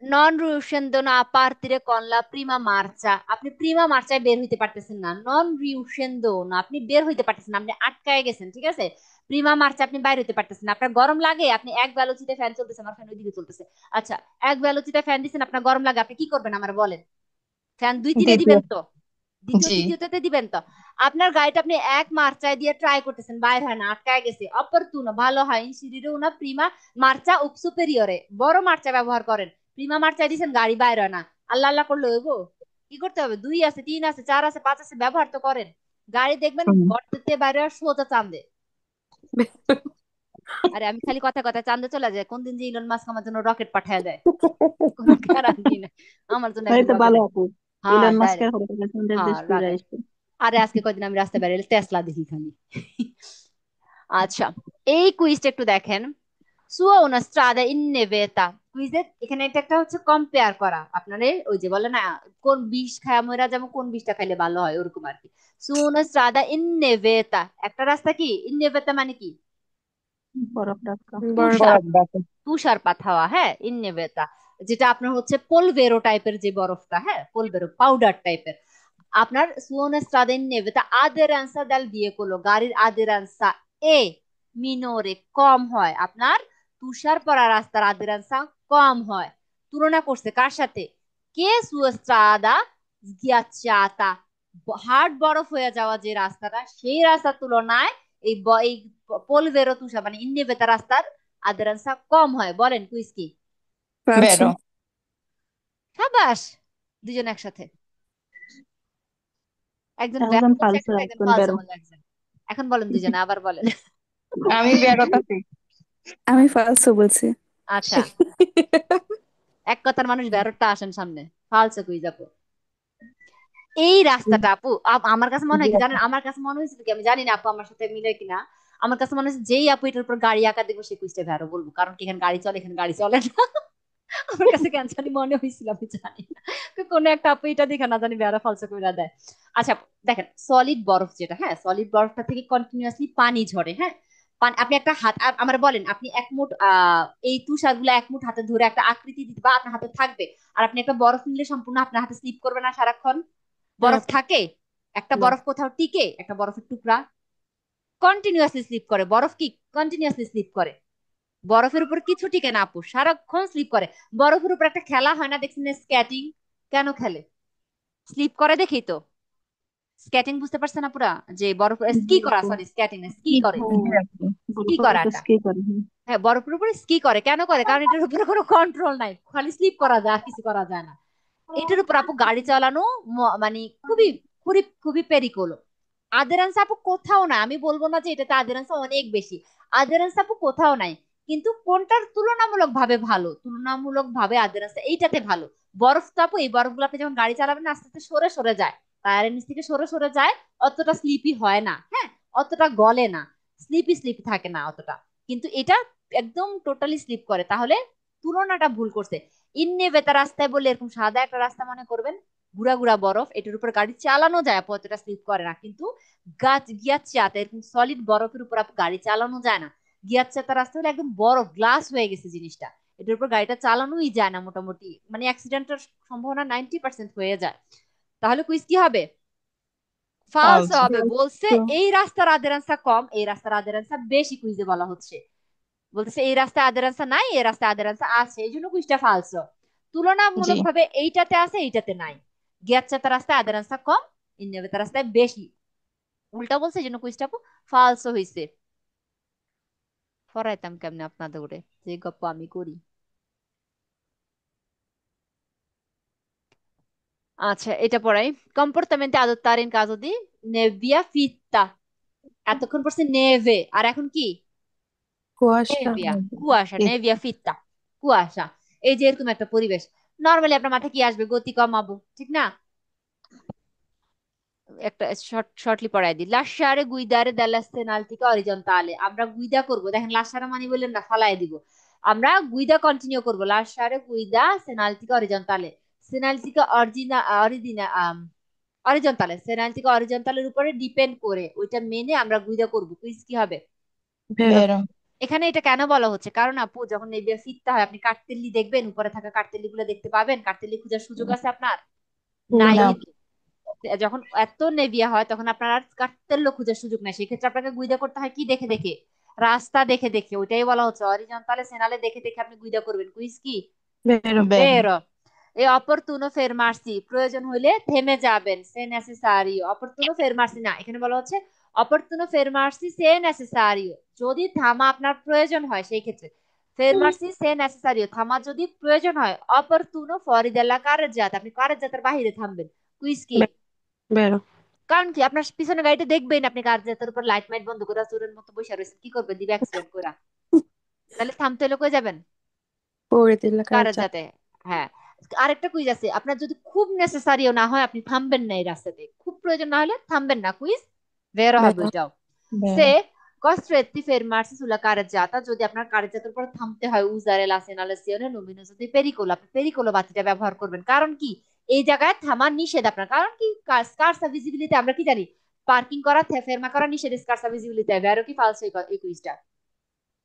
নন রিউশেন্দো না আপার্তিরে কনলা প্রিমা মার্চা। আপনি প্রিমা মার্চায় বের হইতে পারতেছেন না। নন রিউশেন্দো না, আপনি বের হইতে পারতেছেন না, আপনি আটকায় গেছেন, ঠিক আছে? প্রিমা মার্চা আপনি বাইরে হইতে পারতেছেন না, আপনার গরম লাগে, আপনি এক ভ্যালোসিতে ফ্যান চলতেছে, আমার ফ্যান ওইদিকে চলতেছে। আচ্ছা, এক ভ্যালোসিতে ফ্যান দিচ্ছেন, আপনার গরম লাগে, আপনি কি করবেন আমার বলেন? ফ্যান 2-3 দ্বিতীয়। দিবেন তো? দ্বিতীয় জি। তৃতীয়তে দিবেন তো? আপনার গাড়িটা আপনি এক মার্চায় দিয়ে ট্রাই করতেছেন, বাইর হয় না, আটকায় গেছে। অপরতুনো ভালো হয় ইনসিডিরে উনা প্রিমা মার্চা উপ সুপেরিয়রে, বড় মার্চা ব্যবহার করেন। প্রিমা মার্চায় দিছেন, গাড়ি বাইর হয় না, আল্লাহ আল্লাহ করলে হইব? কি করতে হবে? 2 আছে, 3 আছে, 4 আছে, 5 আছে, ব্যবহার তো করেন। গাড়ি দেখবেন গর্তেতে বাইরে আর সোজা চান্দে। আরে আমি খালি কথা কথা চান্দে চলে যায়, কোন দিন যে ইলন মাস্ক আমার জন্য রকেট পাঠায় দেয় কোনো গ্যারান্টি নাই। আমার জন্য এই একদিন তো ভালো রকেট, আপু, হ্যাঁ ইলন মাস্কের ডাইরেক্ট, হলো সুন্দর হ্যাঁ দেশ ঘুরে রাইট। আসছে। আরে আজকে কয়দিন আমি রাস্তায় বেরোলে টেসলা দেখি খালি। আচ্ছা, এই কুইজটা একটু দেখেন। সুয়া una strada in neveta, কুইজের এখানে এটা একটা হচ্ছে কম্পেয়ার করা আপনারে, ওই যে বলে না কোন বিষ খায় মরা যাবো, কোন বিষটা খাইলে ভালো হয়, ওরকম আর কি। সুয়া una strada in neveta, একটা রাস্তা কি ইন নেভেতা মানে কি? বরফ ঢাকা। বড় তুষার, বরফ দেখো। তুষারপাত হওয়া, হ্যাঁ ইন নেভেতা। যেটা আপনার হচ্ছে পোলভেরো টাইপের যে বরফটা, হ্যাঁ পোলভেরো পাউডার টাইপের। আপনার সুওনা স্ট্রাদা ইন নেভেতা আদেরান্সা দাল ভিয়েকুলো, গাড়ির আদেরান্সা এ মিনোরে কম হয়। আপনার তুষার পড়া রাস্তার আদেরান্সা কম হয়। তুলনা করছে কার সাথে? কে সুস্ট্রাদা গিয়াচাতা, হার্ড বরফ হয়ে যাওয়া যে রাস্তাটা, সেই রাস্তার তুলনায় এই পোলভেরো তুষার মানে ইন্নেভেতা রাস্তার আদেরান্সা কম হয়। বলেন কুইজ কি? বেরো। সাবাস, দুজন একসাথে। একজন একজন ব্যর্থ বলছে, ফালতু একজন একজন ফালসো বেরো। বলে একজন। এখন বলেন দুজনে, আবার বলেন। আমি বেরোতাছি। আমি ফালসো বলছি। আচ্ছা, এক কথার মানুষ বেরোটা আসেন সামনে, ফালসো কুইজ আপু। এই রাস্তাটা আপু আমার কাছে মনে হয় কি জানেন, আমার কাছে মনে হয়েছিল কি, আমি জানি না আপু আমার সাথে মিলে কিনা, আমার কাছে মনে হচ্ছে যেই আপু এটার উপর গাড়ি আঁকা দেখবো সেই কুইজটা ভ্যারো বলবো, কারণ কি এখানে গাড়ি চলে, এখানে গাড়ি চলে না। আমার কাছে কেন জানি মনে হয়েছিল, আমি জানি না, তো কোনো একটা আপু এটা দেখে না জানি ভ্যারো ফালসো কইরা দেয়। আচ্ছা দেখেন, সলিড বরফ যেটা, হ্যাঁ সলিড বরফটা থেকে কন্টিনিউয়াসলি পানি ঝরে, হ্যাঁ আপনি একটা হাত আমার বলেন, আপনি এক মুঠ এই তুষার গুলো এক মুঠ হাতে ধরে একটা আকৃতি দিতে বা আপনার হাতে থাকবে, আর আপনি একটা বরফ নিলে সম্পূর্ণ আপনার হাতে স্লিপ করবে না সারাক্ষণ? বরফ থাকে, একটা না। বরফ কোথাও টিকে? একটা বরফের টুকরা কন্টিনিউয়াসলি স্লিপ করে। বরফ কি কন্টিনিউয়াসলি স্লিপ করে? বরফের উপর কিছু টিকে না আপু, সারাক্ষণ স্লিপ করে। বরফের উপর একটা খেলা হয় না দেখছেন, স্কেটিং? কেন খেলে? স্লিপ করে দেখেই তো। স্কেটিং বুঝতে পারছেন আপুরা? যে বরফ জি স্কি করা, আপু। সরি স্কেটিং স্কি করে, হ্যাঁ, স্কি বরফের উপর করাটা। স্কি করে। হ্যাঁ বরফের উপরে স্কি করে, কেন করে? কারণ এটার উপরে কোনো কন্ট্রোল নাই, খালি স্লিপ করা যায় আর কিছু করা যায় না। এটার উপর আপু গাড়ি চালানো মানে খুবই খুবই খুবই পেরিকোলো। আদেরান্স আপু কোথাও না, আমি বলবো না যে এটাতে আদেরান্স অনেক বেশি, আদেরান্স আপু কোথাও নাই, কিন্তু কোনটার তুলনামূলক ভাবে ভালো, তুলনামূলক ভাবে আদেরান্স এইটাতে ভালো। বরফ তো আপু, এই বরফগুলো আপনি যখন গাড়ি চালাবেন না, আস্তে আস্তে সরে সরে যায়, টায়ারের নিচ থেকে সরে সরে যায়, অতটা স্লিপি হয় না, হ্যাঁ, অতটা গলে না, স্লিপি স্লিপি থাকে না অতটা, কিন্তু এটা একদম টোটালি স্লিপ করে, তাহলে তুলনাটা ভুল করছে। ইন্নেবেতা রাস্তায় বলে এরকম সাদা একটা রাস্তা মনে করবেন, গুড়া গুড়া বরফ, এটার উপর গাড়ি চালানো যায় আপু, অতটা স্লিপ করে না, কিন্তু গাছ গিয়াচ্ছাতে এরকম সলিড বরফের উপর আপু গাড়ি চালানো যায় না। গিয়াচ্ছাতা রাস্তা হলে একদম বরফ গ্লাস হয়ে গেছে জিনিসটা, এটার উপর গাড়িটা চালানোই যায় না মোটামুটি, মানে অ্যাক্সিডেন্টের সম্ভাবনা 90% হয়ে যায়। তাহলে কুইজ কি হবে? ফালস falso, হবে, বলছে এই রাস্তার আদেরান্সা কম, এই রাস্তার আদেরান্সা বেশি, কুইজে বলা হচ্ছে, বলতেছে এই রাস্তায় আদেরান্সা নাই, এই রাস্তায় আদেরান্সা আছে, এই জন্য কুইজটা ফালস। তুলনামূলক জি ভাবে এইটাতে আছে এইটাতে নাই, গিয়াচ্ছাতা রাস্তায় আদেরান্সা কম, ইন্নেবেতা রাস্তায় বেশি, উল্টা বলছে, এই জন্য কুইজটা ফালস হয়েছে। ফরাইতাম কেমনে আপনাদের ওরে, যে গপ্প আমি করি। আচ্ছা, এটা পড়াই। কম্পোর্টামেন্টে adottare in caso di nebbia fitta, এতক্ষণ পড়ছে নেভে, আর এখন কি? কুয়াশা। নেভিয়া, কুয়াশা, নেভিয়া ফিত্তা, কুয়াশা। এই যে এরকম একটা পরিবেশ, নর্মালি আপনার মাথায় কি আসবে? গতি কমাবো, ঠিক না? একটা শর্টলি পড়াই দিই। লাসারে গুইদারে দালাস্তে নালতিকে অরিজন্তালে, আমরা গুইদা করব, দেখেন লাসারে মানে বললেন না, ফালাই দিব, আমরা গুইদা কন্টিনিউ করব, লাসারে গুইদা সেনালতিকে অরিজন্তালে, সেনালতিকে অরিজিনা অরিজিনা অরিজন্তালে, সেনালতিকে অরিজন্তালের উপরে ডিপেন্ড করে ওইটা মেনে আমরা গুইদা করব। কুইজ কি হবে? ভেরো। vero, এখানে এটা কেন বলা হচ্ছে, কারণ আপু যখন নেভিয়া ফিরতে হয় আপনি কাঠতেল্লি দেখবেন, উপরে থাকা কাঠতেল্লি গুলো দেখতে পাবেন, কাঠতেল্লি খোঁজার সুযোগ আছে আপনার? নাই না। no, কিন্তু যখন এত নেভিয়া হয় তখন আপনার আর কাঠতেল্লো খোঁজার সুযোগ নাই, সেক্ষেত্রে আপনাকে গুইদা করতে হয় কি দেখে দেখে? রাস্তা দেখে দেখে, ওইটাই বলা হচ্ছে অরিজন্তালে সেনালে দেখে দেখে আপনি গুইদা করবেন। কুইজ কি? ভেরো। vero, বেরো। এই অপরতুনো ফেরমার্সি, প্রয়োজন হইলে থেমে যাবেন, সে নেসেসারিও, অপরতুনো ফেরমার্সি না, এখানে বলা হচ্ছে অপরতুনো ফেরমার্সি সে নেসেসারিও, যদি থামা আপনার প্রয়োজন হয় সেই ক্ষেত্রে, ফেরমার্সি সে নেসেসারিও, থামা যদি প্রয়োজন হয়, অপরতুনো ফরিদেলা কারের জাত, আপনি কারের জাতের বাহিরে থামবেন। কুইজ কি? ভেরো। কারণ কি? আপনার পিছনে গাড়িটা দেখবেন, আপনি কারের জাতের উপর লাইট মাইট বন্ধ করে চোরের মতো বসে রয়েছেন, কি করবেন? দিবে অ্যাক্সিডেন্ট করে, তাহলে থামতে হলে কই যাবেন? পড়ে দিলে কার কারের যা। যাতে, হ্যাঁ। আরেকটা কুইজ আছে, আপনার যদি খুব নেসেসারিও না হয় আপনি থামবেন না এই রাস্তাতে, খুব প্রয়োজন না হলে থামবেন না। কুইজ বের হবে ভেরো। এটাও। সে vero, costretti fermarsi sulla carreggiata, যদি আপনার কারেজ্জাতার উপর থামতে হয়, উজারে লা segnalazione luminosa di pericolo, আপনি পেরিকোলো বাতিটা ব্যবহার করবেন, কারণ কি? এই জায়গায় থামা নিষেধ আপনার, কারণ কি? স্কার্সা ভিজিবিলিটি, আমরা কি জানি? পার্কিং করা, ফেরমা করা নিষেধ, স্কার্সা ভিজিবিলিটি, ভেরো কি ফালস এই কুইজটা?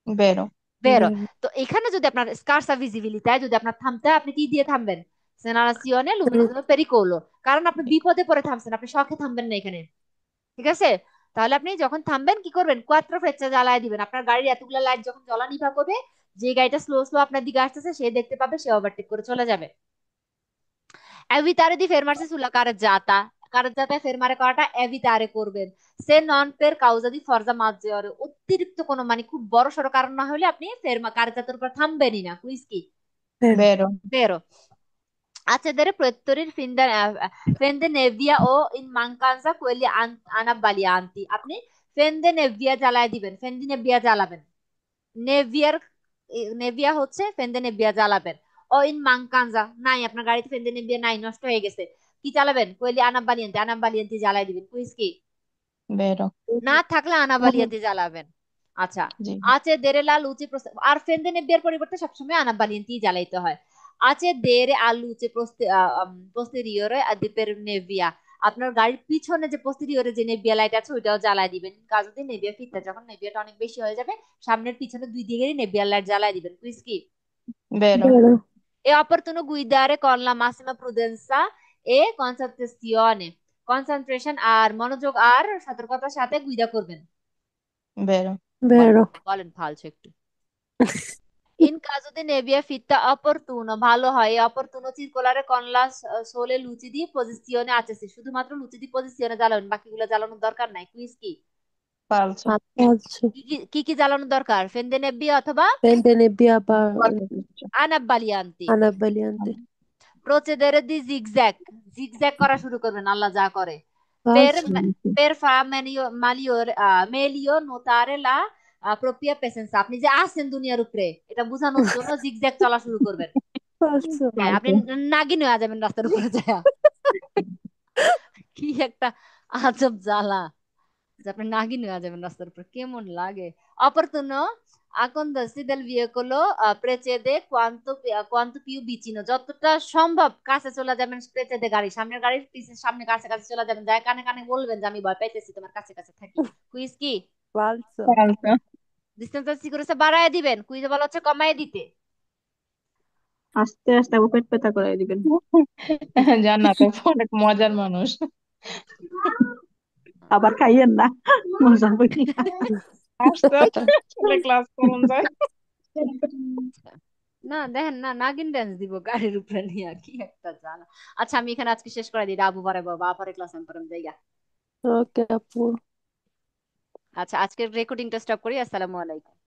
vero, বেরো। ভেরো। তো এখানে যদি আপনার স্কার্সা ভিজিবিলিটি, যদি আপনার থামতে হয়, আপনি কি দিয়ে থামবেন? সেনালাসিওনে লুমিনোজো পেরিকোলো, কারণ আপনি বিপদে পড়ে থামছেন, আপনি শখে থামবেন না এখানে, ঠিক আছে? তাহলে আপনি যখন থামবেন কি করবেন? কোয়াত্রো ফেচ্চা জ্বালায় দিবেন, আপনার গাড়ির এতগুলো লাইট যখন জ্বলা নিভা করবে, যে গাড়িটা স্লো স্লো আপনার দিকে আসতেছে সে দেখতে পাবে, সে ওভারটেক করে চলে যাবে। এভিতারে দি ফেরমার্সি সুলা কারেজ্জাতা, কারেজ্জাতায় ফেরমারে করাটা এভিতারে করবেন। সে নন পের কাউজা দি ফরজা মাজেওরে, অতিরিক্ত কোনো মানে খুব বড় সড়ো কারণ না হলে আপনি ফেরমা কারেজ্জাতার উপর থামবেনই না। কুইজ কি? ভেরো। vero, বেরো। accedere প্রত্যরির ফেন্দে নেভিয়া ও ইন মানকানসা কোয়েলি আনাবালিয়ান্তি, আপনি ফেন্দে নেভিয়া জ্বালায় দিবেন, ফেন্দি নেভিয়া জ্বালাবেন, নেভিয়ার নেভিয়া হচ্ছে ফেন্দে নেভিয়া জ্বালাবেন। ও ইন মানকানসা নাই, আপনার গাড়িতে ফেন্দে নেভিয়া নাই, নষ্ট হয়ে গেছে, কি চালাবেন? কোয়েলি আনাবালিয়ান্তি, আনাবালিয়ান্তি জ্বালাই দিবেন। কুইজ কি? vero, না থাকলে আনাবালিয়ান্তি জ্বালাবেন। আচ্ছা, জি আছে দেরে লাল উচে আর ফেন্দে নেভিয়ার পরিবর্তে সবসময় আনাবালিয়ান্তি জ্বালাইতে হয়। আছে দেরে আলু উচে পোস্টেরিয়রে আদিপের নেভিয়া, আপনার গাড়ির পিছনে যে পোস্টেরিয়রে যে নেভিয়া লাইট আছে ওইটাও জ্বালাই দিবেন, কাজ যদি নেভিয়া ফিরতে, যখন নেভিয়াটা অনেক বেশি হয়ে যাবে সামনের পিছনে দুই দিকেরই নেভিয়া লাইট জ্বালাই দিবেন। কুইজ কি? vero, ভেরো। e opportuno guidare con la massima prudenza e concentrazione, concentration আর মনোযোগ আর সতর্কতার সাথে গুইদা করবেন। vero, বলেন ভেরো। বলেন ফালছে একটু। In caso di nebbia fitta opportuno, ভালো হয়। opportuno circolare con la sole luci di posizione accesi, শুধুমাত্র লুচি দি পজিশনে জ্বালাবেন, বাকিগুলো জ্বালানোর দরকার নাই। কুইজ কি? falso, আচ্ছা। কি কি জ্বালানোর দরকার? ফেন্দে নেব্বিয়া অথবা Pende nebbia বা আনাব্বালিয়ান্তি। আনাবালিয়ান্তে। প্রচেদেরে দি জিগজ্যাগ, জিগজ্যাগ করা শুরু করবেন, আল্লাহ যা করে। Per, Falso. per far meglio notare la propria presenza, আপনি যে আছেন দুনিয়ার উপরে এটা বোঝানোর জন্য জিগজ্যাগ চলা শুরু করবেন। Falso. হ্যাঁ, আপনি নাগিন হয়ে যাবেন রাস্তার উপরে যায়। কি একটা আজব জ্বালা যে আপনি নাগিন হয়ে যাবেন রাস্তার উপরে, কেমন লাগে। Opportuno a condursi del veicolo precede quanto più vicino, যতটা সম্ভব কাছে চলে যাবেন, precede গাড়ি, সামনের গাড়ির পিছে সামনে কাছে কাছে চলে যাবেন, যায় কানে কানে বলবেন যে আমি ভয় পাইতেছি, তোমার কাছে কাছে থাকি। কুইজ কি Falso. Falso. ডিস্টেন্স সিকিউরিটি বাড়ায় দিবেন, কুইজে বলা হচ্ছে কমায় দিতে। আস্তে আস্তে বুকেট পেতা করে দিবেন। জান্নাত আপু অনেক মজার মানুষ। আবার খাইয়েন না, মজা করি না। আসতে আসলে ক্লাস করুন যায়। না দেখেন না, নাগিন ড্যান্স দিব গাড়ির উপরে নিয়ে, কি একটা জ্বালা। আচ্ছা আমি এখানে আজকে শেষ করে দিই, আবু পারে বাবা পরে ক্লাস আমি পরে যাইগা। Okay, আপু। আচ্ছা আজকের রেকর্ডিংটা স্টপ করি, আসসালামু আলাইকুম।